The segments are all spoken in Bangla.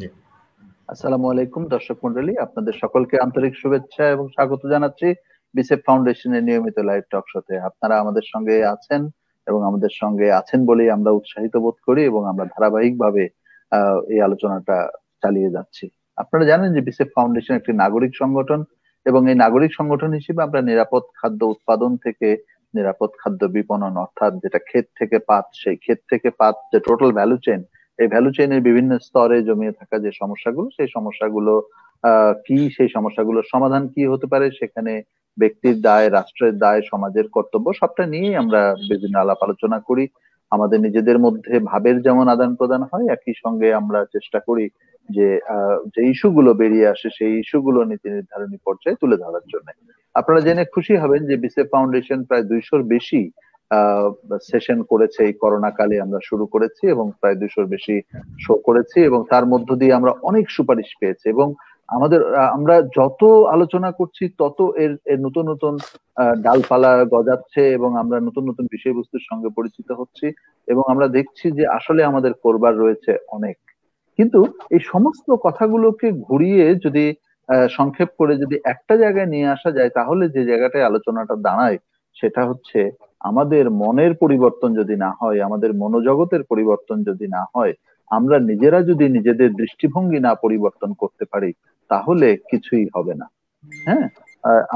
জি। আসসালামু আলাইকুম দর্শক মন্ডলী, আপনাদের সকলকে আন্তরিক শুভেচ্ছা এবং স্বাগত জানাচ্ছি বিসেফ ফাউন্ডেশনের নিয়মিত লাইভ টক শোতে। আপনারা আমাদের সঙ্গে আছেন এবং আমাদের সঙ্গে আছেন বলেই আমরা উৎসাহিত বোধ করি এবং আমরা ধারাবাহিকভাবে এই আলোচনাটা চালিয়ে যাচ্ছি। আপনারা জানেন যে বিসেফ ফাউন্ডেশন একটি নাগরিক সংগঠন এবং এই নাগরিক সংগঠন হিসেবে আমরা নিরাপদ খাদ্য উৎপাদন থেকে নিরাপদ খাদ্য বিপণন, অর্থাৎ যেটা ক্ষেত থেকে পাত, সেই ক্ষেত থেকে পাত যে টোটাল ভ্যালু চেইন, এই ভ্যালু চেইনের বিভিন্ন স্তরে জমিয়ে থাকা যে সমস্যাগুলো, সেই সমস্যাগুলো কি, সেই সমস্যাগুলোর সমাধান কি হতে পারে, সেখানে ব্যক্তির দায়, রাষ্ট্রের দায়, সমাজের কর্তব্য, সবটা নিয়েই আমরা বিভিন্ন আলাপ আলোচনা করি। আমাদের নিজেদের মধ্যে ভাবের যেমন আদান প্রদান হয়, একই সঙ্গে আমরা চেষ্টা করি যে যে ইস্যুগুলো বেরিয়ে আসে সেই ইস্যুগুলো নীতি নির্ধারণী পর্যায়ে তুলে ধরার জন্য। আপনারা জেনে খুশি হবেন যে বিসেফ ফাউন্ডেশন প্রায় 200-র বেশি সেশন করেছে এই করোনা কালে। আমরা শুরু করেছি এবং প্রায় 200-র বেশি শো করেছি এবং তার মধ্য দিয়ে আমরা অনেক সুপারিশ পেয়েছি এবং আমরা যত আলোচনা করছি তত এর এর নতুন নতুন ডালপালা গজাচ্ছে এবং আমরা নতুন নতুন বিষয়বস্তুর সঙ্গে পরিচিত হচ্ছি এবং আমরা দেখছি যে আসলে আমাদের করবার রয়েছে অনেক। কিন্তু এই সমস্ত কথাগুলোকে ঘুরিয়ে যদি সংক্ষেপ করে যদি একটা জায়গায় নিয়ে আসা যায়, তাহলে যে জায়গাটায় আলোচনাটা দাঁড়ায় সেটা হচ্ছে আমাদের মনের পরিবর্তন যদি না হয়, আমাদের মনোজগতের পরিবর্তন যদি না হয়, আমরা নিজেরা যদি নিজেদের দৃষ্টিভঙ্গি না পরিবর্তন করতে পারি, তাহলে কিছুই হবে না। হ্যাঁ,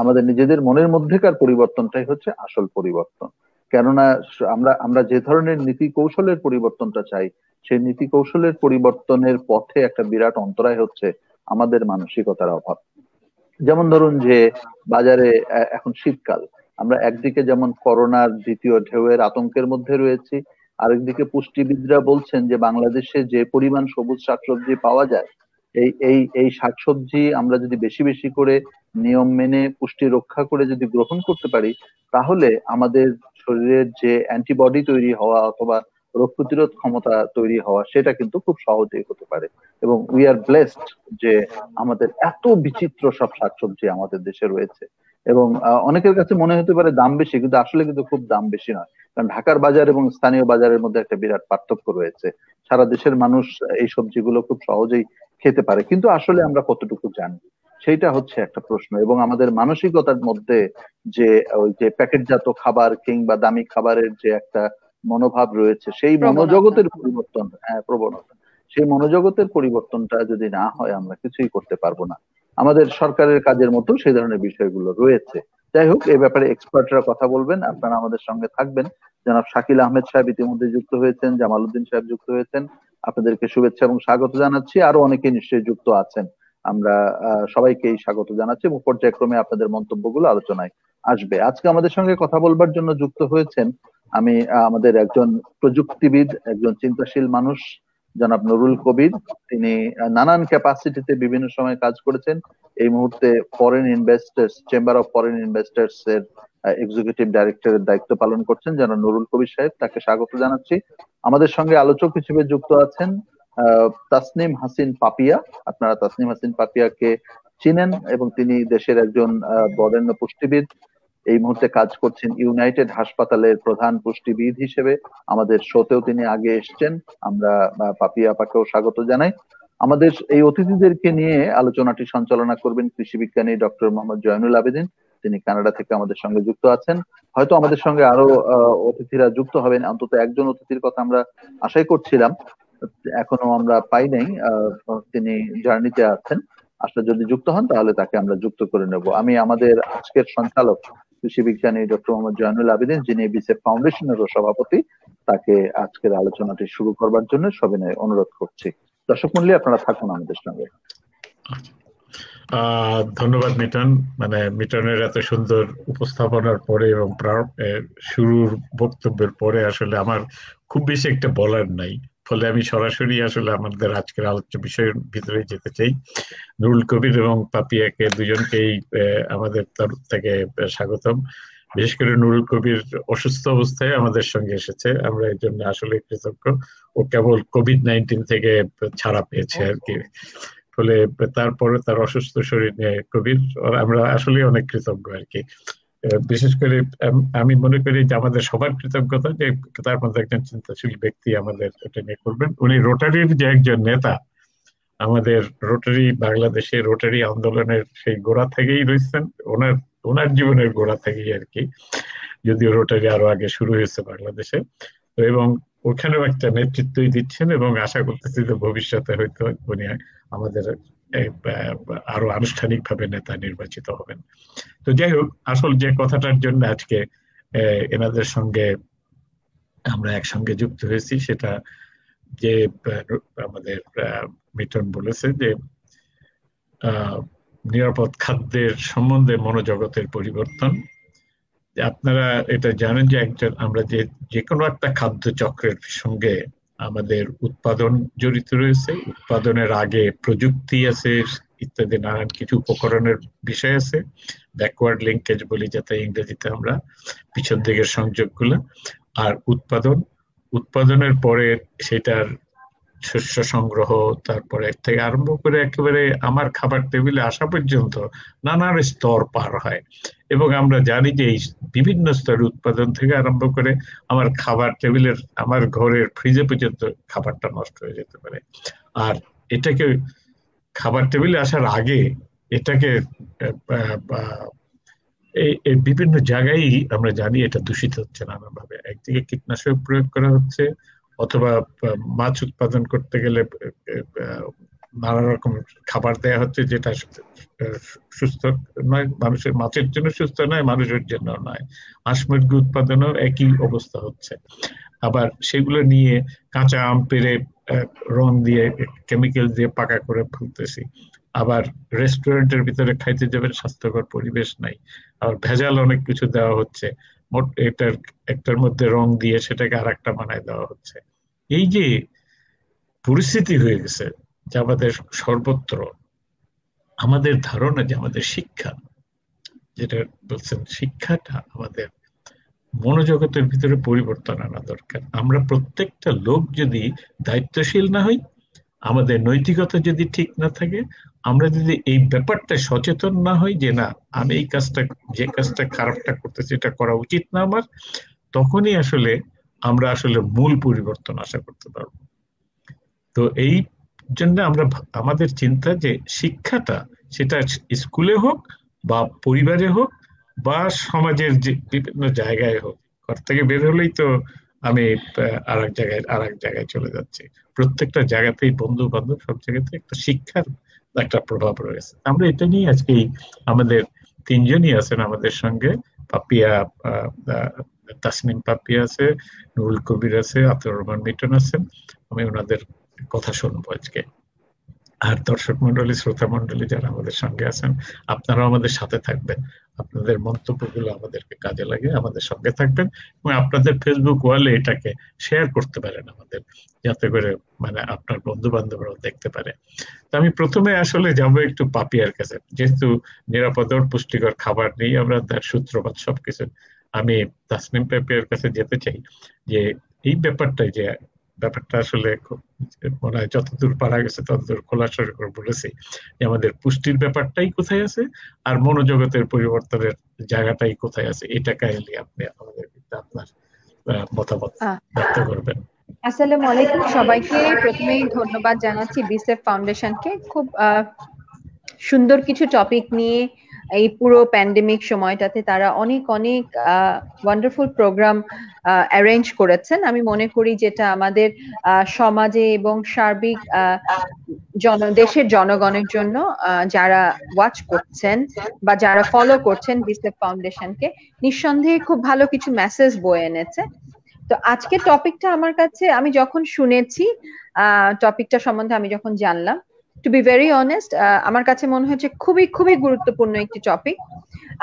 আমাদের নিজেদের মনের মধ্যেকার পরিবর্তনটাই হচ্ছে আসল পরিবর্তন। কেননা আমরা আমরা যে ধরনের নীতি কৌশলের পরিবর্তনটা চাই, সেই নীতি কৌশলের পরিবর্তনের পথে একটা বিরাট অন্তরায় হচ্ছে আমাদের মানসিকতার অভাব। যেমন ধরুন যে বাজারে এখন শীতকাল, আমরা একদিকে যেমন করোনার দ্বিতীয় ঢেউয়ের আতঙ্কের মধ্যে রয়েছি, আরেকদিকে পুষ্টিবিদরা বলছেন যে বাংলাদেশে যে পরিমাণ সবুজ শাকসবজি পাওয়া যায়, এই এই এই শাকসবজি আমরা যদি বেশি বেশি করে নিয়ম মেনে পুষ্টি রক্ষা করে যদি গ্রহণ করতে পারি, তাহলে আমাদের শরীরের যে অ্যান্টিবডি তৈরি হওয়া অথবা রোগ প্রতিরোধ ক্ষমতা তৈরি হওয়া, সেটা কিন্তু খুব সহজেই হতে পারে। এবং উই আর ব্লেসড যে আমাদের এত বিচিত্র সব শাকসবজি আমাদের দেশে রয়েছে। এবং অনেকের কাছে মনে হতে পারে দাম বেশি, কিন্তু আসলে কিন্তু খুব দাম বেশি নয়। কারণ ঢাকার বাজার এবং স্থানীয় বাজারের মধ্যে একটা বিরাট পার্থক্য রয়েছে। সারা দেশের মানুষ এই সবজিগুলো খুব সহজেই খেতে পারে, কিন্তু আসলে আমরা কতটুকু জানি সেইটা হচ্ছে একটা প্রশ্ন। এবং আমাদের মানসিকতার মধ্যে যে ওই যে প্যাকেটজাত খাবার কিংবা দামি খাবারের যে একটা মনোভাব রয়েছে, সেই প্রবণতা। মনোজগতের পরিবর্তন, হ্যাঁ প্রবণতা, সেই মনোজগতের পরিবর্তনটা যদি না হয় আমরা কিছুই করতে পারবো না। আমাদের সরকারের কাজের মতো সেই ধরনের বিষয়গুলো রয়েছে। যাই হোক, এই ব্যাপারে এক্সপার্টরা কথা বলবেন, আপনারা আমাদের সঙ্গে থাকবেন। জনাব শাকিল আহমেদ সাহেব ইতিমধ্যে যুক্ত হয়েছেন, জামাল উদ্দিন সাহেব যুক্ত হয়েছেন, আপনাদেরকে শুভেচ্ছা এবং স্বাগত জানাচ্ছি। আরো অনেকে নিশ্চয়ই যুক্ত আছেন। আমরা সবাইকেই স্বাগত জানাচ্ছি এবং পর্যায়ক্রমে আপনাদের মন্তব্যগুলো আলোচনায় আসবে। আজকে আমাদের সঙ্গে কথা বলবার জন্য যুক্ত হয়েছেন আমাদের একজন প্রযুক্তিবিদ, একজন চিন্তাশীল মানুষ, জনাব নুরুল কবির। তিনি নানান ক্যাপাসিটিতে বিভিন্ন সময় কাজ করেছেন। এই মুহূর্তে foreign investors, chamber of foreign investors এর এক্সিকিউটিভ ডাইরেক্টরের দায়িত্ব পালন করছেন জনাব নুরুল কবির সাহেব, তাকে স্বাগত জানাচ্ছি। আমাদের সঙ্গে আলোচক হিসেবে যুক্ত আছেন তাসনিম হাসিন পাপিয়া। আপনারা তাসনিম হাসিন পাপিয়াকে চিনেন এবং তিনি দেশের একজন বরেণ্য পুষ্টিবিদ। এই মুহূর্তে কাজ করছেন ইউনাইটেড হাসপাতালের প্রধান পুষ্টিবিদ হিসেবে। আমাদের শোতেও তিনি আগে এসছেন। আমরা পাপিয়া আপাকেও স্বাগত জানাই। আমাদের এই অতিথিদেরকে নিয়ে আলোচনাটি সঞ্চালনা করবেন কৃষি বিজ্ঞানী ডক্টর মোহাম্মদ জয়নুল আবেদিন। তিনি কানাডা থেকে আমাদের সঙ্গে যুক্ত আছেন। হয়তো আমাদের সঙ্গে আরো অতিথিরা যুক্ত হবেন, অন্তত একজন অতিথির কথা আমরা আশাই করছিলাম, এখনো আমরা পাই নাই। তিনি জার্নিতে আছেন। আসলে যদি যুক্ত হন তাহলে তাকে আমরা যুক্ত করে নেব। আমি আমাদের আজকের সঞ্চালক কৃষি বিজ্ঞানী ডক্টর মোহাম্মদ জয়নুল আবেদিন, যিনি বিসেফ ফাউন্ডেশনেরও সভাপতি, তাকে আজকের আলোচনাটি শুরু করবার জন্য সবিনয় অনুরোধ করছি। দর্শক মণ্ডলী, আপনারা থাকুন আমাদের সঙ্গে। ধন্যবাদ মিটন। মিটনের এত সুন্দর উপস্থাপনার পরে এবং শুরুর বক্তব্যের পরে আসলে আমার খুব বেশি একটা বলার নাই, ফলে আমি সরাসরি আসলে আমাদের আজকের আলোচ্য বিষয়ের ভিতরে যেতে চাই। নুরুল কবির এবং পাপিয়াকে দুজনকেই আমাদের তরফ থেকে স্বাগতম। বিশেষ করে নুরুল কবির অসুস্থ অবস্থায় আমাদের সঙ্গে এসেছে, আমরা এর জন্য আসলে কৃতজ্ঞ। ও কেবল কোভিড-19 থেকে ছাড়া পেয়েছে আর কি, ফলে তারপরে তার অসুস্থ শরীর নিয়ে কবির আমরা আসলে অনেক কৃতজ্ঞ আর কি। বিশেষ করে আমি মনে করি যে আমাদের সবার কৃতজ্ঞতা যে তার মধ্যে একজন চিন্তাশীল ব্যক্তি আমাদের এটা নিয়ে করবেন। উনি রোটারির যে একজন নেতা, আমাদের রোটারি, বাংলাদেশে রোটারি আন্দোলনের সেই গোড়া থেকেই রয়েছেন, ওনার ওনার জীবনের গোড়া থেকেই আর কি, যদিও রোটারি আরো আগে শুরু হয়েছে বাংলাদেশে। তো এবং ওখানেও একটা নেতৃত্বই দিচ্ছেন, এবং আশা করতেছি যে ভবিষ্যতে হয়তো উনি আমাদের আরো আনুষ্ঠানিকভাবে নেতা নির্বাচিত হবেন। তো যাই হোক, আসল যে কথাটার জন্য আজকে এনাদের সঙ্গে আমরা একসঙ্গে যুক্ত হয়েছি, সেটা যে আমাদের মিটন বলেছে যে নিরাপদ খাদ্যের সম্বন্ধে মনোজগতের পরিবর্তন। আপনারা এটা জানেন যে আমরা যে কোনো একটা খাদ্য চক্রের সঙ্গে আমাদের উৎপাদন জড়িত রয়েছে, উৎপাদনের আগে প্রযুক্তি আছে, ইত্যাদি নানান কিছু উপকরণের বিষয় আছে, ব্যাকওয়ার্ড লিঙ্কেজ বলি যাতে ইংরেজিতে আমরা, পিছন দিকের সংযোগগুলো, আর উৎপাদনের পরে সেটার শস্য সংগ্রহ, তারপরে থেকে আরম্ভ করে একেবারে আমার খাবার টেবিলে আসা পর্যন্ত নানান স্তর পার হয়। এবং আমরা জানি যে এই বিভিন্ন স্তরের উৎপাদন থেকে আরম্ভ করে আমার খাবার টেবিলের, আমার ঘরের ফ্রিজে পর্যন্ত খাবারটা নষ্ট হয়ে যেতে পারে। আর এটাকে খাবার টেবিলে আসার আগে এটাকে এই বিভিন্ন জায়গায় আমরা জানি এটা দূষিত হচ্ছে নানাভাবে। একদিকে কীটনাশক প্রয়োগ করা হচ্ছে, অথবা মাছ উৎপাদন করতে গেলে নানা রকম খাবার দেয়া হচ্ছে যেটা সুস্থ নয়, মানুষের, মাছের জন্য সুস্থ নয়, মানুষের জন্য নয়। হাঁস মুরগি উৎপাদনও একই অবস্থা হচ্ছে। আবার সেগুলো নিয়ে কাঁচা আম পেড়ে রং দিয়ে, কেমিক্যাল দিয়ে পাকা করে ফেলতেছি। আবার রেস্টুরেন্টের ভিতরে খাইতে যাবেন, স্বাস্থ্যকর পরিবেশ নাই, আবার ভেজাল অনেক কিছু দেওয়া হচ্ছে, এটার একটার মধ্যে রং দিয়ে সেটাকে আর একটা বানায় দেওয়া হচ্ছে। এই যে পরিস্থিতি হয়ে গেছে, যে আমাদের সর্বত্র, আমাদের ধারণা যে আমাদের শিক্ষা, যেটা বলছেন, শিক্ষাটা আমাদের মনোজগতের ভিতরে পরিবর্তন আনা দরকার। আমরা প্রত্যেকটা লোক যদি দায়িত্বশীল না হই, আমাদের নৈতিকতা যদি ঠিক না থাকে, আমরা যদি এই ব্যাপারটা সচেতন না হই যে না, আমি এই কাজটা, যে কাজটা খারাপটা করতেছি এটা করা উচিত না আমার, তখনই আসলে আমরা আসলে মূল পরিবর্তন আশা করতে পারবো। তো এই জন্য আমরা, আমাদের চিন্তা যে শিক্ষাটা, সেটা স্কুলে হোক বা পরিবারে হোক বা সমাজের যে বিভিন্ন জায়গায় হোক, ঘর থেকে বের হলেই তো আমি আর এক জায়গায় চলে যাচ্ছি, প্রত্যেকটা জায়গাতেই, বন্ধু বান্ধব সব জায়গাতে একটা শিক্ষার একটা প্রভাব রয়েছে। আমরা এটা নিয়ে আজকে আমাদের তিনজনই আছেন আমাদের সঙ্গে, পাপিয়া, তাসনিম পাপিয়া আছে, নুরুল কবির আছে, আব্দুর রহমান মিটন আছেন। আমি ওনাদের কথা শুনবো আজকে। আর দর্শক মন্ডলী, শ্রোতা মন্ডলী যারা আমাদের সঙ্গে আছেন, আপনারাও আমাদের সাথে থাকবেন, আপনাদের মন্তব্যগুলো আমাদেরকে কাজে লাগে, আমাদের সঙ্গে থাকবেন, এবং আপনাদের ফেসবুক ওয়ালে এটাকে শেয়ার করতে পারেন আমাদের, যাতে করে মানে আপনার বন্ধু বান্ধবরাও দেখতে পারে। তো আমি প্রথমে আসলে যাব একটু পাপিয়ার কাছে, যেহেতু নিরাপদ ও পুষ্টিকর খাবার নিয়ে আমরা তার সূত্রপাত সবকিছু। আমি তাসনিম পাপিয়ার কাছে যেতে চাই যে এই ব্যাপারটা আসলে মনে হয় যতদূর পারা গেছে ততদূর খোলাসা করে বলেছি, যে আমাদের পুষ্টির ব্যাপারটাই কোথায় আছে, আর মনোজগতের পরিবর্তনের জায়গাটাই কোথায় আছে। এটা কাইন্ডলি আপনি আমাদের আপনার মতামত ব্যক্ত করবেন। আসসালামু আলাইকুম সবাইকে। প্রথমেই ধন্যবাদ জানাচ্ছি বিসেফ ফাউন্ডেশনকে, খুব সুন্দর কিছু টপিক নিয়ে এই পুরো প্যান্ডেমিক সময়টাতে তারা অনেক অনেক ওয়ান্ডারফুল প্রোগ্রাম অ্যারেঞ্জ করেছেন। আমি মনে করি যেটা আমাদের সমাজে এবং সার্বিক দেশের জনগণের জন্য যারা ওয়াচ করছেন বা যারা ফলো করছেন বিসেফ ফাউন্ডেশনকে, নিঃসন্দেহে খুব ভালো কিছু মেসেজ বয়ে এনেছে। তো আজকের টপিকটা আমার কাছে, আমি যখন শুনেছি টপিকটা সম্বন্ধে, আমি যখন জানলাম, টু বি ভেরি অনেস্ট, আমার কাছে মনে হচ্ছে খুবই খুবই গুরুত্বপূর্ণ একটি টপিক।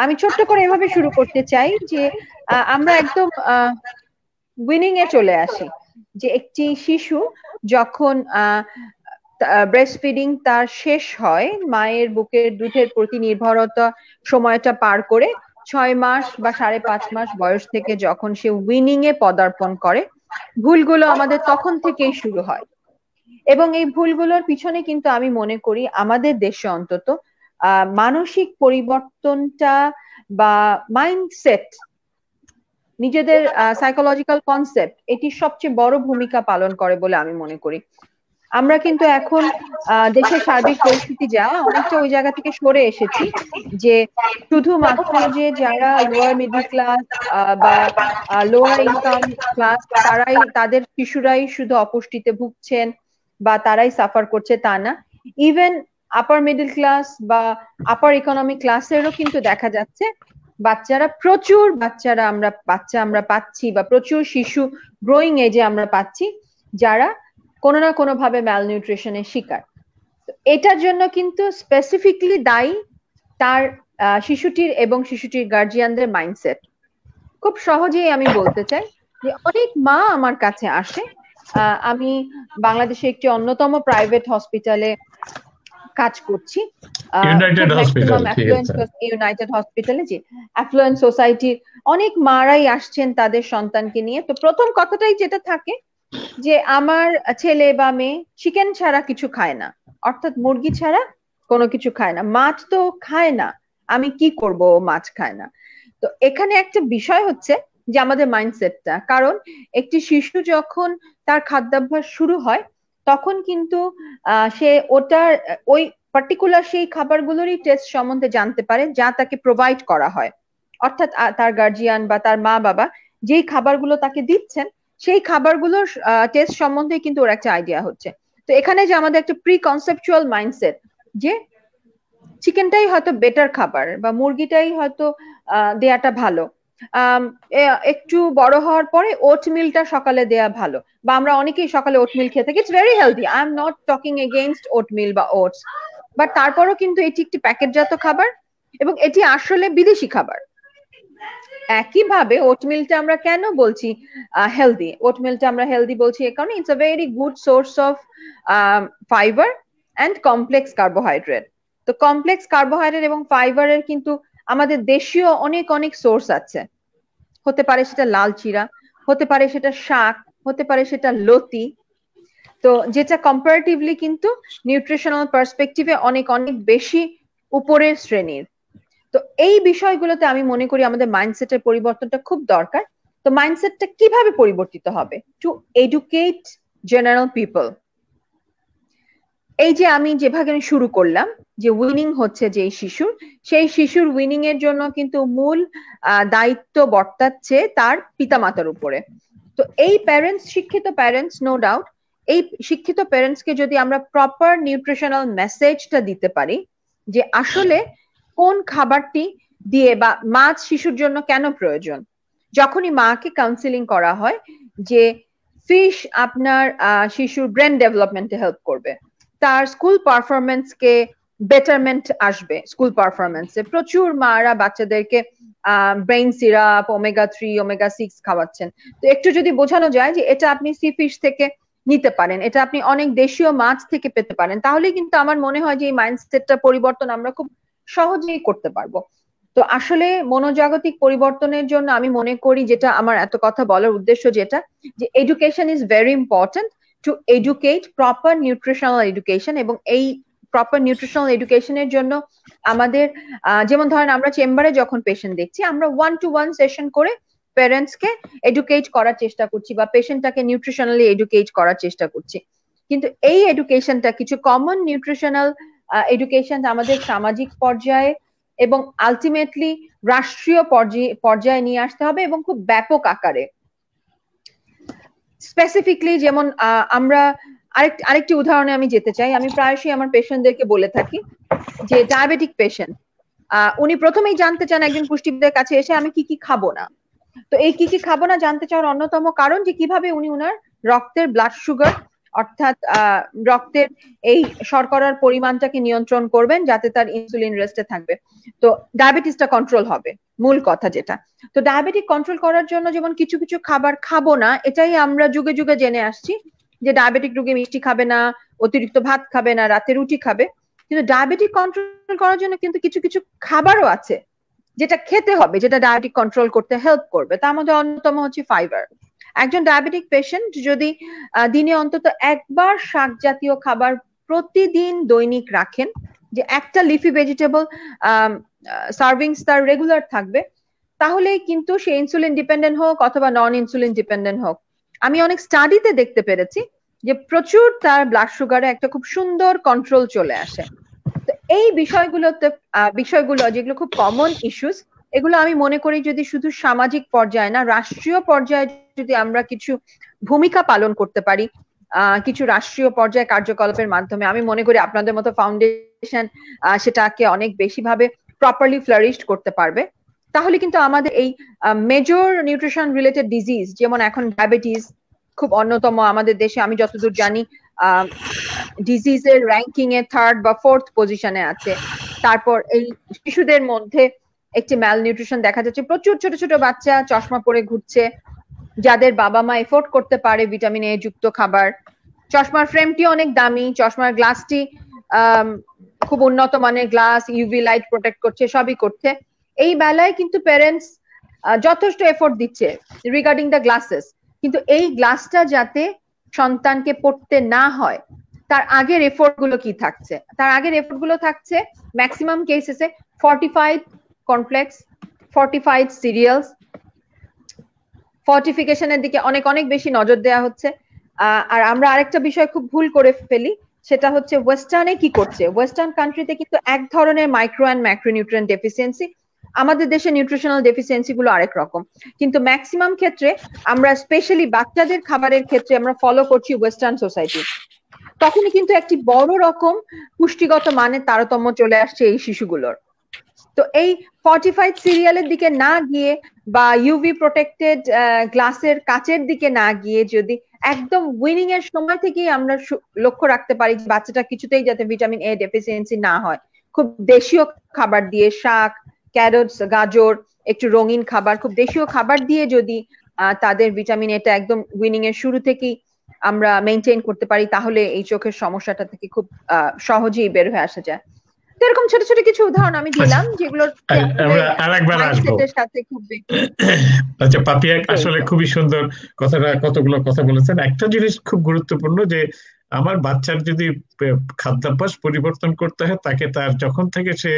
আমি ছোট্ট করে এভাবে শুরু করতে চাই যে আমরা একদম উইনিং এ চলে আসি, যে একটি শিশু যখন ব্রেস্ট ফিডিং তার শেষ হয়, মায়ের বুকের দুধের প্রতি নির্ভরতা সময়টা পার করে 6 মাস বা 5.5 মাস বয়স থেকে যখন সে উইনিং এ পদার্পণ করে, ভুলগুলো আমাদের তখন থেকেই শুরু হয়। এবং এই ভুলগুলোর পিছনে কিন্তু আমি মনে করি আমাদের দেশে অন্তত মানসিক পরিবর্তনটা বা মাইন্ডসেট, নিজেদের সাইকোলজিক্যাল কনসেপ্ট, এটি সবচেয়ে বড় ভূমিকা পালন করে বলে আমি মনে করি। আমরা কিন্তু এখন দেশের সার্বিক পরিস্থিতি যা, অনেকটা ওই জায়গা থেকে সরে এসেছি যে শুধুমাত্র যে যারা লোয়ার মিডল ক্লাস বা লোয়ার ইনকাম ক্লাস তাদের শিশুরাই শুধু অপুষ্টিতে ভুগছেন বা তারাই সাফার করছে তা না, ইভেন আপার মিডল ক্লাস বা আপার ইকোনমিক ক্লাসেরও কিন্তু দেখা যাচ্ছে প্রচুর বাচ্চা আমরা পাচ্ছি বা প্রচুর শিশু গ্রোয়িং এজে আমরা পাচ্ছি যারা কোনো না কোনো ভাবে ম্যালনিউট্রিশনের শিকার। এটার জন্য কিন্তু স্পেসিফিকলি দায়ী তার শিশুটির এবং শিশুটির গার্জিয়ানদের মাইন্ডসেট। খুব সহজেই আমি বলতে চাই যে অনেক মা আমার কাছে আসে, আমি বাংলাদেশে একটি অন্যতম প্রাইভেট হসপিটালে কাজ করছি, ইউনাইটেড হসপিটালে, জি, অ্যাফ্লুয়েন্ট সোসাইটির অনেক মারাই আসছেন তাদের সন্তানকে নিয়ে। তো প্রথম কথাটাই যেটা থাকে যে আমার ছেলে বা মেয়ে চিকেন ছাড়া কিছু খায় না, অর্থাৎ মুরগি ছাড়া কোনো কিছু খায় না, মাছ তো খায় না, আমি কি করব, মাছ খায় না। তো এখানে একটা বিষয় হচ্ছে যে আমাদের মাইন্ডসেটটা, কারণ একটি শিশু যখন তার খাদ্যাভ্যাস শুরু হয় তখন কিন্তু সে ওই পার্টিকুলার সেই খাবারগুলোরই টেস্ট সম্বন্ধে জানতে পারে যা তাকে প্রোভাইড করা হয়, অর্থাৎ তার গার্জিয়ান বা তার মা বাবা যেই খাবারগুলো তাকে দিচ্ছেন সেই খাবারগুলোর টেস্ট সম্বন্ধে কিন্তু ওর একটা আইডিয়া হচ্ছে। তো এখানে যে আমাদের একটা প্রি কনসেপচুয়াল মাইন্ডসেট যে চিকেনটাই হয়তো বেটার খাবার বা মুরগিটাই হয়তো দেয়াটা ভালো, একটু বড় হওয়ার পরে ওটমিলটা সকালে দেয়া ভালো, বা আমরা অনেকেই সকালে ওটমিল খেয়ে থাকি, it's very healthy, I am not talking against oatmeal বা ওটস, বাট তারপরও কিন্তু এটি একটি প্যাকেটজাত খাবার এবং এটি আসলে বিদেশি খাবার। একইভাবে ওটমিলটা আমরা কেন বলছি হেলদি, ওটমিলটা আমরা হেলদি বলছি এ কারণে it's a very good source of fibre and complex carbohydrate. তো কমপ্লেক্স কার্বোহাইড্রেট এবং ফাইবারের কিন্তু আমাদের দেশীয় অনেক অনেক সোর্স আছে, হতে পারে সেটা লাল চিরা, হতে পারে সেটা শাক, হতে পারে সেটা লতি, তো যেটা কম্পারেটিভলি কিন্তু নিউট্রিশনাল পার্সপেক্টিভে অনেক অনেক বেশি উপরের শ্রেণীর। তো এই বিষয়গুলোতে আমি মনে করি আমাদের মাইন্ডসেটের পরিবর্তনটা খুব দরকার। তো মাইন্ডসেটটা কিভাবে পরিবর্তিত হবে? Two educate general people. এই যে আমি যেভাবে শুরু করলাম যে উইনিং হচ্ছে যে সেই শিশুর উইনিং এর জন্য কিন্তু মূল দায়িত্ব বর্তাচ্ছে তার পিতামাতার উপরে। তো এই প্যারেন্টস, শিক্ষিত প্যারেন্টস, নো ডাউট, এই শিক্ষিত প্যারেন্টসকে যদি আমরা প্রপার নিউট্রিশনাল মেসেজটা দিতে পারি যে আসলে কোন খাবারটি দিয়ে বা মাছ শিশুর জন্য কেন প্রয়োজন, যখনই মাকে কাউন্সিলিং করা হয় যে ফিশ আপনার শিশুর ব্রেন ডেভেলপমেন্টে হেল্প করবে, তার স্কুল পারফরমেন্সকে বেটারমেন্ট আসবে, স্কুল পারফরমেন্সে প্রচুর মারা বাচ্চাদেরকে ব্রেইন সিরাপ, ওমেগা-3, ওমেগা-6 খাওয়াচ্ছেন। তো একটু যদি বোঝানো যায় যে এটা আপনি সি ফিশ থেকে নিতে পারেন, এটা আপনি অনেক দেশীয় মাছ থেকে পেতে পারেন, তাহলে কিন্তু আমার মনে হয় যে এই মাইন্ডসেটটা পরিবর্তন আমরা খুব সহজেই করতে পারবো। তো আসলে মনোজাগতিক পরিবর্তনের জন্য আমি মনে করি, যেটা আমার এত কথা বলার উদ্দেশ্য, যেটা যে education is very important, two educate, proper nutritional education. এবং এই প্রপার নিউট্রিশনাল এডুকেশনের জন্য আমাদের যেমন ধরেন আমরা চেম্বারে যখন পেশেন্ট দেখছি, আমরা 1-to-1 সেশন করে প্যারেন্টসকে এডুকেট করার চেষ্টা করছি বা পেশেন্টটাকে নিউট্রিশনালি এডুকেট করার চেষ্টা করছি, কিন্তু এই এডুকেশনটা কিছু কমন নিউট্রিশনাল এডুকেশন আমাদের সামাজিক পর্যায়ে এবং আলটিমেটলি রাষ্ট্রীয় পর্যায়ে নিয়ে আসতে হবে এবং খুব ব্যাপক আকারে। স্পেসিফিকলি যেমন আমরা আরেকটি উদাহরণে আমি যেতে চাই, আমি প্রায়শই আমার পেশেন্টদেরকে বলে থাকি যে ডায়াবেটিক পেশেন্ট, উনি প্রথমেই জানতে চান একজন পুষ্টিবিদের কাছে এসে আমি কি কি খাবো না। তো এই কি কি খাবো না জানতে চাওয়ার অন্যতম কারণ যে কিভাবে উনি উনার রক্তের ব্লাড সুগার, অর্থাৎ রক্তের এই শর্করার পরিমাণটাকে নিয়ন্ত্রণ করবেন যাতে তার ইনসুলিন রেস্টে থাকবে, তো ডায়াবেটিসটা কন্ট্রোল হবে, মূল কথা যেটা। তো ডায়াবেটিক কন্ট্রোল করার জন্য যেমন কিছু কিছু খাবার খাবো না, এটাই আমরা যুগে যুগে জেনে আসছি যে ডায়াবেটিক রোগী মিষ্টি খাবে না, অতিরিক্ত ভাত খাবে না, রাতে রুটি খাবে, কিন্তু ডায়াবেটিক কন্ট্রোল করার জন্য কিন্তু কিছু কিছু খাবারও আছে যেটা খেতে হবে, যেটা ডায়াবেটিক কন্ট্রোল করতে হেল্প করবে। তার মধ্যে অন্যতম হচ্ছে ফাইবার। একজন ডায়াবেটিক পেশেন্ট যদি দিনে অন্তত একবার শাক জাতীয় খাবার প্রতিদিন দৈনিক রাখেন, যে একটা লিফি ভেজিটেবল সার্ভিংস তার রেগুলার থাকবে, তাহলেই কিন্তু সে ইনসুলিন ডিপেন্ডেন্ট হোক অথবা নন ইনসুলিন ডিপেন্ডেন্ট হোক। আমি অনেক স্টাডিতে দেখতে পেরেছি যে প্রচুর তার ব্লাড সুগারে একটা খুব সুন্দর কন্ট্রোল চলে আসে। তো এই বিষয়গুলো যেগুলো খুব কমন ইস্যুস, এগুলো আমি মনে করি যদি শুধু সামাজিক পর্যায়ে না, রাষ্ট্রীয় পর্যায়ে যদি আমরা কিছু ভূমিকা পালন করতে পারি, কিছু রাষ্ট্রীয় পর্যায়ে কার্যকলাপের মাধ্যমে, আমি মনে করি আপনাদের মতো ফাউন্ডেশন সেটাকে অনেক বেশি ভাবে প্রপারলি ফ্লারিশড করতে পারবে। তাহলে কিন্তু আমাদের এই মেজর নিউট্রিশন রিলেটেড ডিজিজ, যেমন এখন ডায়াবেটিস খুব অন্যতম আমাদের দেশে, আমি যতদূর জানি ডিজিজের র্যাঙ্কিং এ 3rd বা 4th পজিশনে আছে। তারপর এই শিশুদের মধ্যে একটি ম্যাল নিউট্রিশন দেখা যাচ্ছে, প্রচুর ছোট ছোট বাচ্চা চশমা পরে ঘুরছে, যাদের বাবা মা এফোর্ড করতে পারে ভিটামিন এ যুক্ত খাবার। চশমার ফ্রেমটি অনেক দামি, চশমার গ্লাসটি খুব উন্নত মানের গ্লাস, ইউভি লাইট প্রোটেক্ট করছে, সবই করছে। এই বেলায় কিন্তু প্যারেন্টস যথেষ্ট এফোর্ট দিচ্ছে রিগার্ডিং দ্য গ্লাসেস, কিন্তু এই গ্লাসটা যাতে সন্তানকে পড়তে না হয় তার আগের এফোর্ট গুলো কি থাকছে? তার আগের এফোর্ট গুলো থাকছে ম্যাক্সিমাম কেসেসে ফর্টিফাইড কমপ্লেক্স, ফর্টিফাইড সিরিয়ালস, ফর্টিফিকেশনের দিকে অনেক অনেক বেশি নজর দেওয়া হচ্ছে। আর আমরা আরেকটা বিষয় খুব ভুল করে ফেলি, সেটা হচ্ছে ওয়েস্টার্নে কি করছে। ওয়েস্টার্ন কান্ট্রিতে কিন্তু এক ধরনের মাইক্রো অ্যান্ড ম্যাক্রোনিউট্রিয়েন্ট ডেফিসিয়েন্সি, আমাদের দেশে নিউট্রিশনাল ডেফিসিয়েন্সি গুলো আরেক রকম। কিন্তু ম্যাক্সিমাম ক্ষেত্রে আমরা স্পেশালি বাচ্চাদের খাবারের ক্ষেত্রে আমরা ফলো করছি ওয়েস্টার্ন সোসাইটি, তখনই কিন্তু একটি বড় রকম পুষ্টিগত মানের তারতম্য চলে আসছে এই শিশুগুলোর। তো এই ফর্টিফাইড সিরিয়ালের দিকে না গিয়ে বা ইউভি প্রোটেক্টেড গ্লাসের কাচের দিকে না গিয়ে যদি একদম উইনিং এর সময় থেকেই আমরা লক্ষ্য রাখতে পারি যে বাচ্চাটা কিছুতেই যাতে ভিটামিন এ ডেফিসিয়েন্সি না হয়, খুব দেশীয় খাবার দিয়ে, শাক, ক্যারটস, গাজর, একটু রঙিন খাবার, খুব দেশীয় খাবার দিয়ে যদি তাদের ভিটামিন এটা একদম উইনিং এর শুরু থেকেই আমরা মেনটেন করতে পারি, তাহলে এই চোখের সমস্যাটা থেকে খুব সহজেই বের হয়ে আসা যায়। এরকম ছোট ছোট কিছু উদাহরণ আমি দিলাম যেগুলো আরেকবার আসবো। আচ্ছা পাপিয়া, আসলে খুবই সুন্দর কতগুলো কথা বলেছেন। একটা জিনিস খুব গুরুত্বপূর্ণ, যে আমার বাচ্চার যদি খাদ্যাভ্যাস পরিবর্তন করতে হয়, তাকে তার যখন থেকে সে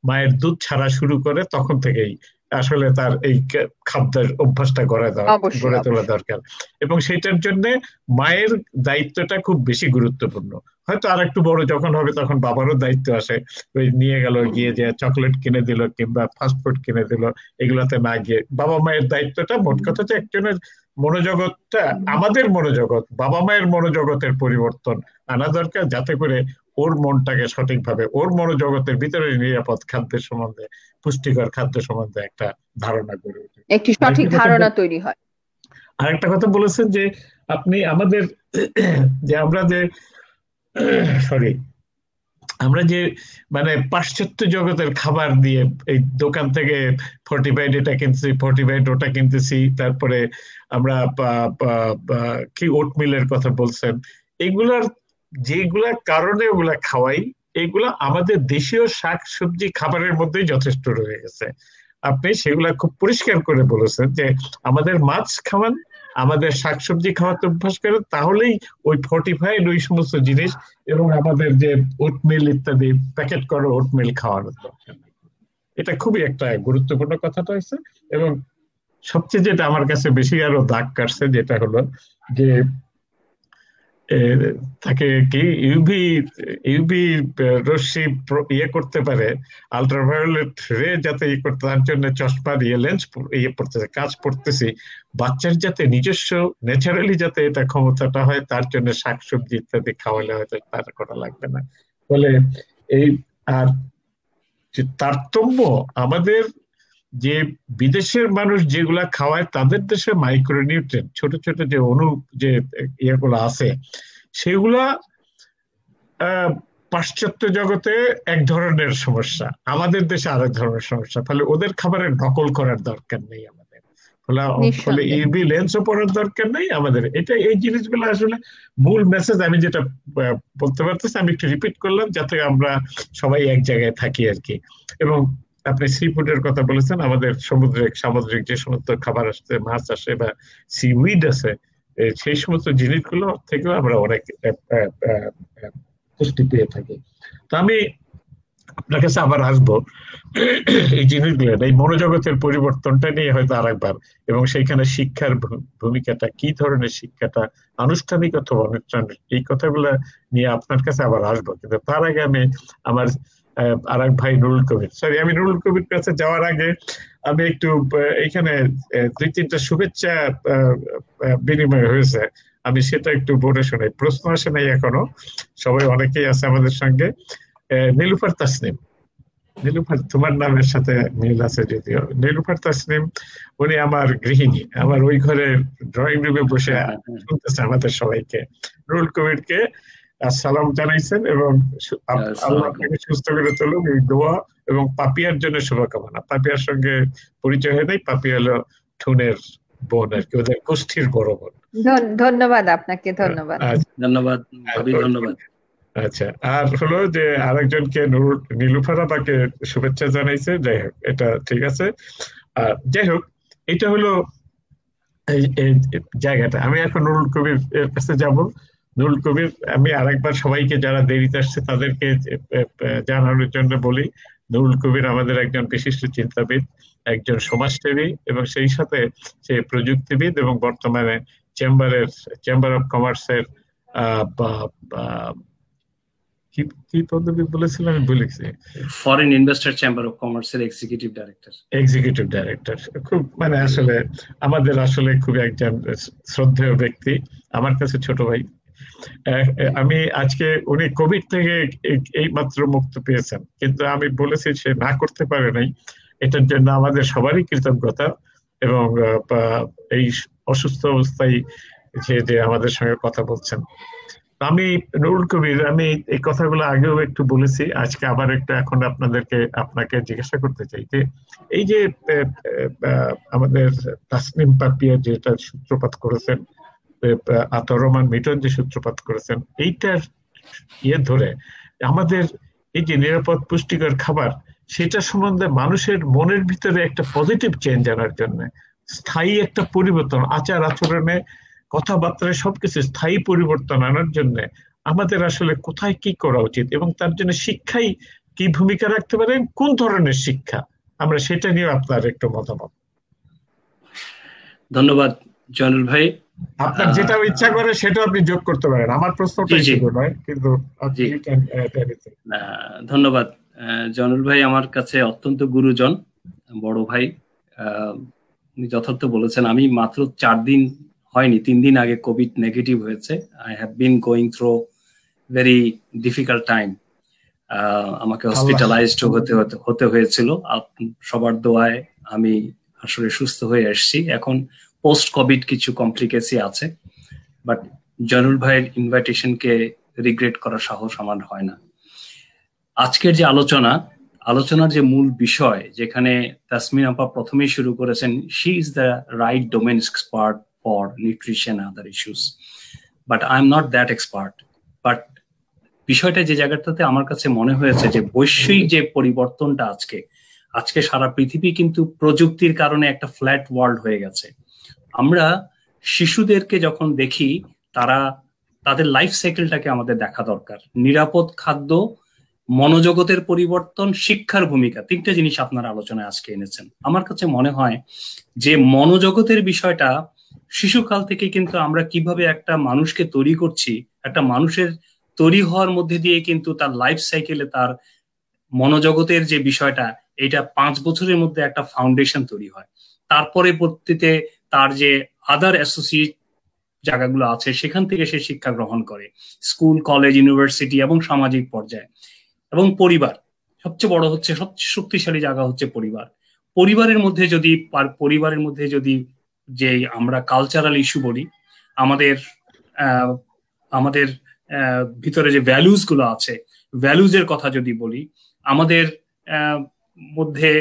মায়ের দুধ ছাড়া শুরু করে তখন থেকেই আসলে তার এই খাদ্যের অভ্যাসটা গড়ে তোলা দরকার। এবং সেটার জন্য মায়ের দায়িত্বটা খুব বেশি গুরুত্বপূর্ণ। হয়তো আর একটু বড় যখন হবে তখন বাবারও দায়িত্ব আসে, ওই নিয়ে গেল, গিয়ে যে চকলেট কিনে দিল কিংবা ফাস্টফুড কিনে দিল, এগুলাতে না গিয়ে বাবা মায়ের দায়িত্বটা, মোট কথা হচ্ছে একজনের মনোজগৎটা, আমাদের মনোজগৎ, বাবা মায়ের মনোজগতের পরিবর্তন আনা দরকার, যাতে করে ওর মনটাকে সঠিকভাবে, ওর মনোজগতের ভিতরে নিরাপদ খাদ্যের সম্বন্ধে, পুষ্টিকর খাদ্য সম্বন্ধে একটা ধারণা গড়ে ওঠে, একটি সঠিক ধারণা তৈরি হয়। আরেকটা কথা বলেছেন যে আপনি আমাদের যে আমরা যে মানে পাশ্চাত্য জগতের খাবার দিয়ে এই দোকান থেকে ফর্টিফাইড এটা কিনতেছি, ফর্টিফাইড ওটা কিনতেছি, তারপরে আমরা কি ওটমিলের কথা বলছেন, এগুলার যেগুলা কারণে ওগুলা খাওয়াই, এগুলা আমাদের দেশীয় শাক সবজি খাবারের মধ্যেই যথেষ্ট রয়ে গেছে। আপনি সেগুলা খুব পরিষ্কার করে বলেছেন যে আমাদের মাছ খাওয়ান, আমাদের শাকসবজি খাওয়াতে অভ্যাস করে, তাহলেই ওই ফর্টিফাইড ওই সমস্ত জিনিস এবং আমাদের যে ওটমিল ইত্যাদি প্যাকেট করা ওটমিল খাওয়ানোর দরকার। এটা খুবই একটা গুরুত্বপূর্ণ কথাটা হয়েছে। এবং সবচেয়ে যেটা আমার কাছে বেশি আরো দাগ কাটছে, যেটা হলো যে তাকে কি ইউভি রশ্মি ইয়ে করতে পারে, আলট্রাভায়োলেট রে যাতে ইয়ে করতে, তার জন্য চশমার লেন্স ইয়ে পড়তেছে, কাজ পড়তেছি, বাচ্চার যাতে নিজস্ব ন্যাচারালি যাতে এটা ক্ষমতাটা হয়, তার জন্য শাকসবজি ইত্যাদি খাওয়ালে হয়তো তার করা লাগবে না। বলে এই আর তারতম্য আমাদের যে বিদেশের মানুষ যেগুলা খাওয়ায়, তাদের দেশে মাইক্রোনিউট্রিয়েন্ট ছোট ছোট যে যে ইয়েগুলো আছে, সেগুলা পাশ্চাত্য জগতে এক ধরনের সমস্যা, আমাদের দেশে আরেক ধরনের সমস্যা। ফলে ওদের খাবারের নকল করার দরকার নেই আমাদের, ফলে ইউভি লেন্সও পড়ার দরকার নেই আমাদের। এটা এই জিনিসগুলো আসলে মূল মেসেজ আমি যেটা বলতে পারতেছি, আমি একটু রিপিট করলাম যাতে আমরা সবাই এক জায়গায় থাকি আর কি। এবং আপনি সি ফুডের কথা বলেছেন, আমাদের সামুদ্রিক যে সমস্ত খাবার আসছে, মাছ আসে বা সিউইড আছে, সেই সমস্ত জিনিসগুলো থেকেও আমরা অনেক পুষ্টি পেয়ে থাকি। তো আমি আপনার কাছে আবার আসবো এই জিনিসগুলো, এই মনোজগতের পরিবর্তনটা নিয়ে হয়তো আরেকবার, এবং সেইখানে শিক্ষার ভূমিকাটা কি ধরনের, শিক্ষাটা আনুষ্ঠানিক অথবা অনানুষ্ঠানিক, এই কথাগুলো নিয়ে আপনার কাছে আবার আসবো। কিন্তু তার আগে আমি আমার আরেক ভাই নুরুল কবির, সরি আমি নুরুল কবির কাছে যাওয়ার আগে আমি একটু এখানে 2-3টা শুভেচ্ছা বিনিময় হয়েছে, আমি সেটা একটু বলে শোনাই। প্রশ্ন আসে নাই এখনো, সবাই অনেকেই আছে আমাদের সঙ্গে। নীলুফার তাসনিম, নীলুফার তোমার নামের সাথে মিল আছে যদিও, নীলুফার তাসনিম উনি আমার গৃহিণী, আমার ওই ঘরে ড্রয়িং রুমে বসে শুনতেছে আমাদের সবাইকে। নুরুল কবিরকে আসসালাম জানাইছেন এবং আল্লাহ আপনাকে সুস্থ করে তুলুক, এই দোয়া, এবং পাপিয়ার জন্য শুভকামনা। পাপিয়ার সঙ্গে পরিচয় হয় নাই, পাপিয়া হলো ঠুনের বোন আর কি, ওদের গোষ্ঠীর বড় বোন। ধন্যবাদ আপনাকে, ধন্যবাদ। ধন্যবাদ, ধন্যবাদ। আচ্ছা, আর হলো যে আরেকজনকে নীলুফার আপাকে শুভেচ্ছা জানাইছে, যাই হোক এটা ঠিক আছে। আর যাই হোক, এটা হলো এই জায়গাটা। আমি এখন নুরুল কবির এর কাছে যাব। নুরুল কবির, আমি আরেকবার সবাইকে যারা দেরিতে আসছে তাদেরকে জানানোর জন্য বলি, নুরুল কবির আমাদের একজন বিশিষ্ট চিন্তাবিদ, একজন সমাজসেবী, এবং সেই সাথে সে প্রযুক্তিবিদ, এবং বর্তমানে চেম্বার অফ কমার্সের কি পদবি বলেছিলাম আমি ভুলে গেছি, ফরেন ইনভেস্টর চেম্বার অফ কমার্সের এক্সিকিউটিভ ডাইরেক্টর। খুব মানে আসলে আমাদের আসলে খুব একজন শ্রদ্ধেয় ব্যক্তি, আমার কাছে ছোট ভাই। আমি আজকে, উনি কোভিড থেকে এই মাত্র মুক্ত পেয়েছেন, কিন্তু আমি বলেছি সে না করতে পারে নাই, এটার জন্য আমাদের সবারই কৃতজ্ঞতা। এবং এই অসুস্থ অবস্থায় যে আমাদের সঙ্গে কথা বলছেন। আমি নুরুল কবির, আমি এই কথাগুলো আগেও একটু বলেছি, আজকে আবার একটু এখন আপনাকে জিজ্ঞাসা করতে চাই যে এই যে আমাদের তাসনিম পাপিয়া যেটা সূত্রপাত করেছেন, আতর রহমান মিটন যে সূত্রপাত করেছেন, এইটার ধরে আমাদের এই যে নিরাপদ পুষ্টিকর খাবার, সেটা সম্বন্ধে মানুষের মনের ভিতরে একটা পজিটিভ চেঞ্জ আনার জন্য, স্থায়ী একটা পরিবর্তন, আচার আচরণে, কথাবার্তায়, সবকিছু স্থায়ী পরিবর্তন আনার জন্য আমাদের আসলে কোথায় কি করা উচিত, এবং তার জন্য শিক্ষাই কি ভূমিকা রাখতে পারে, কোন ধরনের শিক্ষা, আমরা সেটা নিয়ে আপনার একটু মতামত। ধন্যবাদ জয়নুল ভাই। আপনার যেটা ইচ্ছা করে সেটা আপনি যোগ করতে পারেন, আমার প্রশ্নটাই শুধু নয়, কিন্তু ধন্যবাদ জয়নুল ভাই, আমার কাছে অত্যন্ত গুরুজন, বড় ভাই। উনি যথার্থ বলেছেন। আমি মাত্র 4 দিন হয়নি, 3 দিন আগে কোভিড নেগেটিভ হয়েছে। I have been going through very difficult time. আমাকে হসপিটালাইজড হতে হয়েছিল। সবার দোয়ায় আমি আসলে সুস্থ হয়ে আসছি। এখন পোস্ট কোভিড কিছু কমপ্লিকেসি আছে, বাট জয়নুল ভাইয়ের ইনভাইটেশনকে রিগ্রেট করার সাহস আমার হয় না। আজকের যে আলোচনার যে মূল বিষয়, যেখানে তাসমিন আপা প্রথমেই শুরু করেছেন, she is the right domain expert for nutrition and other issues, but I am not that expert. But বিষয়টা যে জায়গাটাতে আমার কাছে মনে হয়েছে যে বৈশ্বিক যে পরিবর্তনটা আজকে সারা পৃথিবী কিন্তু প্রযুক্তির কারণে একটা ফ্ল্যাট ওয়ার্ল্ড হয়ে গেছে। আমরা শিশুদেরকে যখন দেখি, তাদের লাইফ সাইকেলটাকে আমাদের দেখা দরকার। নিরাপদ খাদ্য, মনোজগতের পরিবর্তন, শিক্ষার ভূমিকা, 3টা জিনিস আপনার আলোচনায় আজকে এনেছেন। আমার কাছে মনে হয় যে মনোজগতের বিষয়টা শিশুকাল থেকে কিন্তু আমরা কিভাবে একটা মানুষকে তৈরি করছি, একটা মানুষের তৈরি হওয়ার মধ্যে দিয়ে কিন্তু তার লাইফ সাইকেলে তার মনোজগতের যে বিষয়টা, এটা 5 বছরের মধ্যে একটা ফাউন্ডেশন তৈরি হয়। তারপরে পরবর্তীতে তার যে আদার অ্যাসোসিয়েট জায়গাগুলো আছে, সেখান থেকে সে শিক্ষা গ্রহণ করে, স্কুল, কলেজ, ইউনিভার্সিটি এবং সামাজিক পর্যায়ে। এবং পরিবার সবচেয়ে বড় হচ্ছে, সবচেয়ে শক্তিশালী জায়গা হচ্ছে পরিবার। পরিবারের মধ্যে যদি যে আমরা কালচারাল ইস্যু বলি, আমাদের ভিতরে যে ভ্যালুজ গুলো আছে, ভ্যালুজের কথা যদি বলি, আমাদের মধ্যে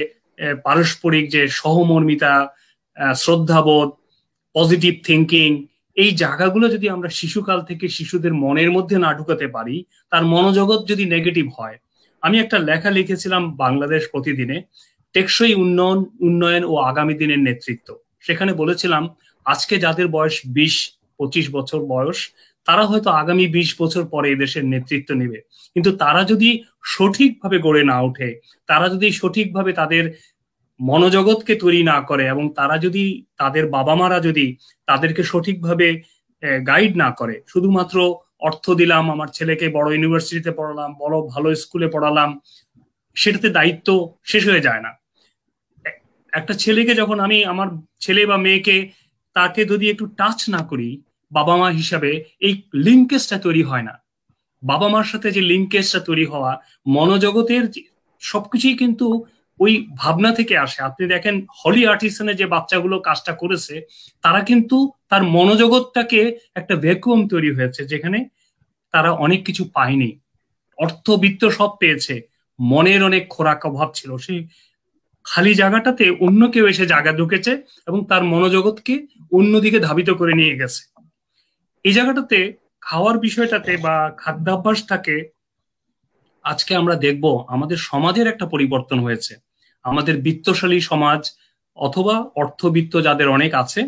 পারস্পরিক যে সহমর্মিতা, শ্রদ্ধাবোধ, পজিটিভ থিঙ্কিং, এই জায়গাগুলো যদি আমরা শিশুকাল থেকে শিশুদের মনের মধ্যে না ঢুকাতে পারি, তার মনোজগৎ যদি নেগেটিভ হয়। আমি একটা লেখা লিখেছিলাম বাংলাদেশ প্রতিদিনে, টেকসই উন্নয়ন ও আগামী দিনের নেতৃত্ব। সেখানে বলেছিলাম, আজকে যাদের বয়স 20-25 বছর বয়স, তারা হয়তো আগামী 20 বছর পরে এদেশের নেতৃত্ব নেবে, কিন্তু তারা যদি সঠিকভাবে গড়ে না ওঠে, তারা যদি সঠিকভাবে তাদের মনোজগৎকে তৈরি না করে, এবং তারা যদি তাদের বাবা মারা যদি তাদেরকে সঠিকভাবে গাইড না করে, শুধুমাত্র অর্থ দিলাম, আমার ছেলেকে বড় ইউনিভার্সিটিতে পড়ালাম, বড় ভালো স্কুলে পড়ালাম, সেটাতে দায়িত্ব শেষ হয়ে যায় না। একটা ছেলেকে যখন আমি আমার ছেলে বা মেয়েকে তাকে যদি একটু টাচ না করি বাবা মা হিসাবে, এই লিঙ্কেজটা তৈরি হয় না। বাবা মার সাথে যে লিঙ্কেজটা তৈরি হওয়া, মনোজগতের সবকিছুই কিন্তু ওই ভাবনা থেকে আসে। আপনি দেখেন হলি আর্টিসনে যে বাচ্চাগুলো কাজটা করেছে, তারা কিন্তু তার মনোজগৎটাকে একটা ভ্যাকুয়াম তৈরি হয়েছে, যেখানে তারা অনেক কিছু পায়নি, অর্থবিত্ত সব পেয়েছে, মনের অনেক খোরাক অভাব ছিল, সেই খালি জায়গাটাতে অন্য কেউ এসে জায়গা ঢুকেছে এবং তার মনোজগৎকে অন্যদিকে ধাবিত করে নিয়ে গেছে। এই জায়গাটাতে খাওয়ার বিষয়টাতে বা খাদ্যাভ্যাসটাকে আজকে আমরা দেখব আমাদের সমাজের একটা পরিবর্তন হয়েছে। আমাদের বিত্তশালী সমাজ অথবা অর্থবিত্ত যাদের অনেক আছে,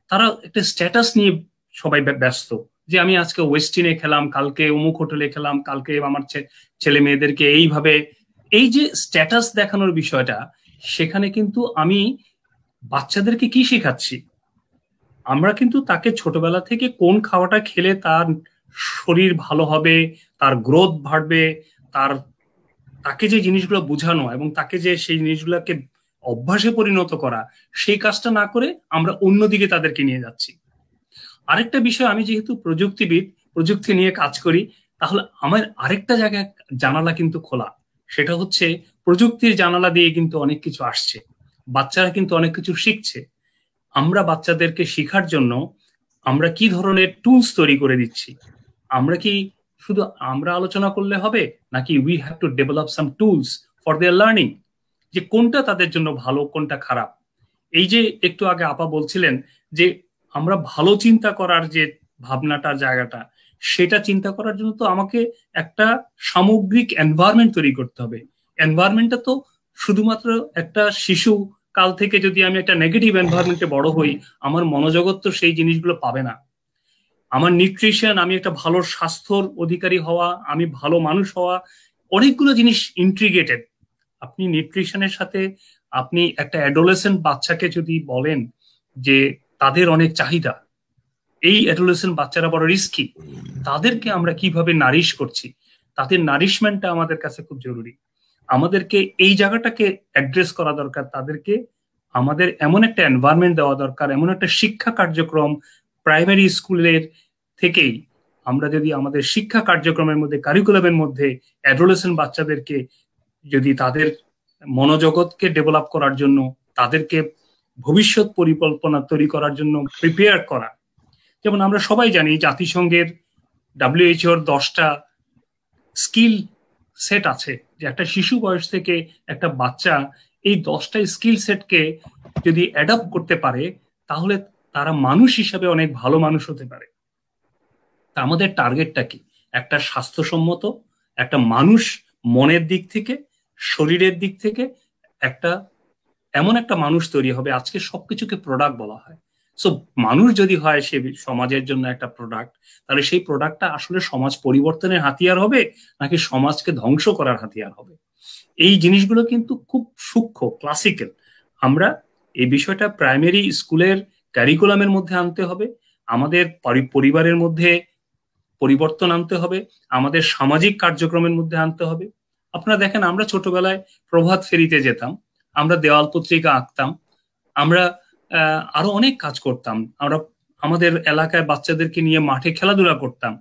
তারা একটা স্ট্যাটাস নিয়ে সবাই ব্যস্ত, যে আমি আজকে ওয়েস্টিনে খেলাম, কালকে অমুক হোটেলে খেলাম, কালকে আমার ছেলে মেয়েদেরকে এইভাবে, এই যে স্ট্যাটাস দেখানোর বিষয়টা, সেখানে কিন্তু আমি বাচ্চাদেরকে কি শেখাচ্ছি? আমরা কিন্তু তাকে ছোটবেলা থেকে কোন খাওয়াটা খেলে তার শরীর ভালো হবে, তার গ্রোথ বাড়বে, তাকে যে জিনিসগুলো বোঝানো এবং তাকে যে সেই জিনিসগুলোকে অভ্যাসে পরিণত করা, সেই কাজটা না করে আমরা অন্যদিকে তাদেরকে নিয়ে যাচ্ছি। আরেকটা বিষয়, আমি যেহেতু প্রযুক্তিবিদ, প্রযুক্তি নিয়ে কাজ করি, তাহলে আমার আরেকটা জায়গায় জানালা কিন্তু খোলা, সেটা হচ্ছে প্রযুক্তির জানালা দিয়ে কিন্তু অনেক কিছু আসছে, বাচ্চারা কিন্তু অনেক কিছু শিখছে। আমরা বাচ্চাদেরকে শেখার জন্য আমরা কি ধরনের টুলস তৈরি করে দিচ্ছি? আমরা কি শুধু আমরা আলোচনা করলে হবে, নাকি we have to develop some tools for their learning, যে কোনটা তাদের জন্য ভালো, কোনটা খারাপ? এই যে একটু আগে আপা বলছিলেন যে আমরা ভালো চিন্তা করার যে ভাবনাটার জায়গাটা, সেটা চিন্তা করার জন্য তো আমাকে একটা সামগ্রিক এনভায়রনমেন্ট তৈরি করতে হবে। এনভায়রনমেন্টটা তো শুধুমাত্র একটা শিশু কাল থেকে যদি আমি একটা নেগেটিভ এনভায়রনমেন্টে বড় হই, আমার মনোজগৎ তো সেই জিনিসগুলো পাবে না। আমার নিউট্রিশন, আমি একটা ভালো স্বাস্থ্যর অধিকারী হওয়া, আমি ভালো মানুষ হওয়া, অনেকগুলো জিনিস ইন্ট্রিগেটেড। আপনি নিউট্রিশনের সাথে আপনি একটা অ্যাডোলেসেন্ট বাচ্চাকে যদি বলেন যে তাদের অনেক চাহিদা, এই অ্যাডোলেসেন্ট বাচ্চারা বড় রিস্কি, তাদেরকে আমরা কিভাবে নারিশ করছি, তাদের নারিশমেন্টটা আমাদের কাছে খুব জরুরি। আমাদেরকে এই জায়গাটাকে অ্যাড্রেস করা দরকার, তাদেরকে আমাদের এমন একটা এনভায়রনমেন্ট দেওয়া দরকার, এমন একটা শিক্ষা কার্যক্রম প্রাইমারি স্কুলের থেকেই আমরা যদি আমাদের শিক্ষা কার্যক্রমের মধ্যে, কারিকুলামের মধ্যে অ্যাডোলেসেন্ট বাচ্চাদেরকে যদি তাদের মনোজগৎকে ডেভেলপ করার জন্য, তাদেরকে ভবিষ্যৎ পরিকল্পনা তৈরি করার জন্য প্রিপেয়ার করা। যেমন আমরা সবাই জানি জাতিসংঘের WHO-র 10টা স্কিল সেট আছে, যে একটা শিশু বয়স থেকে একটা বাচ্চা এই 10টা স্কিল সেটকে যদি অ্যাডাপ্ট করতে পারে, তাহলে তারা মানুষ হিসাবে অনেক ভালো মানুষ হতে পারে। তা আমাদের টার্গেটটা কি? একটা স্বাস্থ্যসম্মত একটা মানুষ, মনের দিক থেকে, শরীরের দিক থেকে একটা এমন একটা মানুষ তৈরি হবে। আজকে সবকিছুকে প্রোডাক্ট বলা হয়। সো মানুষ যদি হয় সে সমাজের জন্য একটা প্রোডাক্ট, তাহলে সেই প্রোডাক্টটা আসলে সমাজ পরিবর্তনের হাতিয়ার হবে, নাকি সমাজকে ধ্বংস করার হাতিয়ার হবে? এই জিনিসগুলো কিন্তু খুব সূক্ষ্ম, ক্লাসিক্যাল। আমরা এই বিষয়টা প্রাইমারি স্কুলের ক্যারিকুলামের মধ্যে আনতে হবে, আমাদের পরিবারের মধ্যে পরিবর্তন আনতে হবে, আমাদের সামাজিক কার্যক্রমের মধ্যে আনতে হবে। আপনারা দেখেন, আমরা ছোটবেলায় প্রভাত ফেরিতে যেতাম, আমরা দেওয়াল পত্রিকা আঁকতাম, আমরা আরো অনেক কাজ করতাম, আমরা আমাদের এলাকায় বাচ্চাদেরকে নিয়ে মাঠে খেলাধুলা করতাম।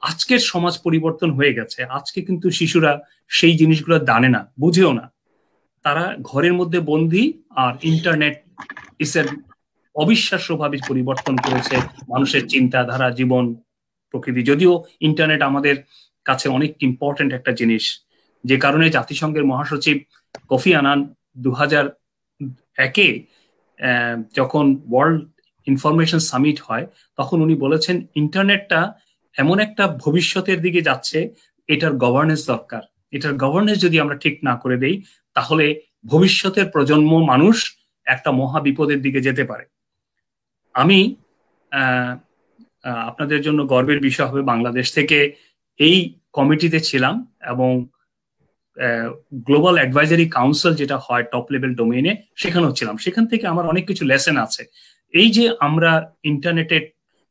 আজকের সমাজ পরিবর্তন হয়ে গেছে। আজকে কিন্তু শিশুরা সেই জিনিসগুলো জানে না, বুঝেও না। তারা ঘরের মধ্যে বন্দী, আর ইন্টারনেট ইসের অবিশ্বাস্যভাবে পরিবর্তন করেছে মানুষের চিন্তাধারা, জীবন, প্রকৃতি। যদিও ইন্টারনেট আমাদের কাছে অনেক ইম্পর্টেন্ট একটা জিনিস, যে কারণে জাতিসংঘের মহাসচিব কোফি আনান 2001-এ যখন ওয়ার্ল্ড ইনফরমেশন সামিট হয়, তখন উনি বলেছেন ইন্টারনেটটা এমন একটা ভবিষ্যতের দিকে যাচ্ছে, এটার গভর্নেন্স দরকার। এটার গভর্নেন্স যদি আমরা ঠিক না করে দেই, তাহলে ভবিষ্যতের প্রজন্ম মানুষ একটা মহা বিপদের দিকে যেতে পারে। আমি আপনাদের জন্য গর্বের বিষয় হবে বাংলাদেশ থেকে এই কমিটিতে ছিলাম, এবং গ্লোবাল অ্যাডভাইজারি কাউন্সিল যেটা হয় টপ লেভেল ডোমেইনে, সেখানেও ছিলাম। সেখান থেকে আমার অনেক কিছু লেসন আছে। এই যে আমরা ইন্টারনেটে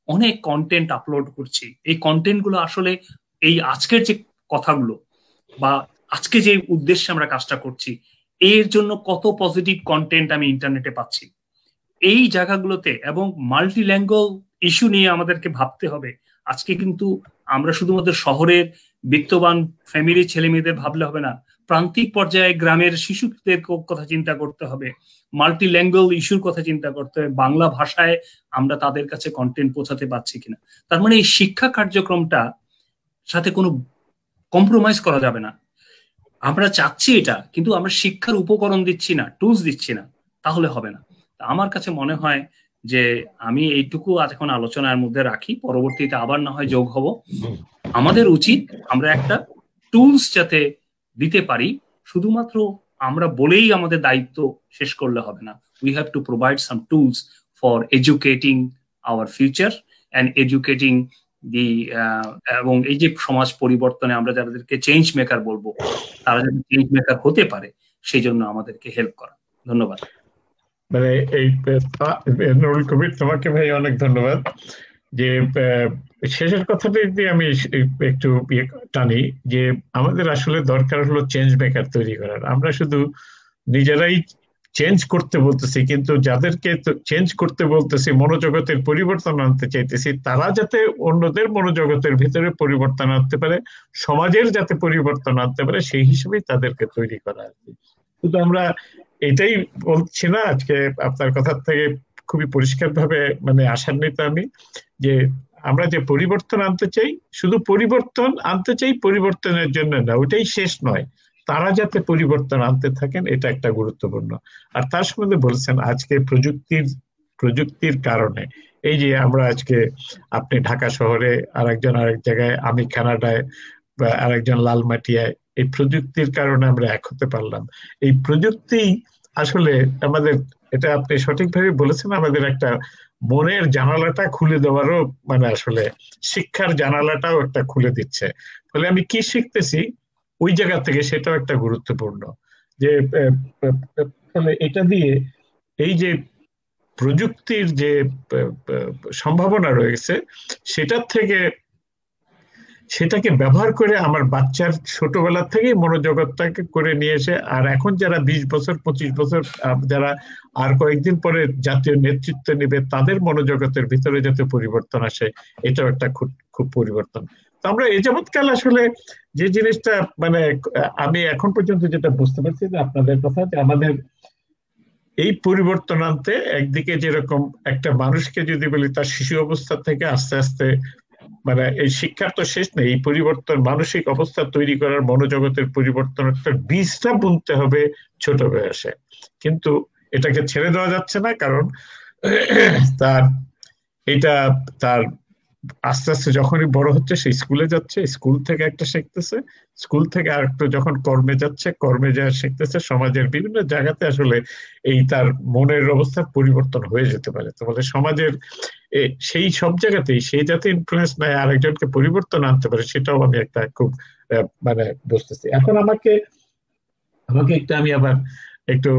অনেক কন্টেন্ট আপলোড করছি, এই কন্টেন্ট গুলো আসলে এই আজকের যে কথাগুলো বা আজকে যে উদ্দেশ্যে আমরা কাজটা করছি, এর জন্য কত পজিটিভ কন্টেন্ট আমি ইন্টারনেটে পাচ্ছি এই জায়গাগুলোতে, এবং মাল্টি ল্যাঙ্গুয়াল ইস্যু নিয়ে আমাদেরকে ভাবতে হবে। আজকে কিন্তু আমরা শুধুমাত্র শহরের বিত্তবান ফ্যামিলির ছেলে মেয়েদের ভাবলে হবে না, প্রান্তিক পর্যায়ে গ্রামের শিশুদের কথা চিন্তা করতে হবে, মাল্টি ল্যাঙ্গুয়াল ইস্যুর কথা চিন্তা করতে হবে, বাংলা ভাষায় আমরা তাদের কাছে কন্টেন্ট পৌঁছাতে পারছি কিনা। তার মানে এই শিক্ষা কার্যক্রমটা সাথে কোনো কম্প্রোমাইজ করা যাবে না। আমরা চাচ্ছি এটা, কিন্তু আমরা শিক্ষার উপকরণ দিচ্ছি না, টুলস দিচ্ছি না, তাহলে হবে না। আমার কাছে মনে হয় যে আমি এইটুকু আজ এখন আলোচনার মধ্যে রাখি, পরবর্তীতে আবার না হয় যোগ হব। আমাদের উচিত আমরা একটা টুলস যাতে দিতে পারি, শুধুমাত্র আমরা বলেই আমাদের দায়িত্ব শেষ করলে হবে না। We have to provide some tools for educating our future and educating the, এবং এই যে সমাজ পরিবর্তনে আমরা যাদেরকে চেঞ্জ মেকার বলবো, তারা যাতে চেঞ্জ মেকার হতে পারে, সেই জন্য আমাদেরকে হেল্প করা। ধন্যবাদ। মানে এই নুরুল কবির, তোমাকে ভাই অনেক ধন্যবাদ। যে শেষের কথাটা যদি আমি একটু টানি, যে আমাদের আসলে দরকার হলো চেঞ্জ মেকার তৈরি করার। আমরা শুধু নিজেরাই চেঞ্জ করতে বলতেছি, কিন্তু যাদেরকে চেঞ্জ করতে বলতেছি, মনোজগতের পরিবর্তন আনতে চাইতেছি, তারা যাতে অন্যদের মনোজগতের ভিতরে পরিবর্তন আনতে পারে, সমাজের যাতে পরিবর্তন আনতে পারে, সেই হিসেবেই তাদেরকে তৈরি করা আর কি। শুধু আমরা এটাই বলছি না, আজকে আপনার কথা থেকে খুবই পরিষ্কার ভাবে মানে আশান্বিত আমি, যে আমরা যে পরিবর্তন আনতে চাই, শুধু পরিবর্তন আনতে চাই পরিবর্তনের জন্য না, ওইটাই শেষ নয়, তারা যাতে পরিবর্তন আনতে থাকেন, এটা একটা গুরুত্বপূর্ণ। আর তার সম্বন্ধে বলছেন আজকে প্রযুক্তির কারণে, এই যে আমরা আজকে, আপনি ঢাকা শহরে, আরেকজন আরেক জায়গায়, আমি কানাডায়, বা আরেকজন লালমাটিয়ায়, এই প্রযুক্তির কারণে আমরা এক হতে পারলাম। এই প্রযুক্তি আসলে আমাদের, এটা আপনি সঠিকভাবে বলেছেন, আমাদের একটা মনের জানালাটা খুলে দেওয়ারও, মানে আসলে শিক্ষার জানালাটাও একটা খুলে দিচ্ছে। ফলে আমি কি শিখতেছি ওই জায়গা থেকে, সেটাও একটা গুরুত্বপূর্ণ। যে ফলে এটা দিয়ে এই যে প্রযুক্তির যে সম্ভাবনা রয়েছে, সেটাকে ব্যবহার করে আমার বাচ্চার ছোটবেলা থেকেই মনোজগৎটাকে করে নিয়ে এসে, আর এখন যারা 20 বছর 25 বছর যারা আর কয়েকদিন পরে জাতীয় নেতৃত্ব নেবে, তাদের মনোজগতের ভিতরে যাতে পরিবর্তন আসে, এটাও একটা খুব পরিবর্তন। তো আমরা এই যাবৎকাল আসলে যে জিনিসটা, মানে আমি এখন পর্যন্ত যেটা বুঝতে পারছি, যে আপনাদের কথা, যে আমাদের এই পরিবর্তন আনতে একদিকে যেরকম একটা মানুষকে যদি বলি তার শিশু অবস্থা থেকে আস্তে আস্তে, মানে এই শিক্ষার তো শেষ নেই, এই পরিবর্তন মানসিক অবস্থা তৈরি করার, মনোজগতের পরিবর্তন একটা বীজটা বুনতে হবে ছোট বয়সে, কিন্তু এটাকে ছেড়ে দেওয়া যাচ্ছে না, কারণ তার আস্তে আস্তে যখনই বড় হচ্ছে, সে স্কুলে যাচ্ছে, স্কুল থেকে একটা শিখতেছে, স্কুল থেকে আর একটু যখন কর্মে যাচ্ছে, কর্মে যা শিখতেছে, সমাজের বিভিন্ন জায়গাতে আসলে এই তার মনের অবস্থার পরিবর্তন হয়ে যেতে পারে। তো বলে সমাজের সেই সব জায়গাতেই সেই যাতে ইনফ্লুয়েন্স নেয়, আরেকজনকে পরিবর্তন আনতে পারে, সেটাও আমি একটা খুব মানে বুঝতেছি। এখন আমাকে একটু, আমি আবার একটু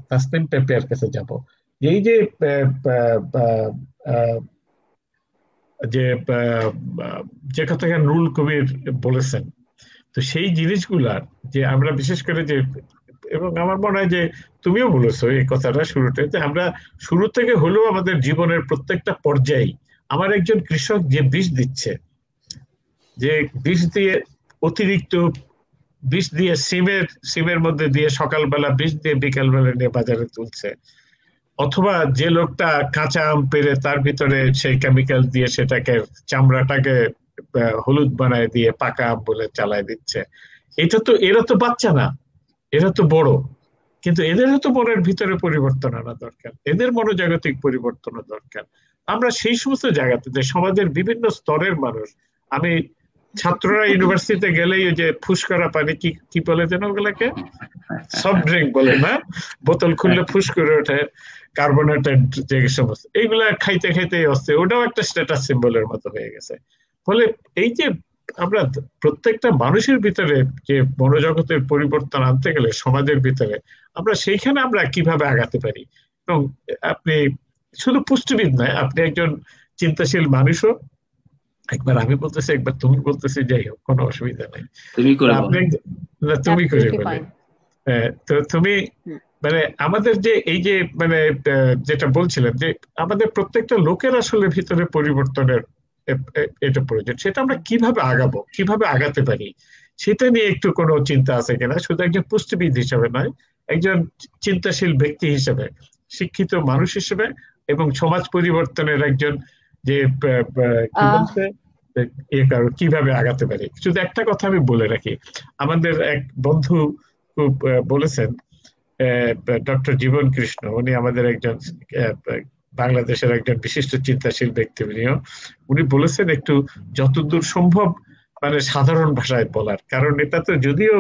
তাসনিম পেপিয়ার কাছে যাব। এই যে যে কথাটা নুরুল কবির বলেছেন, তো সেই জিনিসগুলার যে আমরা বিশেষ করে যে, এবং আমার মনে হয় যে তুমিও বলেছো এই কথাটা শুরুতে, যে আমরা শুরু থেকে হলেও আমাদের জীবনের প্রত্যেকটা পর্যায়ে, আমার একজন কৃষক যে বীজ দিচ্ছে, যে বীজ দিয়ে অতিরিক্ত বীজ দিয়ে সিমের মধ্যে দিয়ে সকালবেলা বীজ দিয়ে বিকালবেলা নিয়ে বাজারে তুলছে, অথবা যে লোকটা কাঁচা আম পেরে তার ভিতরে সেই কেমিক্যাল দিয়ে সেটাকে, চামড়াটাকে হলুদ বানায় দিয়ে পাকা আম বলে চালায় দিচ্ছে, এরা তো বাচ্চা না, এরা তো বড়, কিন্তু এদেরও তো মনের ভিতরে পরিবর্তন আনা দরকার, এদের মনোজাগতিক পরিবর্তন দরকার। আমরা সেই সমস্ত জায়গাতে, যে সমাজের বিভিন্ন স্তরের মানুষ, আমি ছাত্ররা ইউনিভার্সিটিতে গেলেই ওই যে ফুস করা পানি কি বলে যেন ওগুলাকে, সফট ড্রিঙ্ক বলে না, বোতল খুললে ফুস করে ওঠে, কার্বোনেটেড যে সমস্ত, এইগুলা খাইতে খাইতে আসছে, ওটাও একটা স্ট্যাটাস সিম্বলের মতো হয়ে গেছে। ফলে এই যে আমরা প্রত্যেকটা মানুষের ভিতরে যে মনোজগতের পরিবর্তন আনতে গেলে সমাজের ভিতরে আমরা সেইখানে আমরা কিভাবে আগাতে পারি। এবং আপনি শুধু পুষ্টিবিদ নয়, আপনি একজন চিন্তাশীল মানুষও, একবার আমি বলতেছি একবার তুমি বলতেছি, যাই হোক কোনো অসুবিধা নেই, তুমি করে বলে। তো তুমি মানে আমাদের যে এই যে মানে যেটা বলছিলেন যে আমাদের প্রত্যেকটা লোকের আসলে ভিতরে পরিবর্তনের এটা প্রয়োজন, সেটা আমরা কিভাবে আগাবো, কিভাবে আগাতে পারি, সেটা নিয়ে একটু কোনো চিন্তা আছে কিনা? শুধু একজন পুষ্টিবিদ হিসেবে নয়, একজন চিন্তাশীল ব্যক্তি হিসেবে, শিক্ষিত মানুষ হিসেবে, এবং সমাজ পরিবর্তনের একজন যে কি বলছে কিভাবে আগাতে পারি। শুধু একটা কথা আমি বলে রাখি, আমাদের এক বন্ধু খুব বলেছেন, ডক্টর জীবন কৃষ্ণ, উনি আমাদের একজন বাংলাদেশের একজন বিশিষ্ট চিন্তাশীল ব্যক্তি, উনি বলেছেন একটু যতদূর সম্ভব মানে সাধারণ ভাষায় বলার, কারণ এটা তো যদিও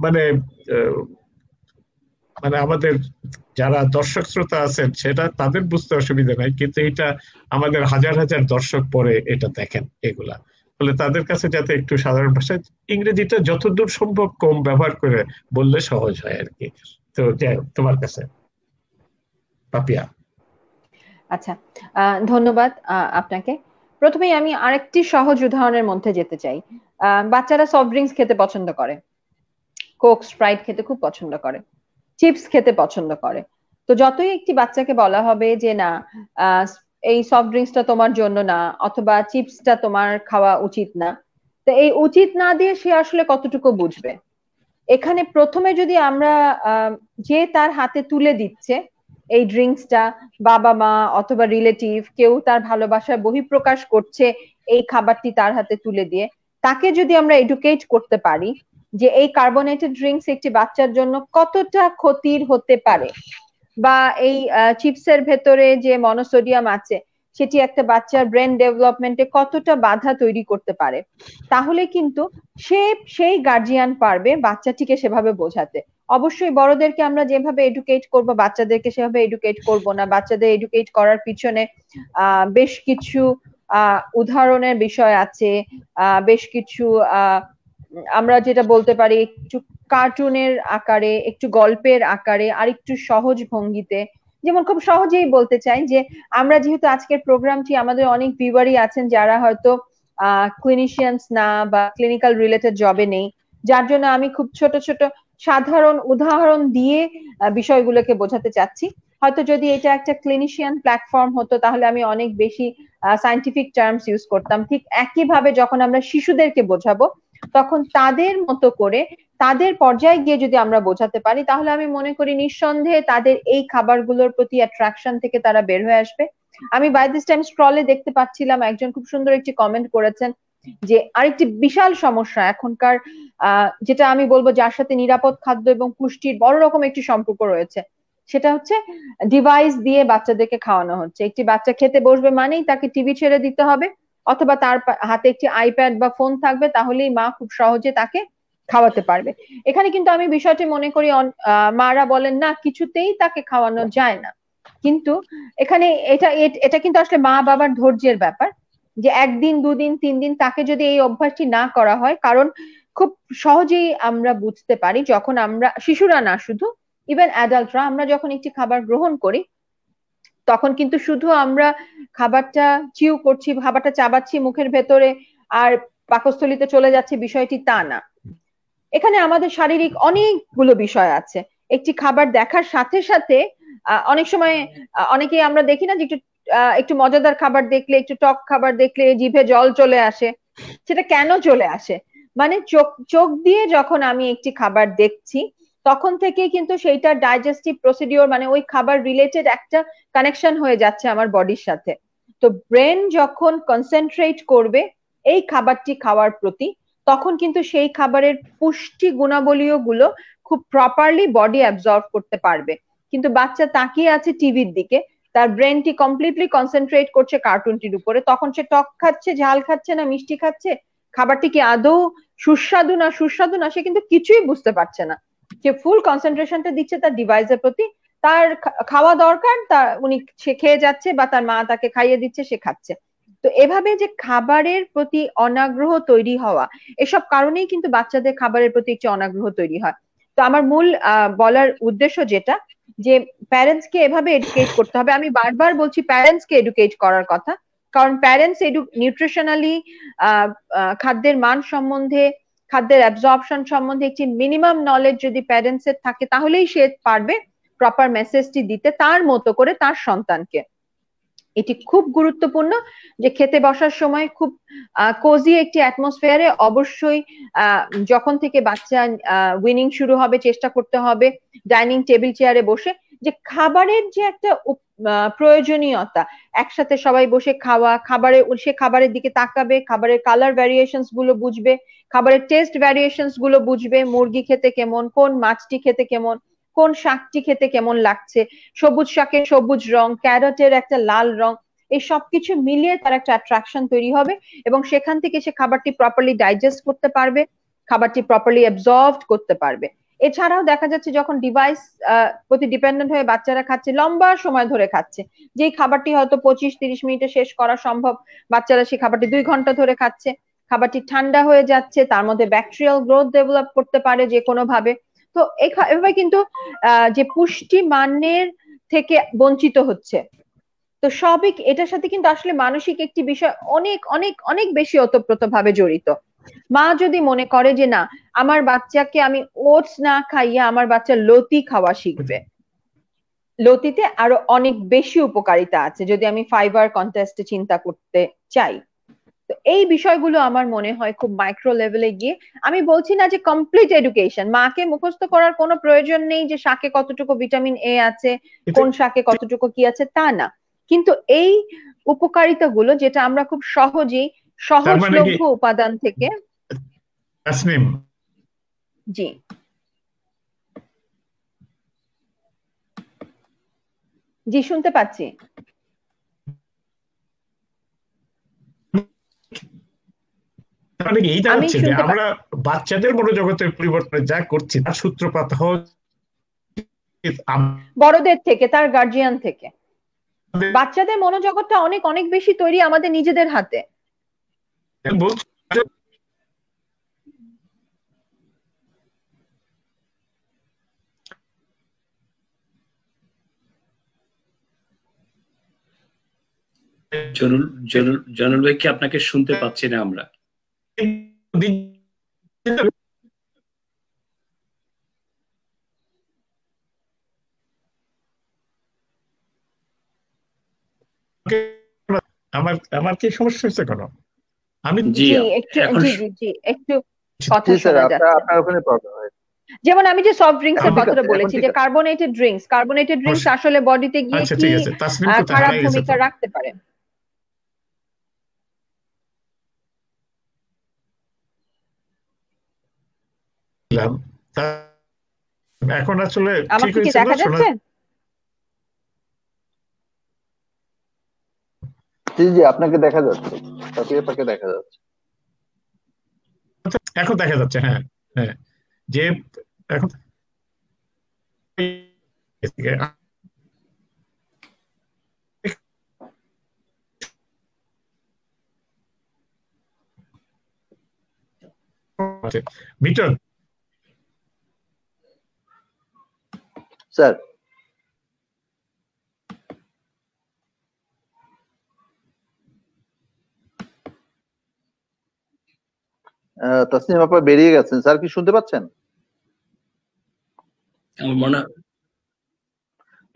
মানে মানে আমাদের যারা দর্শক শ্রোতা আছেন সেটা তাদের বুঝতে অসুবিধা নাই, কিন্তু এটা আমাদের হাজার হাজার দর্শক পরে এটা দেখেন এগুলা, ফলে তাদের কাছে যাতে একটু সাধারণ ভাষায় ইংরেজিটা যতদূর সম্ভব কম ব্যবহার করে বললে সহজ হয় আর কি। তো যাই হোক, তোমার কাছে পাপিয়া। আচ্ছা, ধন্যবাদ আপনাকে। প্রথমেই আমি আরেকটি সহজ উদাহরণের মধ্যে যেতে চাই। বাচ্চারা সফট ড্রিঙ্কস খেতে পছন্দ করে, কোক, স্প্রাইট খেতে খুব পছন্দ করে, চিপস খেতে পছন্দ করে। তো যতই একটি বাচ্চাকে বলা হবে যে না এই সফট ড্রিঙ্কসটা তোমার জন্য না, অথবা চিপসটা তোমার খাওয়া উচিত না, তো এই উচিত না দিয়ে সে আসলে কতটুকু বুঝবে? এখানে প্রথমে যদি আমরা যে তার হাতে তুলে দিচ্ছে এই ড্রিঙ্কসটা, বাবা মা অথবা রিলেটিভ, কেউ তার ভালোবাসার বহিঃপ্রকাশ করছে এই খাবারটি তার হাতে তুলে দিয়ে, তাকে যদি আমরা এডুকেট করতে পারি যে এই কার্বোনেটেড ড্রিঙ্কস একটি বাচ্চার জন্য কতটা ক্ষতির হতে পারে, বা এই চিপসের ভেতরে যে মনোসোডিয়াম আছে সেটি একটা বাচ্চার ব্রেন ডেভেলপমেন্টে কতটা বাধা তৈরি করতে পারে, তাহলে কিন্তু সেই গার্জিয়ান পারবে বাচ্চাটিকে সেভাবে বোঝাতে। অবশ্যই বড়দেরকে আমরা যেভাবে এডুকেট করব বাচ্চাদেরকে সেভাবে এডুকেট করব না। বাচ্চাদের এডুকেট করার পিছনে বেশ কিছু উদাহরণের বিষয় আছে, বেশ কিছু আমরা যেটা বলতে পারি একটু কার্টুনের আকারে, একটু গল্পের আকারে, আর একটু সহজ ভঙ্গিতে। যেমন খুব সহজেই বলতে চাই যে আমরা যেহেতু আজকের প্রোগ্রামটি আমাদের অনেক ভিউয়ারই আছেন যারা হয়তো ক্লিনিশিয়ানস না বা ক্লিনিক্যাল রিলেটেড জবে নেই, যার জন্য আমি খুব ছোট ছোট সাধারণ উদাহরণ দিয়ে বিষয়গুলোকে বোঝাতে চাচ্ছি। হয়তো যদি এটা একটা ক্লিনিশিয়ান প্ল্যাটফর্ম হতো তাহলে আমি অনেক বেশি সায়েন্টিফিক টার্মস ইউজ করতাম। ঠিক একইভাবে যখন আমরা শিশুদেরকে বোঝাবো তখন তাদের মতো করে তাদের পর্যায়ে গিয়ে যদি আমরা বোঝাতে পারি তাহলে আমি মনে করি নিঃসন্দেহে তাদের এই খাবারগুলোর প্রতি অ্যাট্রাকশন থেকে তারা বের হয়ে আসবে। আমি বাই দিস টাইম স্ক্রলে দেখতে পাচ্ছিলাম একজন খুব সুন্দর একটি কমেন্ট করেছেন যে আরেকটি বিশাল সমস্যা এখনকার, যেটা আমি বলবো যার সাথে নিরাপদ খাদ্য এবং পুষ্টির বড় রকম একটি সম্পর্ক রয়েছে, সেটা হচ্ছে ডিভাইস দিয়ে বাচ্চাদেরকে খাওয়ানো হচ্ছে। একটি বাচ্চা খেতে বসবে মানেই তাকে টিভি ছেড়ে দিতে হবে, অথবা তার হাতে একটি আইপ্যাড বা ফোন থাকবে, তাহলেই মা খুব সহজে তাকে খাওয়াতে পারবে। এখানে কিন্তু আমি বিষয়টি মনে করি মারা বলেন না কিছুতেই তাকে খাওয়ানো যায় না, কিন্তু এখানে এটা কিন্তু আসলে মা বাবার ধৈর্যের ব্যাপার, যে একদিন দুদিন তিন দিন তাকে যদি এই অভ্যাসটি না করা হয়, কারণ খুব সহজেই আমরা বুঝতে পারি যখন আমরা, শিশুরা না শুধু ইভেন অ্যাডাল্টরা, আমরা যখন একটি খাবার গ্রহণ করি তখন কিন্তু শুধু আমরা খাবারটা চিউ করছি, খাবারটা চাবাচ্ছি মুখের ভেতরে আর পাকস্থলীতে চলে যাচ্ছে বিষয়টি তা না। এখানে আমাদের শারীরিক অনেকগুলো বিষয় আছে। একটি খাবার দেখার সাথে সাথে অনেক সময় অনেকেই আমরা দেখি না যে একটু মজাদার খাবার দেখলে, একটু টক খাবার দেখলে জিভে জল চলে আসে। সেটা কেন চলে আসে? মানে চোখ দিয়ে যখন আমি একটি খাবার দেখছি তখন থেকে কিন্তু সেইটার ডাইজেস্টিভ প্রসিডিওর, মানে ওই খাবার রিলেটেড একটা কানেকশন হয়ে যাচ্ছে আমার বডির সাথে। তো ব্রেন যখন কনসেন্ট্রেট করবে এই খাবারটি খাওয়ার প্রতি, তখন কিন্তু সেই খাবারের পুষ্টি গুণাবলীয় গুলো খুব প্রপারলি বডি অ্যাবজর্ব করতে পারবে। কিন্তু বাচ্চা তাকিয়ে আছে টিভির দিকে, তার ব্রেনটি কমপ্লিটলি কনসেন্ট্রেট করছে কার্টুনটির উপরে, তখন সে টক খাচ্ছে, ঝাল খাচ্ছে না মিষ্টি খাচ্ছে, খাবারটি কি আদৌ সুস্বাদু না সে কিন্তু কিছুই বুঝতে পারছে না। সে ফুল কনসেন্ট্রেশনটা দিচ্ছে তার ডিভাইসের প্রতি, তার খাওয়া দরকার, সে খেয়ে যাচ্ছে বা তার মা তাকে খাইয়ে দিচ্ছে, সে খাচ্ছে। তো এভাবে যে খাবারের প্রতি অনাগ্রহ তৈরি হওয়া, এসব কারণেই কিন্তু বাচ্চাদের খাবারের প্রতি একটি অনাগ্রহ তৈরি হয়। তো আমার মূল বলার উদ্দেশ্য যেটা, যে প্যারেন্টস কে এভাবে এডুকেট করতে হবে। আমি বারবার বলছি প্যারেন্টস কে এডুকেট করার কথা, কারণ প্যারেন্টস নিউট্রিশনালি খাদ্যের মান সম্বন্ধে, খাদ্যের অ্যাবজর্পশন সম্বন্ধে একটি মিনিমাম নলেজ যদি প্যারেন্টস এর থাকে, তাহলেই সে পারবে প্রপার মেসেজটি দিতে তার মতো করে তার সন্তানকে। এটি খুব গুরুত্বপূর্ণ যে খেতে বসার সময় খুব কোজি একটি অ্যাটমসফিয়ারে অবশ্যই যখন থেকে বাচ্চা উইনিং শুরু হবে চেষ্টা করতে হবে ডাইনিং টেবিল চেয়ারে বসে যে খাবারের যে একটা প্রয়োজনীয়তা, একসাথে সবাই বসে খাওয়া, সে খাবারের দিকে তাকাবে, খাবারের কালার ভ্যারিয়েশনস গুলো বুঝবে, খাবারের টেস্ট ভ্যারিয়েশনস গুলো বুঝবে, মুরগি খেতে কেমন, কোন মাছটি খেতে কেমন, কোন শাকটি খেতে কেমন লাগছে, সবুজ শাকের সবুজ রং, ক্যারটের একটা লাল রং, এই সবকিছু মিলিয়ে তার একটা অ্যাট্রাকশন তৈরি হবে এবং সেখান থেকে সে খাবারটি প্রপারলি ডাইজেস্ট করতে পারবে, খাবারটি প্রপারলি অ্যাবজর্ভ করতে পারবে। এছাড়াও দেখা যাচ্ছে যখন ডিভাইস প্রতি ডিপেন্ডেন্ট হয়ে বাচ্চারা খাচ্ছে, লম্বা সময় ধরে খাচ্ছে, যেই খাবারটি হয়তো 25-30 মিনিটে শেষ করা সম্ভব, বাচ্চারা সেই খাবারটি 2 ঘন্টা ধরে খাচ্ছে, খাবারটি ঠান্ডা হয়ে যাচ্ছে, তার মধ্যে ব্যাকটেরিয়াল গ্রোথ ডেভেলপ করতে পারে যে কোনো ভাবে। তো এভাবে কিন্তু যে পুষ্টি মানের থেকে বঞ্চিত হচ্ছে। তো সবই এটার সাথে কিন্তু আসলে মানসিক একটি বিষয় অনেক অনেক অনেক বেশি ওতপ্রোত ভাবে জড়িত। মা যদি মনে করে যে না, আমার বাচ্চাকে আমি ওটস না খাইয়ে আমার বাচ্চা লতি খাওয়া শিখবে, লতিতে আরো অনেক বেশি উপকারিতা আছে যদি আমি ফাইবার কন্টেস্টে চিন্তা করতে চাই। তো এই বিষয়গুলো আমার মনে হয় খুব মাইক্রো লেভেলে গিয়ে, আমি বলছি না যে কমপ্লিট এডুকেশন, মাকে মুখস্থ করার কোনো প্রয়োজন নেই যে শাকে কতটুকু ভিটামিন এ আছে, কোন শাকে কতটুকু কি আছে, তা না, কিন্তু এই উপকারিতাগুলো যেটা আমরা খুব সহজেই সহজলভ্য উপাদান থেকে। জি জি শুনতে পাচ্ছি। এইটা হচ্ছে যে আমরা বাচ্চাদের মনোজগতের পরিবর্তনে যা করছি তার সূত্রপাত বড়দের থেকে, তার গার্জিয়ান থেকে। বাচ্চাদের মনোজগৎটা অনেক অনেক বেশি তৈরি আমাদের নিজেদের হাতে। জনুল ভাই কি আপনাকে শুনতে পাচ্ছি না আমরা? আমার কি সমস্যা হচ্ছে কেন? আমি একটু কথা শোনা যাচ্ছে। যেমন আমি যে সফট ড্রিঙ্কস এর কথাটা বলেছি, যে কার্বোনেটেড ড্রিঙ্কস আসলে বডিতে গিয়ে কি খারাপ ভূমিকা রাখতে পারে। এখন আসলে আমাকে কি দেখা যাচ্ছে? জি জি আপনাকে দেখা যাচ্ছে, আপনাকে দেখা যাচ্ছে, এখন দেখা যাচ্ছে। হ্যাঁ হ্যাঁ, যে এখন মিটন স্যার তাসনিম আপা বেরিয়ে গেছেন, স্যার কি শুনতে পাচ্ছেন?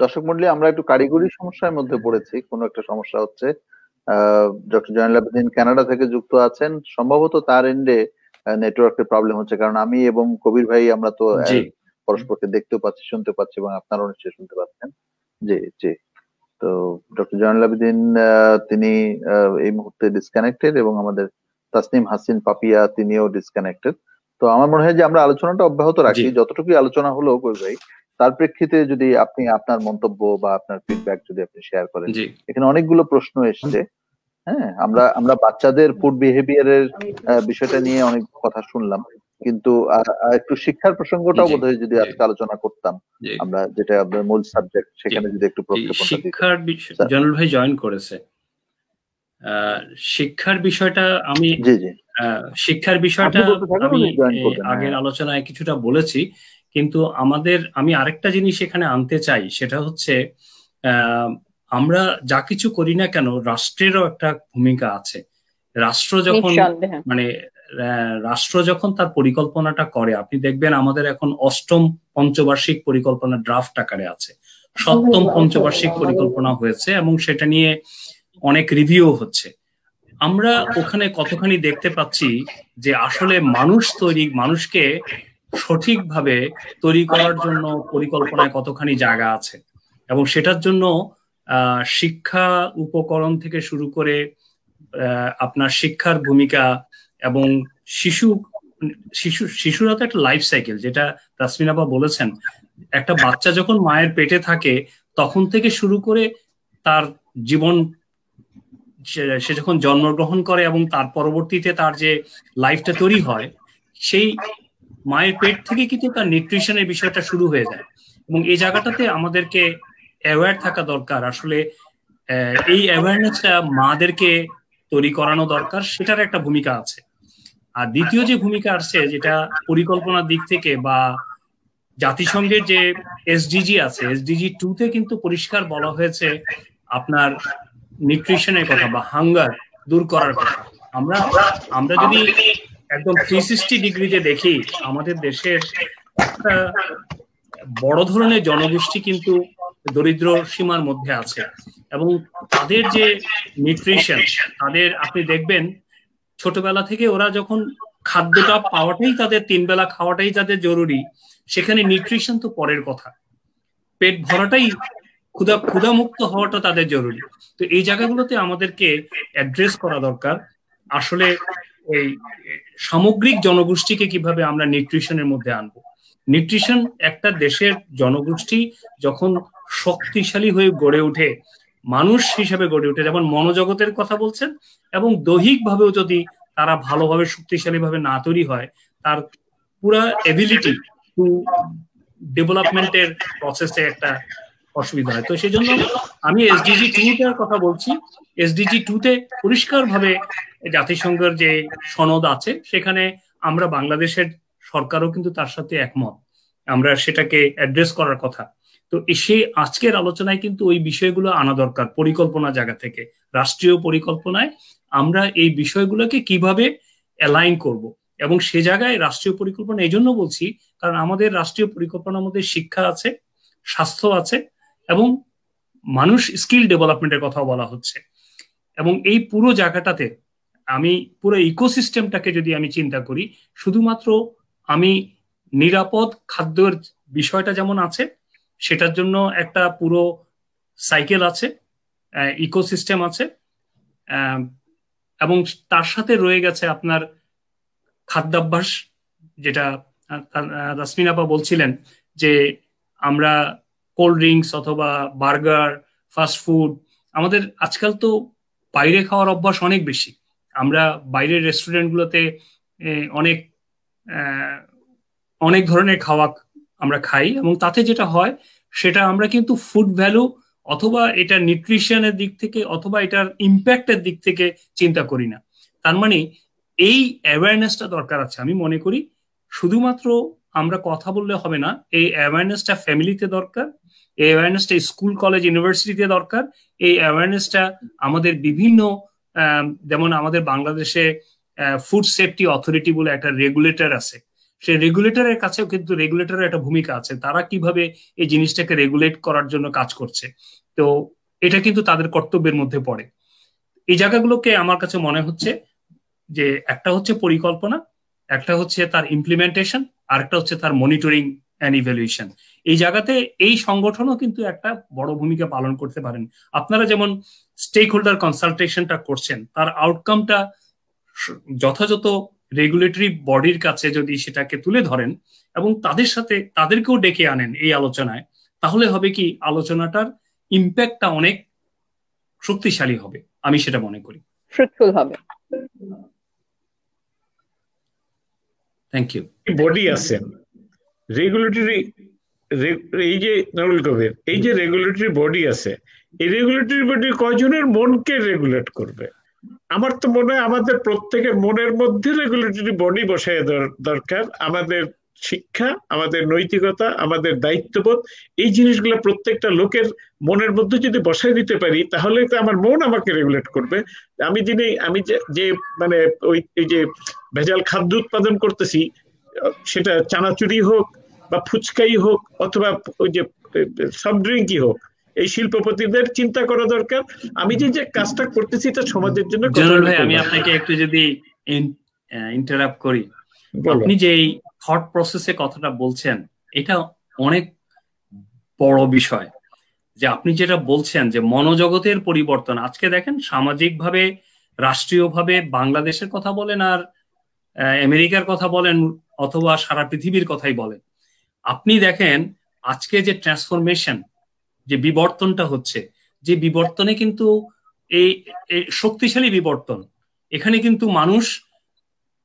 দর্শক মন্ডলী, আমরা একটু কারিগরি সমস্যার মধ্যে পড়েছি, কোনো একটা সমস্যা হচ্ছে। ডক্টর জয়নুল আবেদিন কানাডা থেকে যুক্ত আছেন, সম্ভবত তার এন্ডে নেটওয়ার্কের প্রবলেম হচ্ছে, কারণ আমি এবং কবির ভাই আমরা তো পরস্পরকে দেখতেও পাচ্ছি, শুনতে পাচ্ছি, এবং আপনারাও নিশ্চয়ই শুনতে পাচ্ছেন। জি জি, তো ডক্টর জয়নুল আবেদিন তিনি এই মুহূর্তে ডিসকানেক্টেড এবং আমাদের তাসনিম হাসিন পাপিয়া তিনিও ডিসকানেক্টেড। তো আমার মনে হয় যে আমরা আলোচনাটা অব্যাহত রাখি, যতটুকুই আলোচনা হলো কবির ভাই, তার প্রেক্ষিতে যদি আপনি আপনার মন্তব্য বা আপনার ফিডব্যাক যদি আপনি শেয়ার করেন। এখানে অনেকগুলো প্রশ্ন এসছে, হ্যাঁ, আমরা বাচ্চাদের ফুড বিহেভিয়ারের বিষয়টা নিয়ে অনেক কথা শুনলাম, কিন্তু একটু শিক্ষার প্রসঙ্গটাও বোধহয় যদি আজকে আলোচনা করতাম আমরা, যেটা আপনার মূল সাবজেক্ট, সেখানে যদি একটু প্রক্ষেপণটা দিতেন। শিক্ষার জয়নুল ভাই জয়েন করেছে, শিক্ষার বিষয়টা আমি শিক্ষার বিষয়টা আমি আগের আলোচনায় কিছুটা বলেছি, কিন্তু আমি আরেকটা জিনিস এখানে আনতে চাই, সেটা হচ্ছে আমরা যা কিছু করি না কেন রাষ্ট্রেরও একটা ভূমিকা আছে। রাষ্ট্র যখন তার পরিকল্পনাটা করে, আপনি দেখবেন আমাদের এখন 8ম পঞ্চবার্ষিক পরিকল্পনা ড্রাফট আকারে আছে, 7ম পঞ্চবার্ষিক পরিকল্পনা হয়েছে এবং সেটা নিয়ে অনেক রিভিউ হচ্ছে। আমরা ওখানে কতখানি দেখতে পাচ্ছি যে আসলে মানুষকে সঠিকভাবে তৈরি করার জন্য পরিকল্পনায় কতখানি জায়গা আছে, এবং সেটার জন্য শিক্ষা উপকরণ থেকে শুরু করে আপনার শিক্ষার ভূমিকা, এবং শিশুরা তো একটা লাইফ সাইকেল, যেটা তাসমিন আপা বলেছেন, একটা বাচ্চা যখন মায়ের পেটে থাকে তখন থেকে শুরু করে তার জীবন, সে যখন জন্মগ্রহণ করে এবং তার পরবর্তীতে তার যে লাইফটা তৈরি হয়, সেই মায়ের পেট থেকে কিন্তু তার নিউট্রিশনের বিষয়টা শুরু হয়ে যায়। এবং এই জায়গাটাতে আমাদেরকে অ্যাওয়্যার থাকা দরকার। আসলে এই অ্যাওয়ারনেসটা মাদেরকে তৈরি করানো দরকার, সেটার একটা ভূমিকা আছে। আর দ্বিতীয় যে ভূমিকা আসছে, যেটা পরিকল্পনার দিক থেকে বা জাতিসংঘের যে এসডিজি আছে, এসডিজি 2-তে কিন্তু পরিষ্কার বলা হয়েছে আপনার নিউট্রিশনের কথা বা হাঙ্গার দূর করার কথা। আমরা যদি একদম 360 ডিগ্রিতে দেখি, আমাদের দেশের একটা বড় ধরনের জনগোষ্ঠী কিন্তু দরিদ্র সীমার মধ্যে আছে, এবং তাদের যে নিউট্রিশন, আপনি দেখবেন ছোটবেলা থেকে ওরা যখন খাদ্যটা পাওয়াটাই তাদের, 3 বেলা খাওয়াটাই তাদের জরুরি, সেখানে নিউট্রিশন তো পরের কথা, পেট ভরাটাই, ক্ষুধামুক্ত হওয়াটা তাদের জরুরি। তো এই জায়গাগুলোতে আমাদেরকে অ্যাড্রেস করা দরকার। আসলে এই সামগ্রিক জনগোষ্ঠীকে কিভাবে আমরা নিউট্রিশনের মধ্যে আনবো। নিউট্রিশন একটা দেশের জনগোষ্ঠী যখন শক্তিশালী হয়ে গড়ে ওঠে, মানুষ হিসেবে গড়ে ওঠে, যেমন মনোজগতের কথা বলছেন, এবং দৈহিক ভাবেও যদি তারা ভালোভাবে শক্তিশালী ভাবে না তৈরি হয়, তার পুরা এবিলিটি টু ডেভেলপমেন্টের প্রসেসে একটা অসুবিধা হয়। তো সেই জন্য আমি এসডিজি 2-টার কথা বলছি। এসডিজি 2-তে পরিষ্কার ভাবে জাতিসংঘের যে সনদ আছে, সেখানে আমরা বাংলাদেশের সরকারও কিন্তু তার সাথে একমত, আমরা সেটাকে অ্যাড্রেস করার কথা। তো সেই আজকের আলোচনায় কিন্তু ওই বিষয়গুলো আনা দরকার, পরিকল্পনা জায়গা থেকে, রাষ্ট্রীয় পরিকল্পনায় আমরা এই বিষয়গুলোকে কিভাবে অ্যালাইন করব। এবং সে জায়গায় রাষ্ট্রীয় পরিকল্পনা এই জন্য বলছি, কারণ আমাদের রাষ্ট্রীয় পরিকল্পনার মধ্যে শিক্ষা আছে, স্বাস্থ্য আছে, এবং মানুষ স্কিল ডেভেলপমেন্টের কথা বলা হচ্ছে। এবং এই পুরো জায়গাটাতে আমি পুরো ইকোসিস্টেমটাকে যদি আমি চিন্তা করি, শুধুমাত্র আমি নিরাপদ খাদ্যের বিষয়টা যেমন আছে, সেটার জন্য একটা পুরো সাইকেল আছে, ইকোসিস্টেম আছে, এবং তার সাথে রয়ে গেছে আপনার খাদ্যাভ্যাস, যেটা তাসমিন আপা বলছিলেন যে আমরা কোল্ড ড্রিঙ্কস অথবা বার্গার, ফাস্ট ফুড, আমাদের আজকাল তো বাইরে খাওয়ার অভ্যাস অনেক বেশি। আমরা বাইরের রেস্টুরেন্টগুলোতে অনেক ধরনের খাওয়া আমরা খাই, এবং তাতে যেটা হয় সেটা আমরা কিন্তু ফুড ভ্যালু অথবা এটা নিউট্রিশনের দিক থেকে অথবা এটার ইম্প্যাক্টের দিক থেকে চিন্তা করি না। তার মানে এই অ্যাওয়ারনেসটা দরকার আছে। আমি মনে করি শুধুমাত্র আমরা কথা বললে হবে না, এই অ্যাওয়ারনেসটা ফ্যামিলিতে দরকার, এই অ্যাওয়ারনেসটা স্কুল কলেজ ইউনিভার্সিটিতে দরকার, এই অ্যাওয়ারনেসটা আমাদের বিভিন্ন, যেমন আমাদের বাংলাদেশে ফুড সেফটি অথরিটি বলে একটা রেগুলেটর আছে, সেই রেগুলেটরের কাছেও কিন্তু রেগুলেটরের একটা ভূমিকা আছে, তারা কিভাবে এই জিনিসটাকে রেগুলেট করার জন্য কাজ করছে। তো এটা কিন্তু তাদের কর্তব্যের মধ্যে পড়ে। এই জায়গাগুলোকে আমার কাছে মনে হচ্ছে যে একটা হচ্ছে পরিকল্পনা, একটা হচ্ছে তার ইমপ্লিমেন্টেশন, আর একটা হচ্ছে তার মনিটরিং অ্যান্ড ইভ্যালুয়েশন। এই জায়গাতে এই সংগঠনও কিন্তু একটা বড় ভূমিকা পালন করতে পারেন। আপনারা যেমন স্টেক হোল্ডার কনসালটেশনটা করছেন, তার আউটকামটা যথাযথ রেগুলেটরি বডির কাছে যদি সেটাকে তুলে ধরেন এবং তাদেরকেও ডেকে আনেন এই আলোচনায়, তাহলে হবে কি আলোচনাটার ইম্প্যাক্টটা অনেক শক্তিশালী হবে, আমি সেটা মনে করি। ফ্রুটফুল হবে। Thank you. বডি আছেন রেগুলেটরি, এই যে নুরুল কবির, এই যে রেগুলেটরি বডি আছে, এই রেগুলেটরি বডি কয়জনের মনকে রেগুলেট করবে? আমার তো মনে হয় আমাদের প্রত্যেকের মনের মধ্যে রেগুলেটরি বডি বসায় দরকার। আমাদের শিক্ষা, আমাদের নৈতিকতা, আমাদের দায়িত্ববোধ, এই জিনিসগুলো প্রত্যেকটা লোকের মনের মধ্যে যদি বসায় দিতে পারি, তাহলে তো আমার মন আমাকে রেগুলেট করবে। আমি যে মানে ওই এই যে ভেজাল খাদ্য উৎপাদন করতেছি, সেটা চানাচুরি হোক বা ফুচকাই হোক অথবা ওই যে সফট ড্রিঙ্কই হোক, এই শিল্পপতিদের চিন্তা করা দরকার আমি যে কাজটা করতেছি এটা সমাজের জন্য। জনুল ভাই, আমি আপনাকে একটু যদি ইন্টারাপ্ট করি, আপনি যে এই থট প্রসেসে কথাটা বলছেন, এটা অনেক বড় বিষয়। যে আপনি যেটা বলছেন যে মনোজগতের পরিবর্তন, আজকে দেখেন সামাজিকভাবে, রাষ্ট্রীয়ভাবে বাংলাদেশের কথা বলেন আর আমেরিকার কথা বলেন অথবা সারা পৃথিবীর কথাই বলেন, আপনি দেখেন আজকে যে ট্রান্সফরমেশন, যে বিবর্তনটা হচ্ছে, যে বিবর্তনে কিন্তু এই শক্তিশালী বিবর্তন, এখানে কিন্তু মানুষ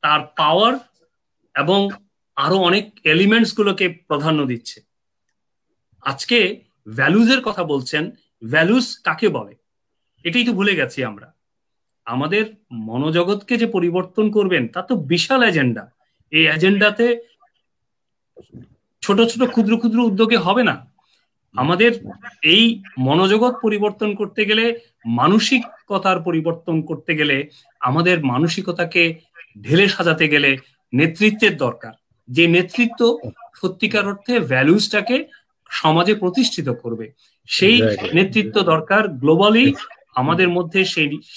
তার পাওয়ার এবং আরো অনেক এলিমেন্টস গুলোকে প্রাধান্য দিচ্ছে। আজকে ভ্যালুজের কথা বলছেন, ভ্যালুজ কাকে বলে এটাই তো ভুলে গেছি আমরা। আমাদের মনোজগৎকে যে পরিবর্তন করবেন তা তো বিশাল এজেন্ডা। এই এজেন্ডাতে ছোট ছোট ক্ষুদ্র ক্ষুদ্র উদ্যোগে হবে না। আমাদের এই মনোজগৎ পরিবর্তন করতে গেলে, মানসিকতার পরিবর্তন করতে গেলে, আমাদের মানসিকতাকে ঢেলে সাজাতে গেলে নেতৃত্বের দরকার। যে নেতৃত্ব সত্যিকার অর্থে ভ্যালুজটাকে সমাজে প্রতিষ্ঠিত করবে, সেই নেতৃত্ব দরকার। গ্লোবালি আমাদের মধ্যে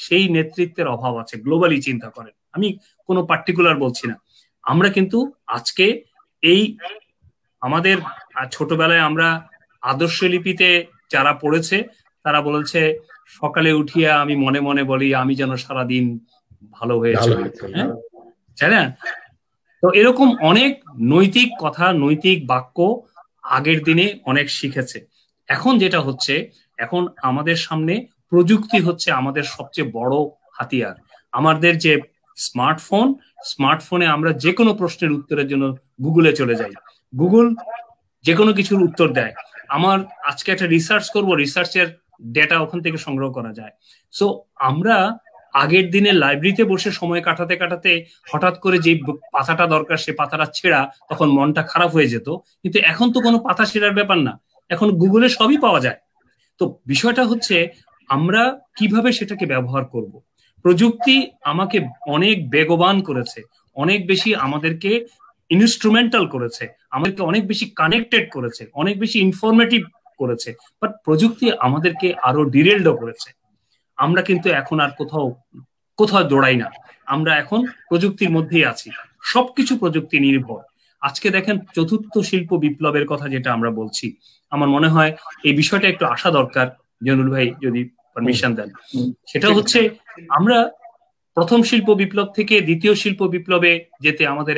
সেই নেতৃত্বের অভাব আছে। গ্লোবালি চিন্তা করেন, আমি কোনো পার্টিকুলার বলছি না। আমরা কিন্তু আজকে এই আমাদের ছোটবেলায় আমরা আদর্শ লিপিতে যারা পড়েছে তারা বলেছে, সকালে উঠিয়া আমি মনে মনে বলি আমি যেন সারাদিন ভালো হয়েছে, হ্যাঁ, তাই না? তো এরকম অনেক নৈতিক কথা, নৈতিক বাক্য আগের দিনে অনেক শিখেছে। এখন যেটা হচ্ছে, এখন আমাদের সামনে প্রযুক্তি হচ্ছে আমাদের সবচেয়ে বড় হাতিয়ার। আমাদের যে স্মার্টফোনে আমরা যে কোনো প্রশ্নের উত্তরের জন্য গুগলে চলে যাই, গুগল যে কোনো কিছুর উত্তর দেয়। আমার আজকে একটা রিসার্চ করব, রিসার্চের ডেটা ওখান থেকে সংগ্রহ করা যায়। সো আমরা আগের দিনে লাইব্রেরিতে বসে সময় কাটাতে কাটাতে হঠাৎ করে যে পাতাটা দরকার সে পাতাটা ছেঁড়া, তখন মনটা খারাপ হয়ে যেত। কিন্তু এখন তো কোনো পাতা ছেঁড়ার ব্যাপার না, এখন গুগলে সবই পাওয়া যায়। তো বিষয়টা হচ্ছে আমরা কিভাবে সেটাকে ব্যবহার করব। প্রযুক্তি আমাকে অনেক বেগবান করেছে, অনেক বেশি আমাদেরকে ইনস্ট্রুমেন্টাল করেছে, আমাদেরকে অনেক বেশি কানেক্টেড করেছে, অনেক বেশি ইনফরমেটিভ করেছে। বাট প্রযুক্তি আমাদেরকে আরো ডিরেলডও করেছে। আমরা কিন্তু এখন আর কোথাও দৌড়াই না, আমরা এখন প্রযুক্তির মধ্যেই আছি, সবকিছু প্রযুক্তি নির্ভর। আজকে দেখেন চতুর্থ শিল্প বিপ্লবের কথা যেটা আমরা বলছি, আমার মনে হয় এই বিষয়টা একটু আসা দরকার, জনুল ভাই যদি পারমিশন দেন। সেটা হচ্ছে আমরা প্রথম শিল্প বিপ্লব থেকে দ্বিতীয় শিল্প বিপ্লবে যেতে আমাদের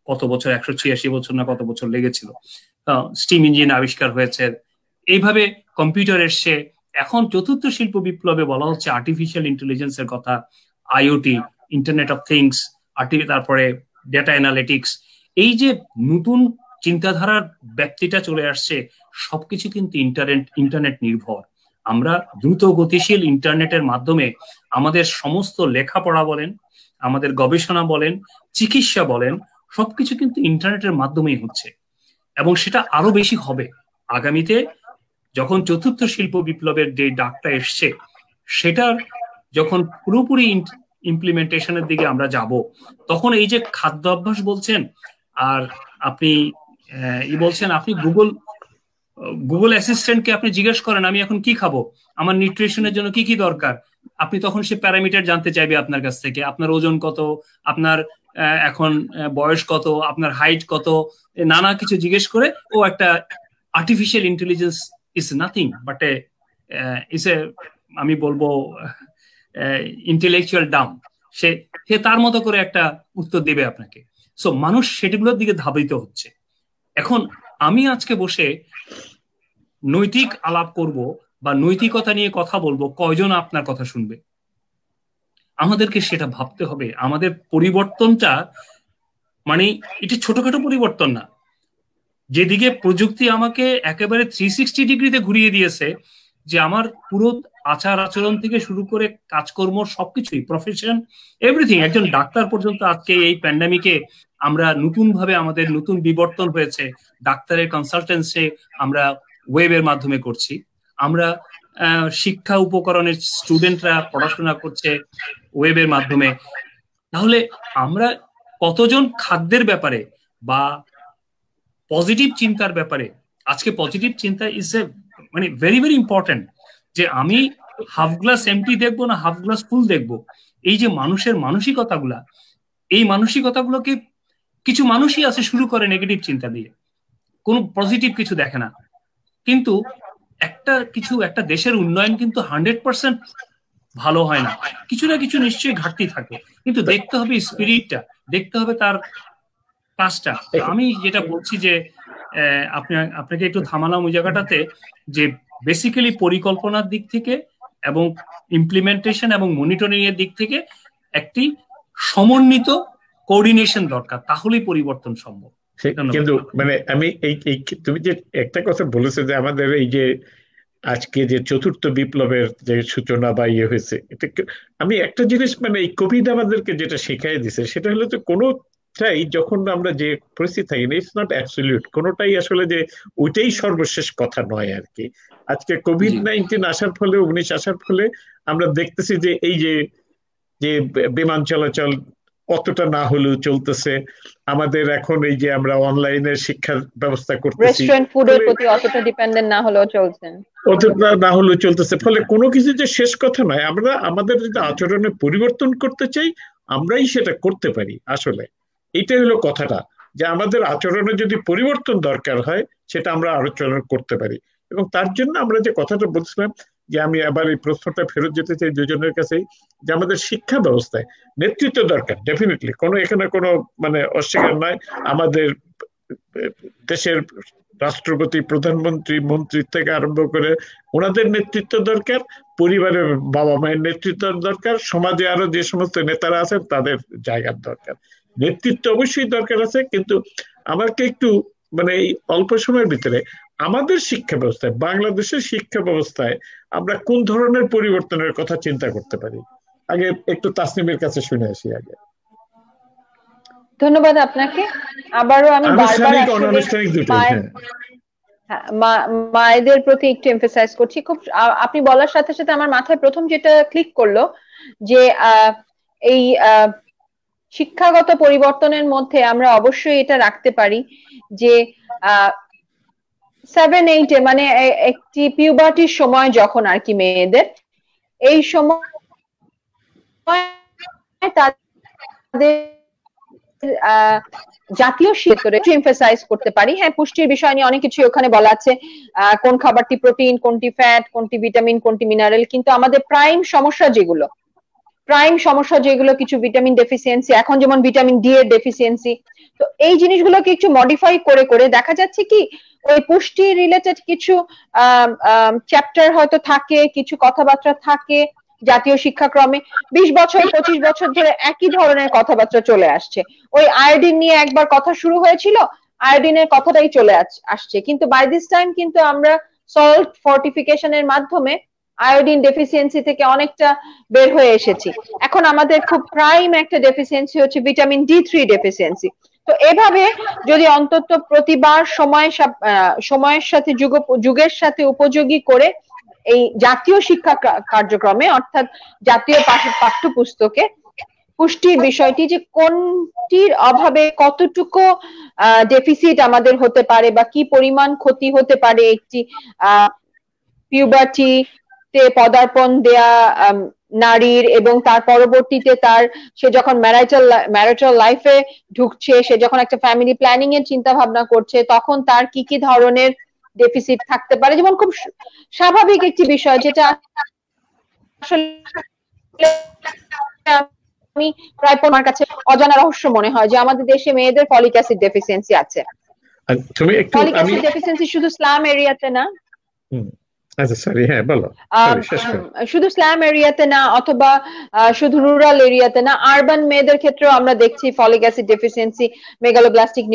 186 বছর না কত বছর লেগেছিল। স্টিম ইঞ্জিন আবিষ্কার হয়েছে, এইভাবে কম্পিউটার এসছে। এখন চতুর্থ শিল্প বিপ্লবে বলা হচ্ছে আর্টিফিশিয়াল ইন্টেলিজেন্সের কথা, আইওটি, ইন্টারনেট অফ থিংস, তারপরে ডেটা অ্যানালিটিক্স। এই যে নতুন চিন্তাধারার ব্যক্তিটা চলে আসছে, সবকিছু কিন্তু ইন্টারনেট নির্ভর। আমরা দ্রুত গতিশীল ইন্টারনেটের মাধ্যমে আমাদের সমস্ত লেখাপড়া বলেন, আমাদের গবেষণা বলেন, চিকিৎসা বলেন, সবকিছু কিন্তু ইন্টারনেটের মাধ্যমেই হচ্ছে। এবং সেটা আরো বেশি হবে আগামীতে, যখন চতুর্থ শিল্প বিপ্লবের যে ডাকটা এসছে, সেটার যখন পুরোপুরি ইমপ্লিমেন্টেশনের দিকে আমরা যাব, তখন এই যে খাদ্য অভ্যাস বলছেন, আর আপনি বলছেন, আপনি গুগল অ্যাসিস্ট্যান্টকে আপনি জিজ্ঞেস করেন আমি এখন কি খাবো, আমার নিউট্রিশনের জন্য কি কি দরকার, আপনি তখন সে প্যারামিটার জানতে চাইবে আপনার কাছ থেকে, আপনার ওজন কত, আপনার এখন বয়স কত, আপনার হাইট কত, নানা কিছু জিজ্ঞেস করে ও একটা artificial intelligence is nothing but আমি বলবো ইন্টেলেকচুয়াল ডাম, সে তার মতো করে একটা উত্তর দেবে আপনাকে। সো মানুষ সেগুলোর দিকে ধাবিত হচ্ছে। এখন আমি আজকে বসে নৈতিক আলাপ করব বা নৈতিকতা নিয়ে কথা বলবো, কয়জন আপনার কথা শুনবে? আমাদেরকে সেটা ভাবতে হবে। আমাদের পরিবর্তনটা মানে এটা ছোটখাটো পরিবর্তন না, যেদিকে প্রযুক্তি আমাকে একেবারে 360 ডিগ্রিতে ঘুরিয়ে দিয়েছে, যে আমার পুরো আচার আচরণ থেকে শুরু করে কাজকর্ম সবকিছুই, প্রফেশন, এভরিথিং, একজন ডাক্তার পর্যন্ত আজকে এই প্যান্ডামিকে আমরা নতুন ভাবে আমাদের নতুন বিবর্তন হয়েছে। ডাক্তারের কনসালটেন্সি আমরা ওয়েবের মাধ্যমে করছি, আমরা শিক্ষা উপকরণের স্টুডেন্টরা পড়াশোনা করছে ওয়েবের মাধ্যমে। তাহলে আমরা কতজন খাদ্যের ব্যাপারে বা পজিটিভ চিন্তার ব্যাপারে, আজকে পজিটিভ চিন্তা ইজ এ মানে ভেরি ভেরি ইম্পর্টেন্ট, যে আমি হাফ গ্লাস এমটি দেখবো না হাফ গ্লাস ফুল দেখবো। এই যে মানুষের মানসিকতাগুলা, এই মানসিকতাগুলোকে কিছু মানুষই আছে শুরু করে নেগেটিভ চিন্তা দিয়ে, কোনো পজিটিভ কিছু দেখে না। কিন্তু একটা দেশের উন্নয়ন কিন্তু 100% ভালো হয় না, কিছু না কিছু নিশ্চয়ই ঘাটতি থাকে, কিন্তু দেখতে হবে স্পিরিটটা, দেখতে হবে তার কাজটা। আমি যেটা বলছি যে আপনাকে একটু থামালাম ওই জায়গাটাতে, যে বেসিক্যালি পরিকল্পনার দিক থেকে এবং ইমপ্লিমেন্টেশন এবং মনিটরিং এর দিক থেকে একটি সমন্বিত কোঅর্ডিনেশন দরকার, তাহলেই পরিবর্তন সম্ভব। কিন্তু মানে আমি এই তুমি যে একটা কথা বলেছো যে আমাদের এই যে আজকে যে চতুর্থ বিপ্লবের যে সূচনা বা ইয়ে হয়েছে, এটা আমি একটা জিনিস মানে এই কোভিড আমাদেরকে যেটা শিখাই দিছে সেটা হলো যে কোনোটাই যখন আমরা যে পরিস্থিতি থাকি, ইটস নট অ্যাবসলিউট, কোনোটাই আসলে যে ওইটাই সর্বশেষ কথা নয় আর কি। আজকে কোভিড-19 আসার ফলে, 19 আসার ফলে আমরা দেখতেছি যে এই যে বিমান চলাচল অতটা না হলেও চলতেছে, আমাদের এখন এই যে আমরা অনলাইনে শিক্ষার ব্যবস্থা করতেছি, রেস্টুরেন্ট ফুডের প্রতি অতটা ডিপেন্ডেন্ট না হলেও চলছেন, অতটা না হলেও চলতেছে। ফলে কোনো কিছু যে শেষ কথা নয়, আমরা আমাদের যদি আচরণে পরিবর্তন করতে চাই আমরাই সেটা করতে পারি। আসলে এইটাই হলো কথাটা, যে আমাদের আচরণে যদি পরিবর্তন দরকার হয় সেটা আমরা আচরণ করতে পারি। এবং তার জন্য আমরা যে কথাটা বলছিলাম, যে আমি আবার এই প্রশ্নটা ফেরত যেতে চাই দুজনের কাছেই, যে আমাদের শিক্ষা ব্যবস্থায় নেতৃত্ব দরকার ডেফিনেটলি, এখানে কোনো মানে অস্বীকার নয়। আমাদের দেশের রাষ্ট্রপতি, প্রধানমন্ত্রী, মন্ত্রী থেকে আরম্ভ করে ওনাদের নেতৃত্ব দরকার, পরিবারের বাবা মায়ের নেতৃত্ব দরকার, সমাজে আরো যে সমস্ত নেতারা আছেন তাদের জায়গার দরকার, নেতৃত্ব অবশ্যই দরকার আছে। কিন্তু আমাকে একটু মানে এই অল্প সময়ের ভিতরে আমাদের শিক্ষা ব্যবস্থায়, বাংলাদেশের শিক্ষা ব্যবস্থায় আমরা কোন ধরনের পরিবর্তনের কথা চিন্তা করতে পারি, আগে একটু তাসনিমের কাছে শুনে আসি আগে। ধন্যবাদ আপনাকে। আবারও আমি বারবার মায়েদের প্রতি একটু এমফাসাইজ করছি। খুব আপনি বলার সাথে সাথে আমার মাথায় প্রথম যেটা ক্লিক করলো, যে এই শিক্ষাগত পরিবর্তনের মধ্যে আমরা অবশ্যই এটা রাখতে পারি যে 7-8 মানে একটি পিউবার্টির সময় যখন আর কি মেয়েদের, এই সময় তাদের জাতীয় শিক্ষাকে এমফাসাইজ করতে পারি। হ্যাঁ, পুষ্টির বিষয় নিয়ে অনেক কিছু ওখানে বলা আছে, কোন খাবারটি প্রোটিন, কোনটি ফ্যাট, কোনটি ভিটামিন, কোনটি মিনারেল, কিন্তু আমাদের প্রাইম সমস্যা যেগুলো কিছু ভিটামিন ডেফিসিয়েন্সি, এখন যেমন ভিটামিন ডি এর ডেফিসিয়েন্সি, তো এই জিনিসগুলোকে একটু মডিফাই করে করে দেখা যাচ্ছে কি ওই পুষ্টি রিলেটেড কিছু চ্যাপ্টার হয়তো থাকে, কিছু কথাবার্তা থাকে জাতীয় শিক্ষাক্রমে। 20 বছর 25 বছর ধরে একই ধরনের কথাবার্তা চলে আসছে। ওই আয়োডিন নিয়ে একবার কথা শুরু হয়েছিল, আয়োডিনের কথাটাই চলে আসছে, কিন্তু বাই দিস টাইম কিন্তু আমরা সল্ট ফর্টিফিকেশনের মাধ্যমে আয়োডিন ডেফিসিয়েন্সি থেকে অনেকটা বের হয়ে এসেছি। এখন আমাদের খুব প্রাইম একটা ডেফিসিয়েন্সি হচ্ছে ভিটামিন D3 ডেফিসিয়েন্সি। তো এভাবে যদি অন্তত প্রতিবার সময়ের সাথে যুগের সাথে উপযোগী করে এই জাতীয় শিক্ষা কার্যক্রমে, অর্থাৎ জাতীয় পাঠ্যপুস্তকে পুষ্টির বিষয়টি, যে কোনটির অভাবে কতটুকু ডেফিসিট আমাদের হতে পারে বা কি পরিমাণ ক্ষতি হতে পারে একটি পিউবার্টিতে পদার্পণ দেয়া নারীর, এবং তার পরবর্তীতে সে যখন ম্যারিটাল লাইফে ঢুকছে, সে যখন একটা ফ্যামিলি প্ল্যানিং এর চিন্তা ভাবনা করছে, তখন তার কি কি ধরনের ডেফিসিট থাকতে পারে। যেমন খুব স্বাভাবিক একটি বিষয় যেটা আসলে আমি প্রায় আমার কাছে অজানা রহস্য মনে হয়, যে আমাদের দেশে মেয়েদের ফলিক অ্যাসিড ডেফিসিয়েন্সি আছে। ফলিক অ্যাসিড ডেফিসিয়েন্সি শুধু স্লাম এরিয়াতে না, আচ্ছা সরি, হ্যাঁ বলো, শুধু স্ল্যাম এরিয়াতে না অথবা শুধু রুরাল এরিয়াতে না, আরবান মেয়েদের ক্ষেত্রেও আমরা দেখছি folic acid deficiency, megaloblastic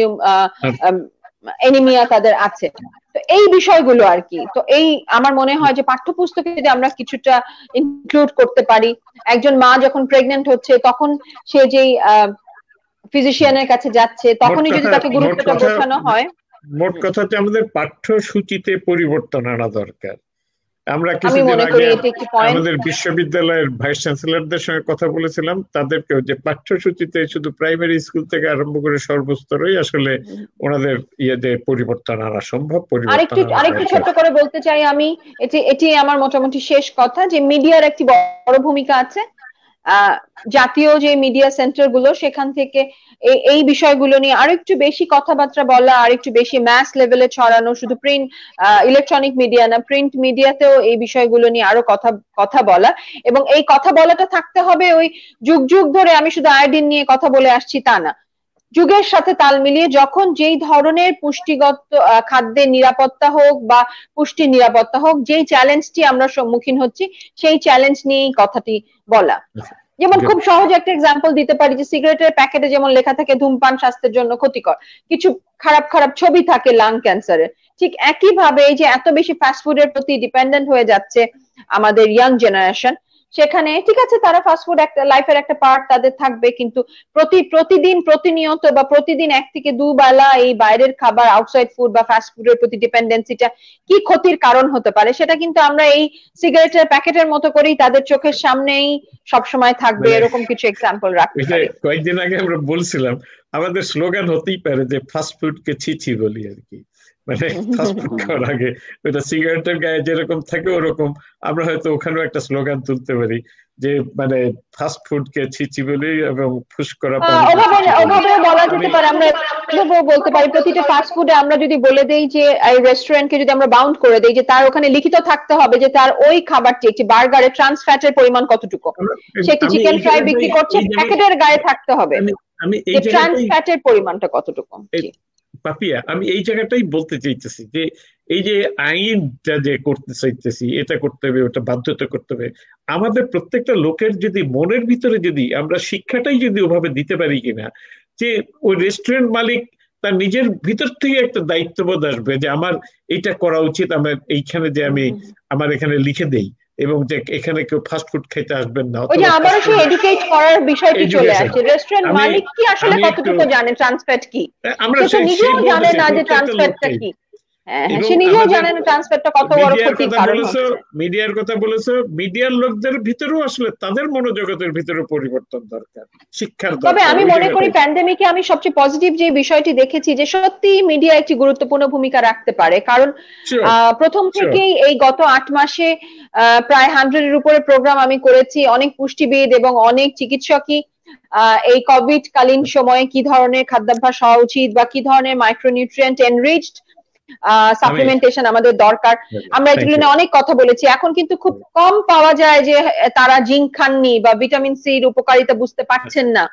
anaemia তাদের আছে। তো এই বিষয়গুলো আর কি, তো এই আমার মনে হয় যে পাঠ্যপুস্তকে যদি আমরা কিছুটা ইনক্লুড করতে পারি, একজন মা যখন প্রেগন্যান্ট হচ্ছে তখন সে যেই ফিজিশিয়ানের কাছে যাচ্ছে তখনই যদি তাকে গুরুত্বটা বোঝানো হয়। মোট কথা হচ্ছে আমাদের পাঠ্যসূচিতে পরিবর্তন আনা দরকার। আমরা কিছুদিন আগে আমাদের বিশ্ববিদ্যালয়ের ভাইস চ্যান্সেলরদের সঙ্গে কথা বলেছিলাম, তাদেরকে যে পাঠ্যসূচিতে শুধু প্রাইমারি স্কুল থেকে আরম্ভ করে সর্বস্তরেই আসলে ওনাদের ইয়েতে পরিবর্তন আনা সম্ভব। আরেকটু ছোট্ট করে বলতে চাই আমি, এটি আমার মোটামুটি শেষ কথা, যে মিডিয়ার একটি বড় ভূমিকা আছে। জাতীয় যে মিডিয়া সেন্টার গুলো, সেখান থেকে এই বিষয়গুলো নিয়ে আরো একটু বেশি কথাবার্তা বলা, আর একটু বেশি ম্যাস লেভেলে ছড়ানো, শুধু প্রিন্ট ইলেকট্রনিক মিডিয়া না, প্রিন্ট মিডিয়াতেও এই বিষয়গুলো নিয়ে আরো কথা বলা। এবং এই কথা বলাটা থাকতে হবে ওই যুগ যুগ ধরে আমি শুধু আয়োডিন নিয়ে কথা বলে আসছি তা না, যুগের সাথে তাল মিলিয়ে যখন যেই ধরনের পুষ্টিগত খাদ্যের নিরাপত্তা হোক বা পুষ্টি নিরাপত্তা হোক, যেই চ্যালেঞ্জটি আমরা সম্মুখীন হচ্ছি সেই চ্যালেঞ্জ নিয়েই কথাটি বলা। যেমন খুব সহজ একটা এক্সাম্পল দিতে পারি, যে সিগারেটের প্যাকেটে যেমন লেখা থাকে ধূমপান স্বাস্থ্যের জন্য ক্ষতিকর, কিছু খারাপ খারাপ ছবি থাকে লাং ক্যান্সারের, ঠিক একই ভাবে এই যে এত বেশি ফাস্টফুডের প্রতি ডিপেন্ডেন্ট হয়ে যাচ্ছে আমাদের ইয়াং জেনারেশন, সেখানে ঠিক আছে তারা ফাস্টফুড একটা লাইফের একটা পার্ট তাদের থাকবে, কিন্তু প্রতিদিন প্রতিনিয়ত বা প্রতিদিন 1 থেকে 2 বেলা এই বাইরের খাবার, আউটসাইড ফুড বা ফাস্ট ফুডের প্রতি ডিপেন্ডেন্সিটা কি ক্ষতির কারণ হতে পারে, সেটা কিন্তু আমরা এই সিগারেটের প্যাকেটের মতো করেই তাদের চোখের সামনেই সবসময় থাকবে, এরকম কিছু এক্সাম্পল রাখতে পারি। কয়েকদিন আগে আমরা বলছিলাম আমাদের স্লোগান হতেই পারে যে ফাস্টফুড কে ছি বলি আর কি, মানে ফাস্টফুড খাওয়ার আগে ওইটা সিগারেটের গায়ে যেরকম থাকে ওরকম আমরা হয়তো ওখানেও একটা স্লোগান তুলতে পারি যে মানে ফাস্ট ফুড কে ছি বলি এবং ফুস করা ওভাবে বলা যেতে পারে। আমরা বলতে পারি প্রতিটা ফাস্ট ফুডে আমরা যদি বলে দেই যে এই রেস্টুরেন্টকে যদি আমরা বাউন্ড করে দেই যে তার ওখানে লিখিত থাকতে হবে যে তার ওই খাবারটি, একটি বার্গারে ট্রান্স ফ্যাটের পরিমাণ কতটুকু, সে একটি চিকেন ফ্রাই বিক্রি করছে, প্যাকেটের গায়ে থাকতে হবে যে ট্রান্স ফ্যাটের পরিমাণটা কতটুকু। পাপিয়া, আমি এই জায়গাটাই বলতে চাইতেছি যে এই যে আইনটা যে করতে চাইতেছি, এটা করতে হবে, ওটা বাধ্যতা করতে হবে, আমাদের প্রত্যেকটা লোকের যদি মনের ভিতরে যদি আমরা শিক্ষাটাই যদি ওভাবে দিতে পারি কিনা, যে ওই রেস্টুরেন্ট মালিক তার নিজের ভিতর থেকে একটা দায়িত্ববোধ আসবে যে আমার এইটা করা উচিত, আমার এইখানে যে আমি আমার এখানে লিখে দেই এবং যে এখানে কেউ ফাস্ট ফুড খেতে আসবেন না। ওই যে আবারও সেই এডুকেট করার বিষয়টি চলে আসে, রেস্টুরেন্ট মালিক কি আসলে কতটুকু জানে ট্রান্স ফ্যাট কি, সে নিজেও জানে না যে ট্রান্স ফ্যাটটা কি, সে নিজেও জানে না ট্রান্স ফ্যাটটা কত বড় ক্ষতির কারণ হচ্ছে। মিডিয়ার কথা বলেছো, মিডিয়ার লোকদের ভিতরেও আসলে তাদের মনোজগতের ভিতরে পরিবর্তন দরকার, শিক্ষার দরকার। তবে আমি মনে করি প্যান্ডেমিকে আমি সবচেয়ে পজিটিভ যে বিষয়টি দেখেছি যে সত্যি মিডিয়া একটি গুরুত্বপূর্ণ ভূমিকা রাখতে পারে, কারণ প্রথম থেকেই এই গত 8 মাসে প্রায় 100 এর উপরে প্রোগ্রাম আমি করেছি, অনেক পুষ্টিবিদ এবং অনেক চিকিৎসকই এই কোভিড কালীন সময়ে কি ধরনের খাদ্যাভ্যাস হওয়া উচিত বা কি ধরনের মাইক্রোনিউট্রিয়েন্ট এনরিচড সাপ্লিমেন্টেশন আমাদের দরকার, আমরা এগুলো নিয়ে অনেক কথা বলেছি। এখন কিন্তু খুব কম পাওয়া যায় যে তারা জিঙ্ক খাননি বা ভিটামিন সি এর উপকারিতা বুঝতে পারছেন না।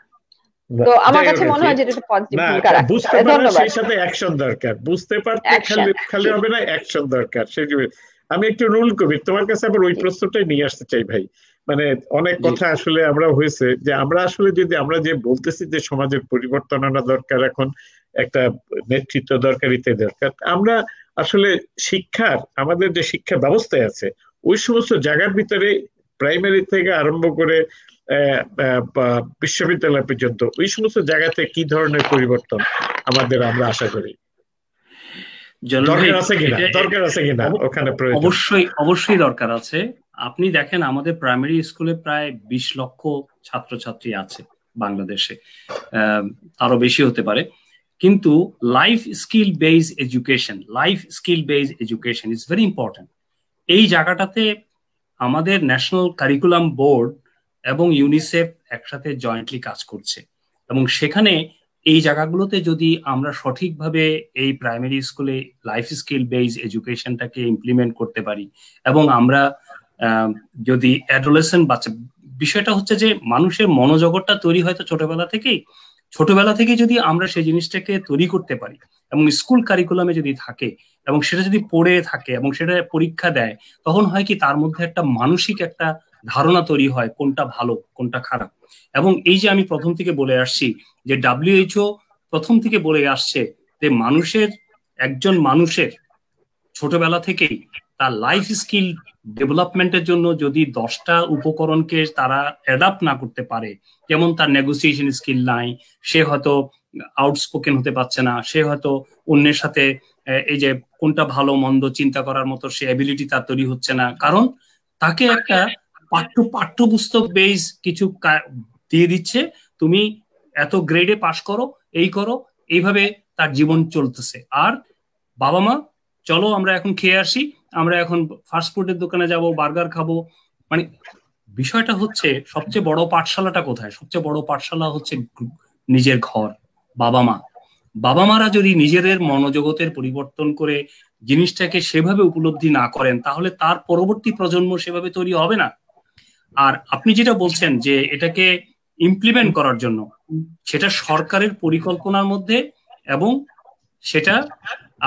তো আমার কাছে মনে হয় যে এটা পজিটিভ ভূমিকা রাখে। ধন্যবাদ। সেই সাথে অ্যাকশন দরকার, বুঝতে পারতে খালি হবে না, অ্যাকশন দরকার। আমি একটু নুরুল কবির তোমার কাছে আবার ওই প্রশ্নটাই নিয়ে আসতে চাই ভাই, মানে অনেক কথা আসলে আমরা হয়েছে যে আমরা আসলে যদি আমরা যে বলতেছি যে সমাজের পরিবর্তন আনা দরকার, এখন একটা নেতৃত্ব দরকারিতে দরকার, আমরা আসলে শিক্ষার আমাদের যে শিক্ষা ব্যবস্থায় আছে ওই সমস্ত জায়গার ভিতরে প্রাইমারি থেকে আরম্ভ করে বিশ্ববিদ্যালয় পর্যন্ত ওই সমস্ত জায়গাতে কি ধরনের পরিবর্তন আমাদের আমরা আশা করি দরকার আছে কিনা ওখানে? অবশ্যই দরকার আছে। আপনি দেখেন আমাদের প্রাইমারি স্কুলে প্রায় 20 লক্ষ ছাত্রছাত্রী আছে বাংলাদেশে, আরো বেশি হতে পারে, কিন্তু life skill based education is very important. এই জায়গাটাতে আমাদের ন্যাশনাল কারিকুলাম বোর্ড এবং ইউনিসেফ একসাথে জয়েন্টলি কাজ করছে, এবং সেখানে এই জায়গাগুলোতে যদি আমরা সঠিকভাবে এই প্রাইমারি স্কুলে লাইফ স্কিল বেসড এডুকেশনটাকে ইমপ্লিমেন্ট করতে পারি, এবং আমরা যদি অ্যাডোলেসেন্ট বাচ্চা, বিষয়টা হচ্ছে যে মানুষের মনোজগৎটা তৈরি হয়তো ছোটবেলা থেকেই যদি আমরা সেই জিনিসটাকে তৈরি করতে পারি এবং স্কুল কারিকুলামে যদি থাকে এবং সেটা যদি পড়ে থাকে এবং সেটা পরীক্ষা দেয়, তখন হয় কি তার মধ্যে একটা মানসিক একটা ধারণা তৈরি হয় কোনটা ভালো কোনটা খারাপ। এবং এই যে আমি প্রথম থেকে বলে আসছি যে WHO প্রথম থেকে বলে আসছে যে একজন মানুষের ছোটবেলা থেকেই তার লাইফ স্কিল ডেভেলপমেন্টের জন্য যদি 10টা উপকরণকে তারা অ্যাডাপ্ট না করতে পারে, যেমন তার নেগোসিয়েশন স্কিল নাই, সে হয়তো আউটস্পোকেন হতে পারছে না, সে হয়তো অন্যের সাথে এই যে কোনটা ভালো মন্দ চিন্তা করার মতো সে অ্যাবিলিটি তার তৈরি হচ্ছে না, কারণ তাকে একটা পাঠ্যপুস্তক বেস কিছু দিয়ে দিচ্ছে, তুমি এত গ্রেডে পাস করো, এই করো, এইভাবে তার জীবন চলতেছে। আর বাবা মা চলো আমরা এখন খেয়ে আসি, আমরা এখন ফাস্টফুডের দোকানে যাব, বার্গার খাবো। মানে বিষয়টা হচ্ছে সবচেয়ে বড় পাঠশালাটা কোথায়? সবচেয়ে বড় পাঠশালা হচ্ছে নিজের ঘর, বাবা মা। বাবা মারা যদি নিজেদের মনোজগতের পরিবর্তন করে জিনিসটাকে সেভাবে উপলব্ধি না করেন, তাহলে তার পরবর্তী প্রজন্ম সেভাবে তৈরি হবে না। আর আপনি যেটা বলছেন যে এটাকে ইমপ্লিমেন্ট করার জন্য, সেটা সরকারের পরিকল্পনার মধ্যে, এবং সেটা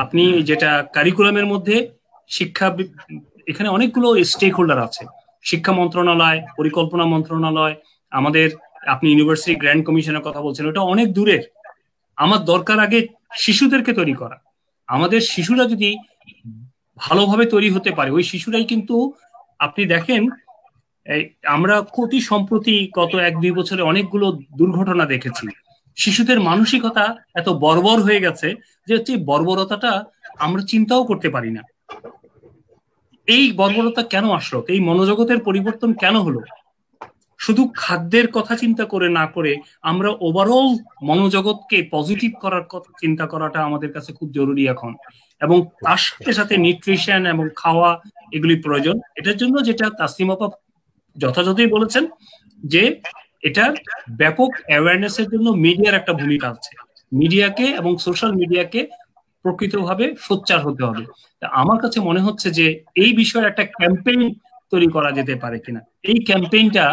আপনি যেটা কারিকুলামের মধ্যে শিক্ষা, এখানে অনেকগুলো স্টেক হোল্ডার আছে, শিক্ষা মন্ত্রণালয়, পরিকল্পনা মন্ত্রণালয়, আমাদের আপনি ইউনিভার্সিটি গ্র্যান্ড কমিশনের কথা বলছেন, ওটা অনেক দূরের। আমার দরকার আগে শিশুদেরকে তৈরি করা। আমাদের শিশুরা যদি ভালোভাবে তৈরি হতে পারে, ওই শিশুরাই কিন্তু, আপনি দেখেন আমরা অতি সম্প্রতি গত 1-2 বছরে অনেকগুলো দুর্ঘটনা দেখেছি। শিশুদের মানসিকতা এত বর্বর হয়ে গেছে যে হচ্ছে বর্বরতাটা আমরা চিন্তাও করতে পারি না। এই বর্বরতা কেন আসলো? এই মনোজগতের পরিবর্তন কেন হলো? শুধু খাদ্যের কথা চিন্তা করে না করে আমরা ওভারঅল মনোজগৎকে পজিটিভ করার কথা চিন্তা করাটা আমাদের কাছে খুব জরুরি এখন। এবং তার সাথে সাথে নিউট্রিশন এবং খাওয়া এগুলি প্রয়োজন। এটার জন্য যেটা তাসলিম আপা যথাযথই বলেছেন যে এটার ব্যাপক অ্যাওয়ারনেসের জন্য মিডিয়ার একটা ভূমিকা আছে। মিডিয়াকে এবং সোশ্যাল মিডিয়াকে প্রকৃতভাবে সোচ্চার হতে হবে। আমার কাছে মনে হচ্ছে যে এই বিষয়ে একটা ক্যাম্পেইন তৈরি করা যেতে পারে কিনা। এই ক্যাম্পেইনটা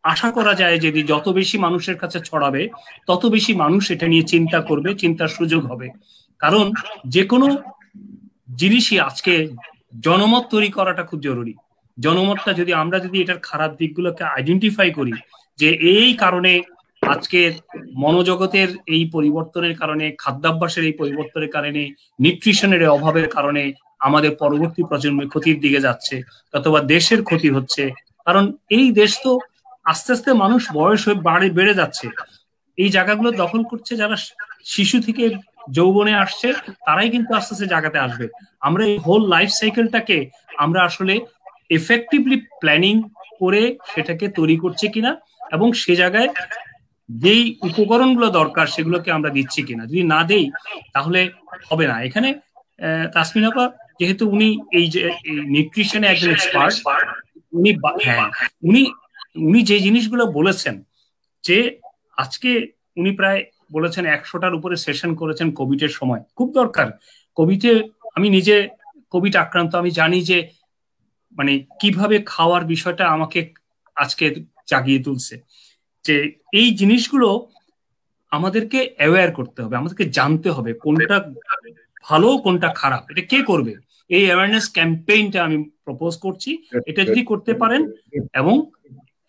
আশা করা যায় যদি যত বেশি মানুষের কাছে ছড়াবে, তত বেশি মানুষ এটা নিয়ে চিন্তা করবে, চিন্তার সুযোগ হবে। কারণ যে কোনো জিনিসই আজকে জনমত তৈরি করাটা খুব জরুরি। জনমতটা আমরা যদি এটার খারাপ দিকগুলোকে আইডেন্টিফাই করি, যে এই কারণে আজকে মনোজগতের এই পরিবর্তনের কারণে, খাদ্যাভ্যাসের এই পরিবর্তনের কারণে, নিউট্রিশনের অভাবের কারণে আমাদের পরবর্তী প্রজন্মের ক্ষতির দিকে যাচ্ছে, অথবা দেশের ক্ষতি হচ্ছে। কারণ এই দেশ তো আস্তে আস্তে মানুষ বয়স হয়ে বেড়ে যাচ্ছে, এই জায়গাগুলো দখল করছে যারা শিশু থেকে যৌবনে আসছে, তারাই কিন্তু আস্তে আস্তে জায়গাতে আসবে। আমরা এই হোল লাইফ সাইকেলটাকে আমরা আসলে এফেক্টিভলি প্ল্যানিং করে সেটাকে তৈরি করছি কিনা, এবং সে জায়গায় যেই উপকরণগুলো দরকার সেগুলোকে আমরা দিচ্ছি কিনা। যদি না দেই তাহলে হবে না। এখানে তাসমিন আপা যেহেতু উনি এই যে নিউট্রিশনে একজন এক্সপার্ট, উনি যে জিনিসগুলো বলেছেন, যে আজকে উনি প্রায় বলেছেন 100টার উপরে সেশন করেছেন কোভিডের সময়। খুব দরকার। কোভিডে আমি নিজে কোভিড আক্রান্ত, আমি জানি যে মানে কিভাবে খাওয়ার বিষয়টা আমাকে আজকে জাগিয়ে তুলছে। যে এই জিনিসগুলো আমাদেরকে অ্যাওয়্যার করতে হবে, আমাদেরকে জানতে হবে কোনটা ভালো কোনটা খারাপ, এটা কে করবে। এই অ্যাওয়ারনেস ক্যাম্পেইনটা আমি প্রপোজ করছি। এটা যদি করতে পারেন,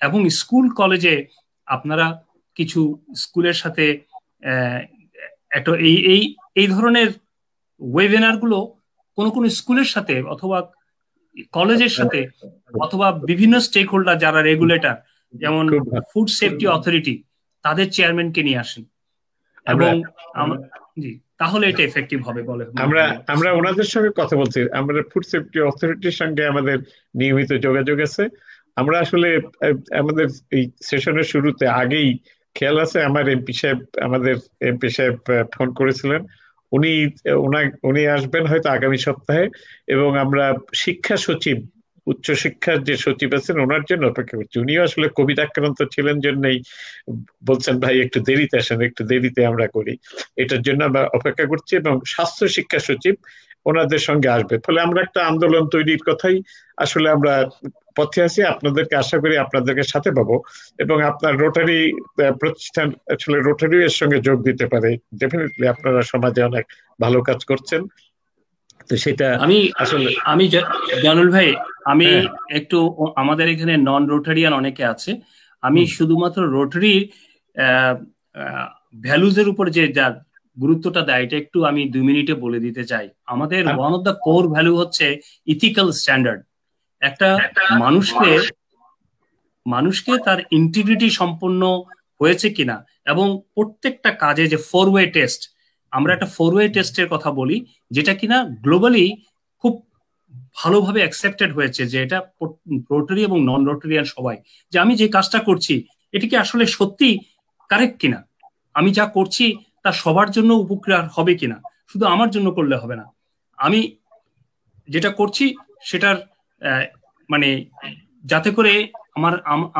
এবং স্কুল কলেজে আপনারা কিছু স্কুলের সাথে একটা এই ধরনের ওয়েবিনার গুলো কোন স্কুলের সাথে অথবা কলেজের সাথে অথবা বিভিন্ন স্টেক হোল্ডার যারা রেগুলেটর, যেমন ফুড সেফটি অথরিটি, তাদের চেয়ারম্যানকে নিয়ে আসেন, এবং তাহলে এটা এফেক্টিভ হবে বলে আমরা ওনাদের সঙ্গে কথা বলছি। আমরা ফুড সেফটি অথরিটির সঙ্গে আমাদের নিয়মিত যোগাযোগ আছে। আমরা আসলে আমাদের এই সেশনের শুরুতে আগেই খেয়াল আছে, আমাদের এমপি সাহেব ফোন করেছিলেন, উনি আসবেন হয়তো আগামী সপ্তাহে, এবং আমরা শিক্ষা সচিব উচ্চশিক্ষার যে সচিব আছেন ওনার জন্য অপেক্ষা করছি। উনিও আসলে কোভিড আক্রান্ত ছিলেন জন্যই বলছেন ভাই একটু দেরিতে আসেন, একটু দেরিতে আমরা করি, এটার জন্য আমরা অপেক্ষা করছি। এবং স্বাস্থ্য শিক্ষা সচিব ওনাদের সঙ্গে আসবে, ফলে আমরা একটা আন্দোলন তৈরির কথাই আসলে আমরা পথে আছি। আপনাদেরকে আশা করি আপনাদেরকে সাথে পাবো, এবং আপনার রোটারি প্রতিষ্ঠান আসলে রোটারি এর সঙ্গে যোগ দিতে পারে। ডেফিনেটলি আপনারা সমাজে অনেক ভালো কাজ করছেন, তো সেটা আসলে আমি জানুল ভাই, আমি একটু আমাদের এখানে নন রোটারিয়ান অনেকে আছে, আমি শুধুমাত্র রোটারি ভ্যালুজ এর উপর যে যা গুরুত্বটা দেয় এটা একটু আমি 2 মিনিটে বলে দিতে চাই। আমাদের one of the core value হচ্ছে ইথিক্যাল স্ট্যান্ডার্ড। একটা মানুষকে তার ইন্টিগ্রিটি সম্পন্ন হয়েছে কিনা, এবং প্রত্যেকটা কাজে যে 4-ওয়ে টেস্ট, আমরা একটা 4-ওয়ে টেস্টের কথা বলি, যেটা কিনা গ্লোবালি খুব ভালোভাবে অ্যাকসেপ্টেড হয়েছে, যে এটা রোটারি এবং নন রোটারিয়ান সবাই, যে আমি যে কাজটা করছি এটা কি আসলে সত্যি কারেক্ট কিনা, আমি যা করছি তা সবার জন্য উপকার হবে কিনা, শুধু আমার জন্য করলে হবে না, আমি যেটা করছি সেটার মানে যাতে করে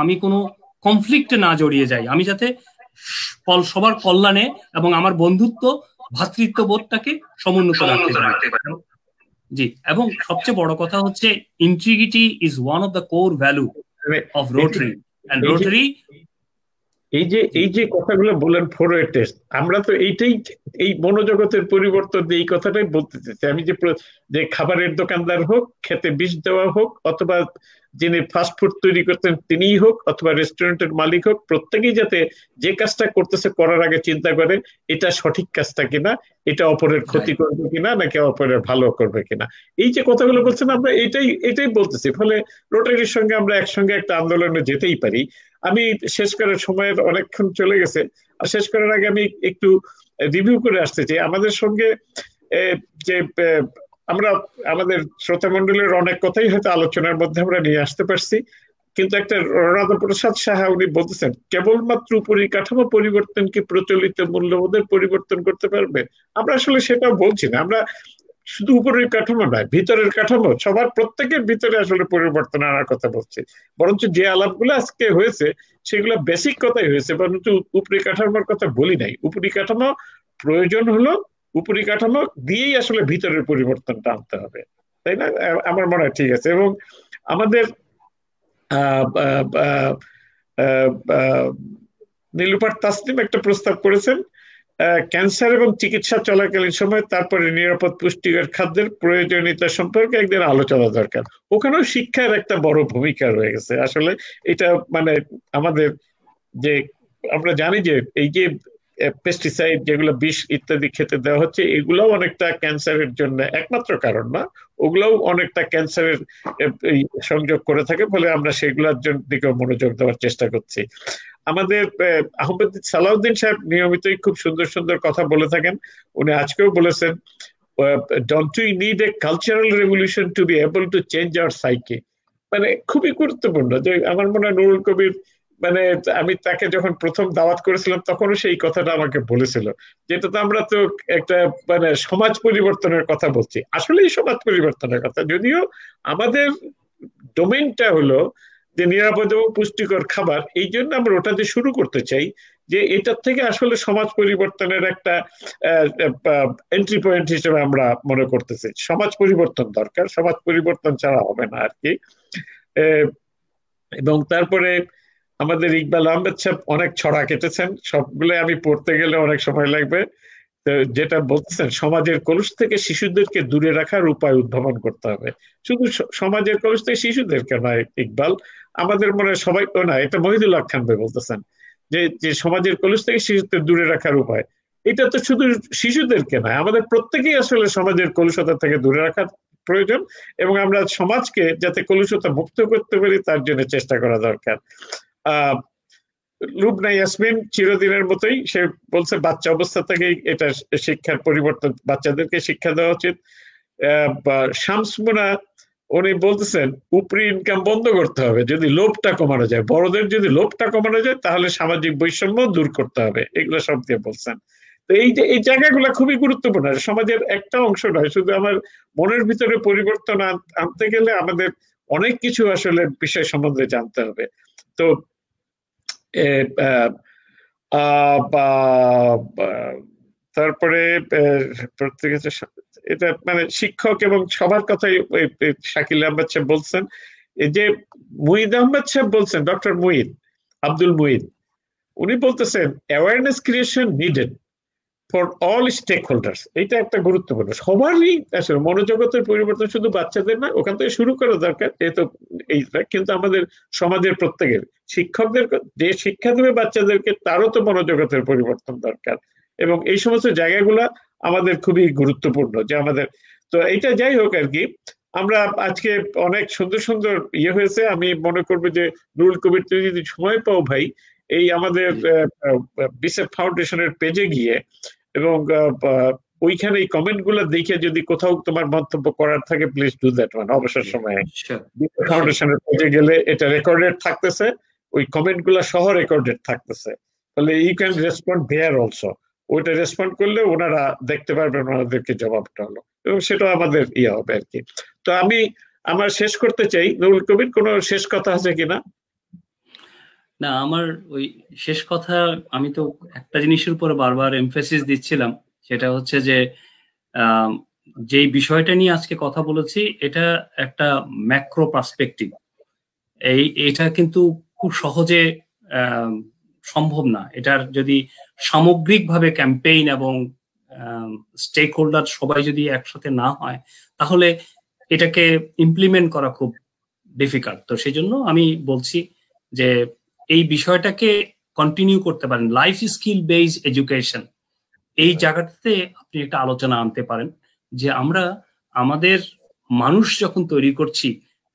আমি কোনো কনফ্লিক্টে না জড়িয়ে যাই, আমি যাতে সবার কল্যাণে এবং আমার বন্ধুত্ব ভ্রাতৃত্ব বোধটাকে সমুন্নত রাখতে পারি। জি, এবং সবচেয়ে বড় কথা হচ্ছে integrity is one of the core value of Rotary, and Rotary এই যে কথাগুলো বললেন 4-ওয়ে টেস্ট, আমরা তো এই মনোজগতের পরিবর্তন এই কথাটাই বলতে চাইছি। আমি যে খাবারের দোকানদার হোক, খেতে বিষ দেওয়া হোক, অথবা যিনি ফাস্ট ফুড তৈরি করতেন তিনিই হোক, অথবা রেস্টুরেন্টের মালিক হোক, প্রত্যেকেই যাতে যে কাজটা করতেছে করার আগে চিন্তা করে এটা সঠিক কাজটা কিনা, এটা অপরের ক্ষতি করবে কিনা নাকি অপরের ভালো করবে কিনা। এই যে কথাগুলো বলছেন আমরা এটাই বলতেছি, ফলে রোটারির সঙ্গে আমরা একসঙ্গে একটা আন্দোলনে যেতেই পারি। আমি শেষ করার সময়ের অনেকক্ষণ চলে গেছে, আর শেষ করার আগে আমি একটু রিভিউ করে আসতে চাই। আমাদের সঙ্গে যে আমরা আমাদের শ্রোতা মণ্ডলের অনেক কথাই হয়তো আলোচনার মধ্যে আমরা নিয়ে আসতে পারছি, কিন্তু একটা রাধাপ্রসাদ সাহা উনি বলতেছেন কেবলমাত্র পরিকাঠামো পরিবর্তন কি প্রচলিত মূল্যবোধের পরিবর্তন করতে পারবে। আমরা আসলে সেটা বলছি না, আমরা শুধু উপরের কাঠামো নয়, ভিতরের কাঠামো, সবার প্রত্যেকের ভিতরে আসলে পরিবর্তন আনার কথা বলছি। বরঞ্চ যে আলাপগুলো আজকে হয়েছে সেগুলো বেসিক কথাই হয়েছে, বরঞ্চ উপরি কাঠামোর কথা বলি নাই। উপরি কাঠামো প্রয়োজন হলো, উপরি কাঠামো দিয়েই আসলে ভিতরের পরিবর্তনটা আনতে হবে, তাই না? আমার মনে হয় ঠিক আছে। এবং আমাদের নীলুফার তাসনিম একটা প্রস্তাব করেছেন, ক্যান্সার এবং চিকিৎসা চলাকালীন সময় তারপরে নিরাপদ পুষ্টিকর খাদ্যের প্রয়োজনীয়তা সম্পর্কে একদিন আলোচনা দরকার। ওখানেও শিক্ষার একটা বড় ভূমিকা রয়ে গেছে। আসলে এটা মানে আমাদের যে আমরা জানি যে এই যে পেস্টিসাইড যেগুলো বিষ ইত্যাদি খেতে দেওয়া হচ্ছে, এগুলোও অনেকটা ক্যান্সারের জন্য একমাত্র কারণ না, ওগুলোও অনেকটা ক্যান্সারের সংযোগ করে থাকে, ফলে আমরা সেগুলোর দিকে মনোযোগ দেওয়ার চেষ্টা করছি। আমাদের আহমেদ সালাউদ্দিন সাহেব নিয়মিতই খুব সুন্দর সুন্দর কথা বলে থাকেন। উনি আজকেও বলেছেন, don't we need a cultural revolution to be able to change our psyche. মানে খুবই গুরুত্বপূর্ণ। যে আমার মনে হয় নুরুল কবির, মানে আমি তাকে যখন প্রথম দাওয়াত করেছিলাম তখনও সেই কথাটা আমাকে বলেছিল, যেটা তো আমরা তো একটা মানে সমাজ পরিবর্তনের কথা বলছি, আসলেই সমাজ পরিবর্তনের কথা, যদিও আমাদের ডোমেইনটা হলো যে নিরাপদ এবং পুষ্টিকর খাবার। এই জন্য আমরা ওটাতে শুরু করতে চাই, যে এটার থেকে আসলে সমাজ পরিবর্তনের একটা এন্ট্রি পয়েন্ট হিসেবে আমরা মনে করতেছি। সমাজ পরিবর্তন দরকার, সমাজ পরিবর্তন ছাড়া হবে না আর কি। এবং তারপরে আমাদের ইকবাল আহমেদ সাহেব অনেক ছড়া কেটেছেন, সবগুলো আমি পড়তে গেলে অনেক সময় লাগবে। যেটা বলতেছেন, সমাজের কলুষ থেকে শিশুদেরকে দূরে রাখার উপায় উদ্ভাবন করতে হবে। শুধু সমাজের কলুষ থেকে শিশুদেরকে নয় ইকবাল, আমাদের মনে হয় সবাই তো না, এটা মহিদুল হক খান ভাই বলতেছেন যে সমাজের কলুষ থেকে শিশুদের দূরে রাখার উপায়। এটা তো শুধু শিশুদেরকে নয়, আমাদের প্রত্যেকেই আসলে সমাজের কলুষতা থেকে দূরে রাখার প্রয়োজন, এবং আমরা সমাজকে যাতে কলুষতা মুক্ত করতে পারি তার জন্য চেষ্টা করা দরকার। লুবনা ইয়াসমিন চিরদিনের মতোই সে বলছে বাচ্চা অবস্থা থেকেই এটা শিক্ষার পরিবর্তন, বাচ্চাদেরকে শিক্ষা দেওয়া উচিত। শামসমুনা উনি বলতেছেন উপরি ইনকাম বন্ধ করতে হবে, যদি লোভটা কমানো যায়, বড়দের যদি লোভটা কমানো যায় তাহলে সামাজিক বৈষম্য দূর করতে হবে, এগুলো সব দিয়ে বলছেন। তো এই জায়গাগুলো খুবই গুরুত্বপূর্ণ, সমাজের একটা অংশ নয়। শুধু আমার মনের ভিতরে পরিবর্তন আনতে গেলে আমাদের অনেক কিছু আসলে বিষয় সম্বন্ধে জানতে হবে। তো তারপরে এটা মানে শিক্ষক এবং সবার কথাই শাকিল আহমেদ সাহেব বলছেন, এই যে মুঈদ আহমেদ সাহেব বলছেন, ডক্টর মুঈদ আব্দুল মুঈদ, উনি বলতেছেন awareness creation needed for all stakeholders. এটা একটা গুরুত্বপূর্ণ, সবারই আসলে মনোজগতের পরিবর্তন, শুধু বাচ্চাদের না, ওখান থেকে শুরু করা দরকার যেহেতু এইটা, কিন্তু আমাদের সমাজের প্রত্যেকের, শিক্ষকদের যে শিক্ষা দেবে বাচ্চাদেরকে তারও তো মনোজগতের পরিবর্তন দরকার, এবং এই সমস্ত জায়গাগুলা আমাদের খুবই গুরুত্বপূর্ণ যে আমাদের। তো এইটা যাই হোক আর কি, আমরা আজকে অনেক সুন্দর সুন্দর ইয়ে হয়েছে। আমি মনে করবো যে নুরুল কবির, তুমি যদি সময় পাও ভাই, এই আমাদের বিসেফ ফাউন্ডেশনের পেজে গিয়ে এবং ওইখানে এই কমেন্ট গুলো দেখে যদি কোথাও তোমার মন্তব্য করার থাকে, প্লিজ ডু দ্যাট ওয়ান। অবসর সময়ে বিসেফ ফাউন্ডেশনের পেজে গেলে এটা রেকর্ডেড থাকতেছে, ওই কমেন্ট গুলা সহ রেকর্ডেড থাকতেছে, তাহলে you can respond there also. ওইটা রেসপন্ড করলে ওনারা দেখতে পারবেন ওনাদেরকে জবাবটা হলো, এবং সেটা আমাদের ইয়ে হবে আর কি। তো আমি আমার শেষ করতে চাই, নুরুল কবির কোনো শেষ কথা আছে কিনা? না, আমার ওই শেষ কথা, আমি তো একটা জিনিসের উপর বারবার এমফেসিস দিচ্ছিলাম, সেটা হচ্ছে যে যেই বিষয়টা নিয়ে আজকে কথা বলেছি এটা একটা ম্যাক্রো পার্সপেক্টিভ। এটা কিন্তু খুব সহজে সম্ভব না। এটার যদি সামগ্রিকভাবে ক্যাম্পেইন এবং স্টেক হোল্ডার সবাই যদি একসাথে না হয়, তাহলে এটাকে ইমপ্লিমেন্ট করা খুব ডিফিকাল্ট। তো সেই জন্য আমি বলছি যে এই বিষয়টাকে কন্টিনিউ করতে পারেন, লাইফ স্কিল বেসড এডুকেশন, এই জায়গাটাতে আপনি একটা আলোচনা আনতে পারেন যে আমরা আমাদের মানুষ যখন তৈরি করছি,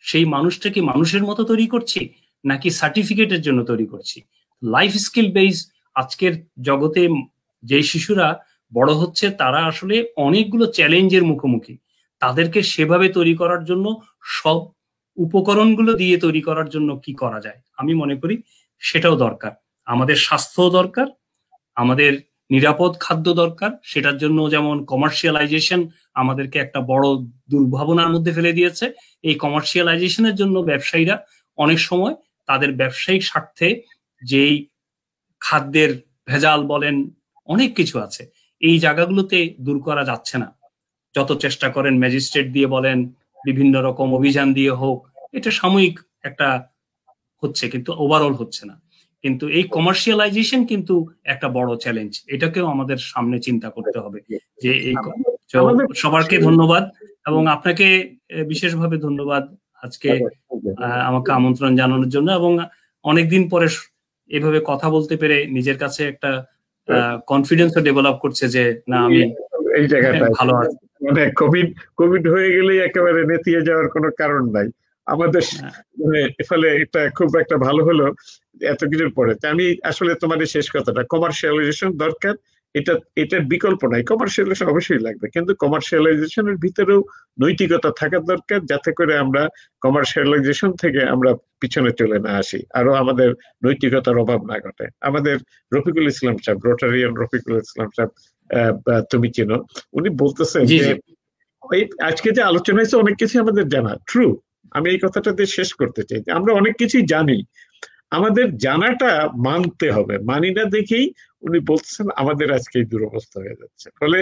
সেই মানুষটাকে মানুষের মতো তৈরি করছি নাকি সার্টিফিকেটের জন্য তৈরি করছি। লাইফ স্কিল বেসড, আজকের জগতে যে শিশুরা বড় হচ্ছে তারা আসলে অনেকগুলো চ্যালেঞ্জের মুখোমুখি, তাদেরকে সেভাবে তৈরি করার জন্য সব উপকরণগুলো দিয়ে তৈরি করার জন্য কি করা যায়, আমি মনে করি সেটাও দরকার। আমাদের স্বাস্থ্য দরকার, আমাদের নিরাপদ খাদ্য দরকার। সেটার জন্য যেমন কমার্শিয়ালাইজেশন আমাদেরকে একটা বড় দুর্ভাবনার মধ্যে ফেলে দিয়েছে। এই কমার্শিয়ালাইজেশনের জন্য ব্যবসায়ীরা অনেক সময় তাদের ব্যবসায়িক স্বার্থে যেই খাদ্যের ভেজাল বলেন, অনেক কিছু আছে, এই জায়গাগুলোতে দূর করা যাচ্ছে না। যত চেষ্টা করেন ম্যাজিস্ট্রেট দিয়ে বলেন, বিভিন্ন রকম অভিযান দিয়ে হোক, এটা সাময়িক একটা হচ্ছে কিন্তু ওভারঅল হচ্ছে না। কিন্তু এই কমার্শিয়ালাইজেশন কিন্তু একটা বড় চ্যালেঞ্জ, এটাকেও আমাদের সামনে চিন্তা করতে হবে। যে এই সবারকে ধন্যবাদ, এবং আপনাকে বিশেষভাবে ধন্যবাদ আজকে আমাকে আমন্ত্রণ জানানোর জন্য, এবং অনেকদিন পরে এভাবে কথা বলতে পেরে নিজের কাছে একটা কনফিডেন্সও ডেভেলপ করছে যে না, আমি এই জায়গাটা ভালো আছি। মানে কোভিড হয়ে গেলেই একেবারে নেতিয়ে যাওয়ার কোনো কারণ নাই আমাদের, মানে ফলে এটা খুব একটা ভালো হলো এত কিছুর পরে। আমি আসলে তোমার শেষ কথাটা, কমার্শিয়ালাইজেশন দরকার, এটার বিকল্প নাই। কমার্শিয়ালাইজেশন অবশ্যই লাগবে, কিন্তু কমার্শিয়ালাইজেশনের ভিতরেও নৈতিকতা থাকা দরকার, যাতে করে আমরা কমার্শিয়ালাইজেশন থেকে আমরা পিছনে চলে না আসি, আরো আমাদের নৈতিকতার অভাব না ঘটে। আমাদের রফিকুল ইসলাম সাহেব, রোটারিয়ান রফিকুল ইসলাম সাহেব, তুমি চিনো, উনি বলতেছেন যে আজকে যে আলোচনা হয়েছে অনেক কিছু আমাদের জানা, ট্রু, আমি এই কথাটা দিয়ে শেষ করতে চাই যে আমরা অনেক কিছুই জানি, আমাদের জানাটা মানতে হবে, মানি না দেখেই উনি বলছেন আমাদের আজকে এই দুরবস্থা হয়ে যাচ্ছে। ফলে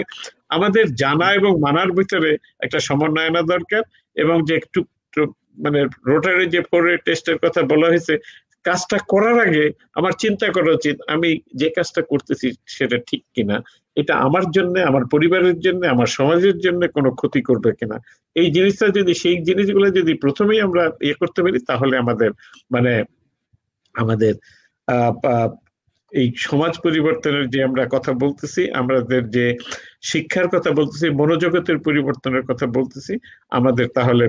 আমাদের জানা এবং মানার ভিতরে একটা সমন্বয় আনা দরকার, এবং যে একটু মানে রোটারি যে 4 টেস্টের কথা বলা হয়েছে, কাজটা করার আগে আমার চিন্তা করা উচিত আমি যে কাজটা করতেছি সেটা ঠিক কিনা, এটা আমার জন্য, আমার পরিবারের জন্য, আমার সমাজের জন্য কোনো ক্ষতি করবে কিনা। এই জিনিসটা যদি, সেই জিনিসগুলো যদি প্রথমেই আমরা ইয়ে করতে পারি, তাহলে আমাদের মানে আমাদের এই সমাজ পরিবর্তনের যে আমরা কথা বলতেছি, আমাদের যে শিক্ষার কথা বলতেছি, মনোজগতের পরিবর্তনের কথা বলতেছি, আমাদের তাহলে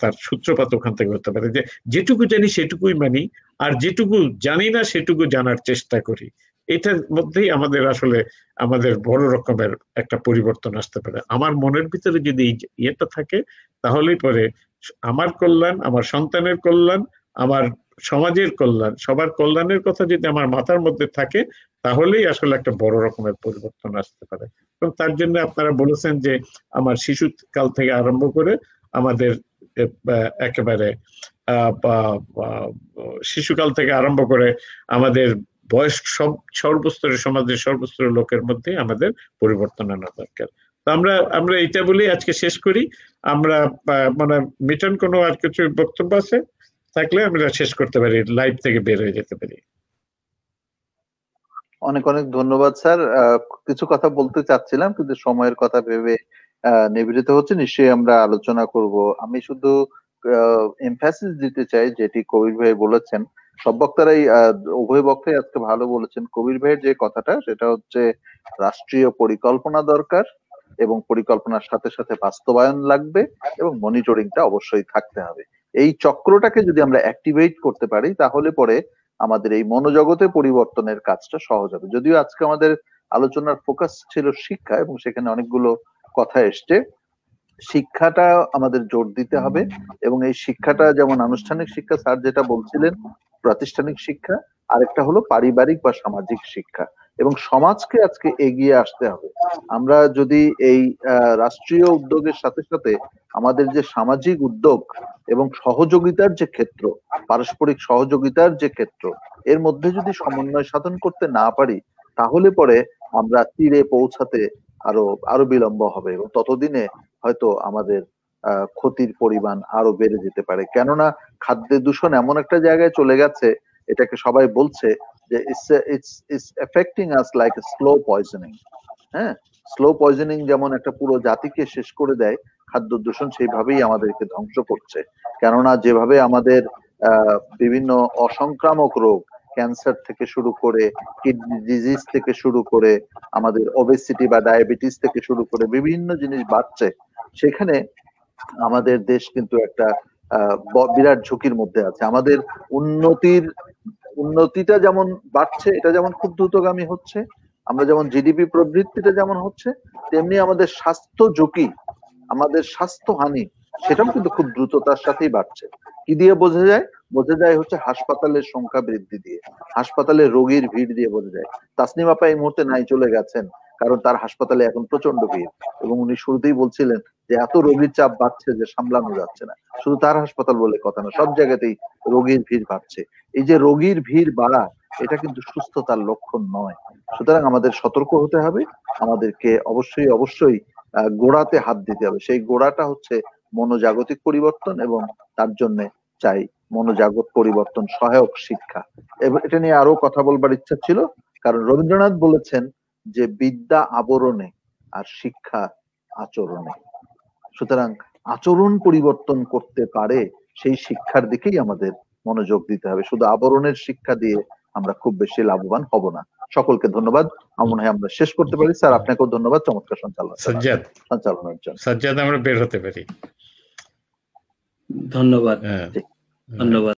তার সূত্রপাত ওখান থেকে হতে পারে যে যেটুকু জানি সেটুকুই মানি, আর যেটুকু জানি না সেটুকু জানার চেষ্টা করি। এটার মধ্যেই আমাদের আসলে আমাদের বড় রকমের একটা পরিবর্তন আসতে পারে। আমার মনের ভিতরে যদি এই ইয়েটা থাকে, তাহলেই পরে আমার কল্যাণ, আমার সন্তানের কল্যাণ, আমার সমাজের কল্যাণ, সবার কল্যাণের কথা যদি আমার মাথার মধ্যে থাকে, তাহলেই আসলে একটা বড় রকমের পরিবর্তন আসতে পারে। এবং তার জন্য আপনারা বলেছেন যে আমার শিশুকাল থেকে আরম্ভ করে আমাদের একেবারে শিশুকাল থেকে আরম্ভ করে আমাদের বয়স সর্বস্তরের সমাজের সর্বস্তরের লোকের মধ্যে আমাদের পরিবর্তন আনা দরকার। তো আমরা এটা বলি আজকে শেষ করি। আমরা মানে মিটন কোনো আর কিছু বক্তব্য আছে থাকলে আমরা শেষ করতে পারি, লাইভ থেকে বের হয়ে যেতে পারি। অনেক অনেক ধন্যবাদ স্যার। কিছু কথা বলতে চাচ্ছিলাম কিন্তু সময়ের কথা ভেবে নিবৃত হচ্ছে, নিশ্চয়ই আমরা আলোচনা করব। আমি শুধু এমফাসিস দিতে চাই যেটি কবির ভাই বলেছেন, সব বক্তারাই উভয় বক্তাই আজকে ভালো বলেছেন। কবির ভাইয়ের যে কথাটা সেটা হচ্ছে রাষ্ট্রীয় পরিকল্পনা দরকার এবং পরিকল্পনার সাথে সাথে বাস্তবায়ন লাগবে এবং মনিটরিংটা অবশ্যই থাকতে হবে। এই চক্রটাকে যদি আমরা অ্যাক্টিভেট করতে পারি তাহলে পরে আমাদের এই মনোজগতে পরিবর্তনের কাজটা সহজ হবে। যদিও আজকে আমাদের আলোচনার ফোকাস ছিল শিক্ষা এবং সেখানে অনেকগুলো কথা এসছে, শিক্ষাটা আমাদের জোর দিতে হবে এবং এই শিক্ষাটা যেমন আনুষ্ঠানিক শিক্ষা স্যার যেটা বলছিলেন, প্রাতিষ্ঠানিক শিক্ষা, আরেকটা হলো পারিবারিক বা সামাজিক শিক্ষা এবং সমাজকে আজকে এগিয়ে আসতে হবে। আমরা যদি এই রাষ্ট্রীয় উদ্যোগের সাথে সাথে আমাদের যে সামাজিক উদ্যোগ এবং সহযোগিতার যে ক্ষেত্র, পারস্পরিক সহযোগিতার যে ক্ষেত্র, এর মধ্যে যদি সমন্বয় সাধন করতে না পারি তাহলে পরে আমরা তীরে পৌঁছাতে আরো বিলম্ব হবে এবং ততদিনে হয়তো আমাদের ক্ষতির পরিমাণ আরো বেড়ে যেতে পারে। কেননা খাদ্য দূষণ এমন একটা জায়গায় চলে গেছে, এটাকে সবাই বলছে যে it's affecting us like a slow poisoning. হ্যাঁ, স্লো পয়জনিং যেমন একটা পুরো জাতিকে শেষ করে দেয়, খাদ্য দূষণ সেইভাবেই আমাদেরকে ধ্বংস করছে। কেননা যেভাবে আমাদের বিভিন্ন অসংক্রামক রোগ, ক্যান্সার থেকে শুরু করে কিডনি ডিজিজ থেকে শুরু করে আমাদের ওবেসিটি বা ডায়াবেটিস থেকে শুরু করে বিভিন্ন জিনিস বাড়ছে, সেখানে আমাদের দেশ কিন্তু একটা বিরাট ঝুঁকির মধ্যে আছে। আমাদের উন্নতিটা যেমন বাড়ছে, এটা যেমন খুব দ্রুতগামী হচ্ছে, আমরা যেমন জিডিপি প্রবৃদ্ধিটা যেমন হচ্ছে, তেমনি আমাদের স্বাস্থ্য ঝুঁকি, আমাদের স্বাস্থ্য হানি সেটাও কিন্তু খুব দ্রুততার সাথেই বাড়ছে। কি দিয়ে বোঝা যায়? বোঝা যায় হচ্ছে হাসপাতালের সংখ্যা বৃদ্ধি দিয়ে, হাসপাতালে রোগীর ভিড় দিয়ে বোঝা যায়। তাসনিম আপা এই মুহূর্তে নাই চলে গেছেন, কারণ তার হাসপাতালে এখন প্রচন্ড ভিড় এবং উনি শুরুতেই বলছিলেন যে এত রোগীর চাপ বাড়ছে যে সামলানো যাচ্ছে না। শুধু তার হাসপাতাল বলে কথা না, সব জায়গাতেই রোগীর ভিড় বাড়ছে। এই যে রোগীর ভিড় বাড়া, এটা কিন্তু সুস্থতার লক্ষণ নয়। সুতরাং আমাদের সতর্ক হতে হবে, আমাদেরকে অবশ্যই অবশ্যই গোড়াতে হাত দিতে হবে। সেই গোড়াটা হচ্ছে মনোজাগতিক পরিবর্তন এবং তার জন্য চাই মনোজাগত পরিবর্তন সহায়ক শিক্ষা। এটা নিয়ে আরো কথা বলবার ইচ্ছা ছিল, কারণ রবীন্দ্রনাথ বলেছেন যে বিদ্যা আবরণে আর শিক্ষা আচরণে। সুতরাং আচরণ পরিবর্তন করতে পারে সেই শিক্ষার দিকেই আমাদের মনোযোগ দিতে হবে। শুধু আবরণের শিক্ষা দিয়ে আমরা খুব বেশি লাভবান হব না। সকলকে ধন্যবাদ। আমার মনে হয় আমরা শেষ করতে পারি। স্যার আপনাকেও ধন্যবাদ চমৎকার সঞ্চালনার জন্য। সাজ্জাদ আমরা বের হতে পারি। ধন্যবাদ। ধন্যবাদ।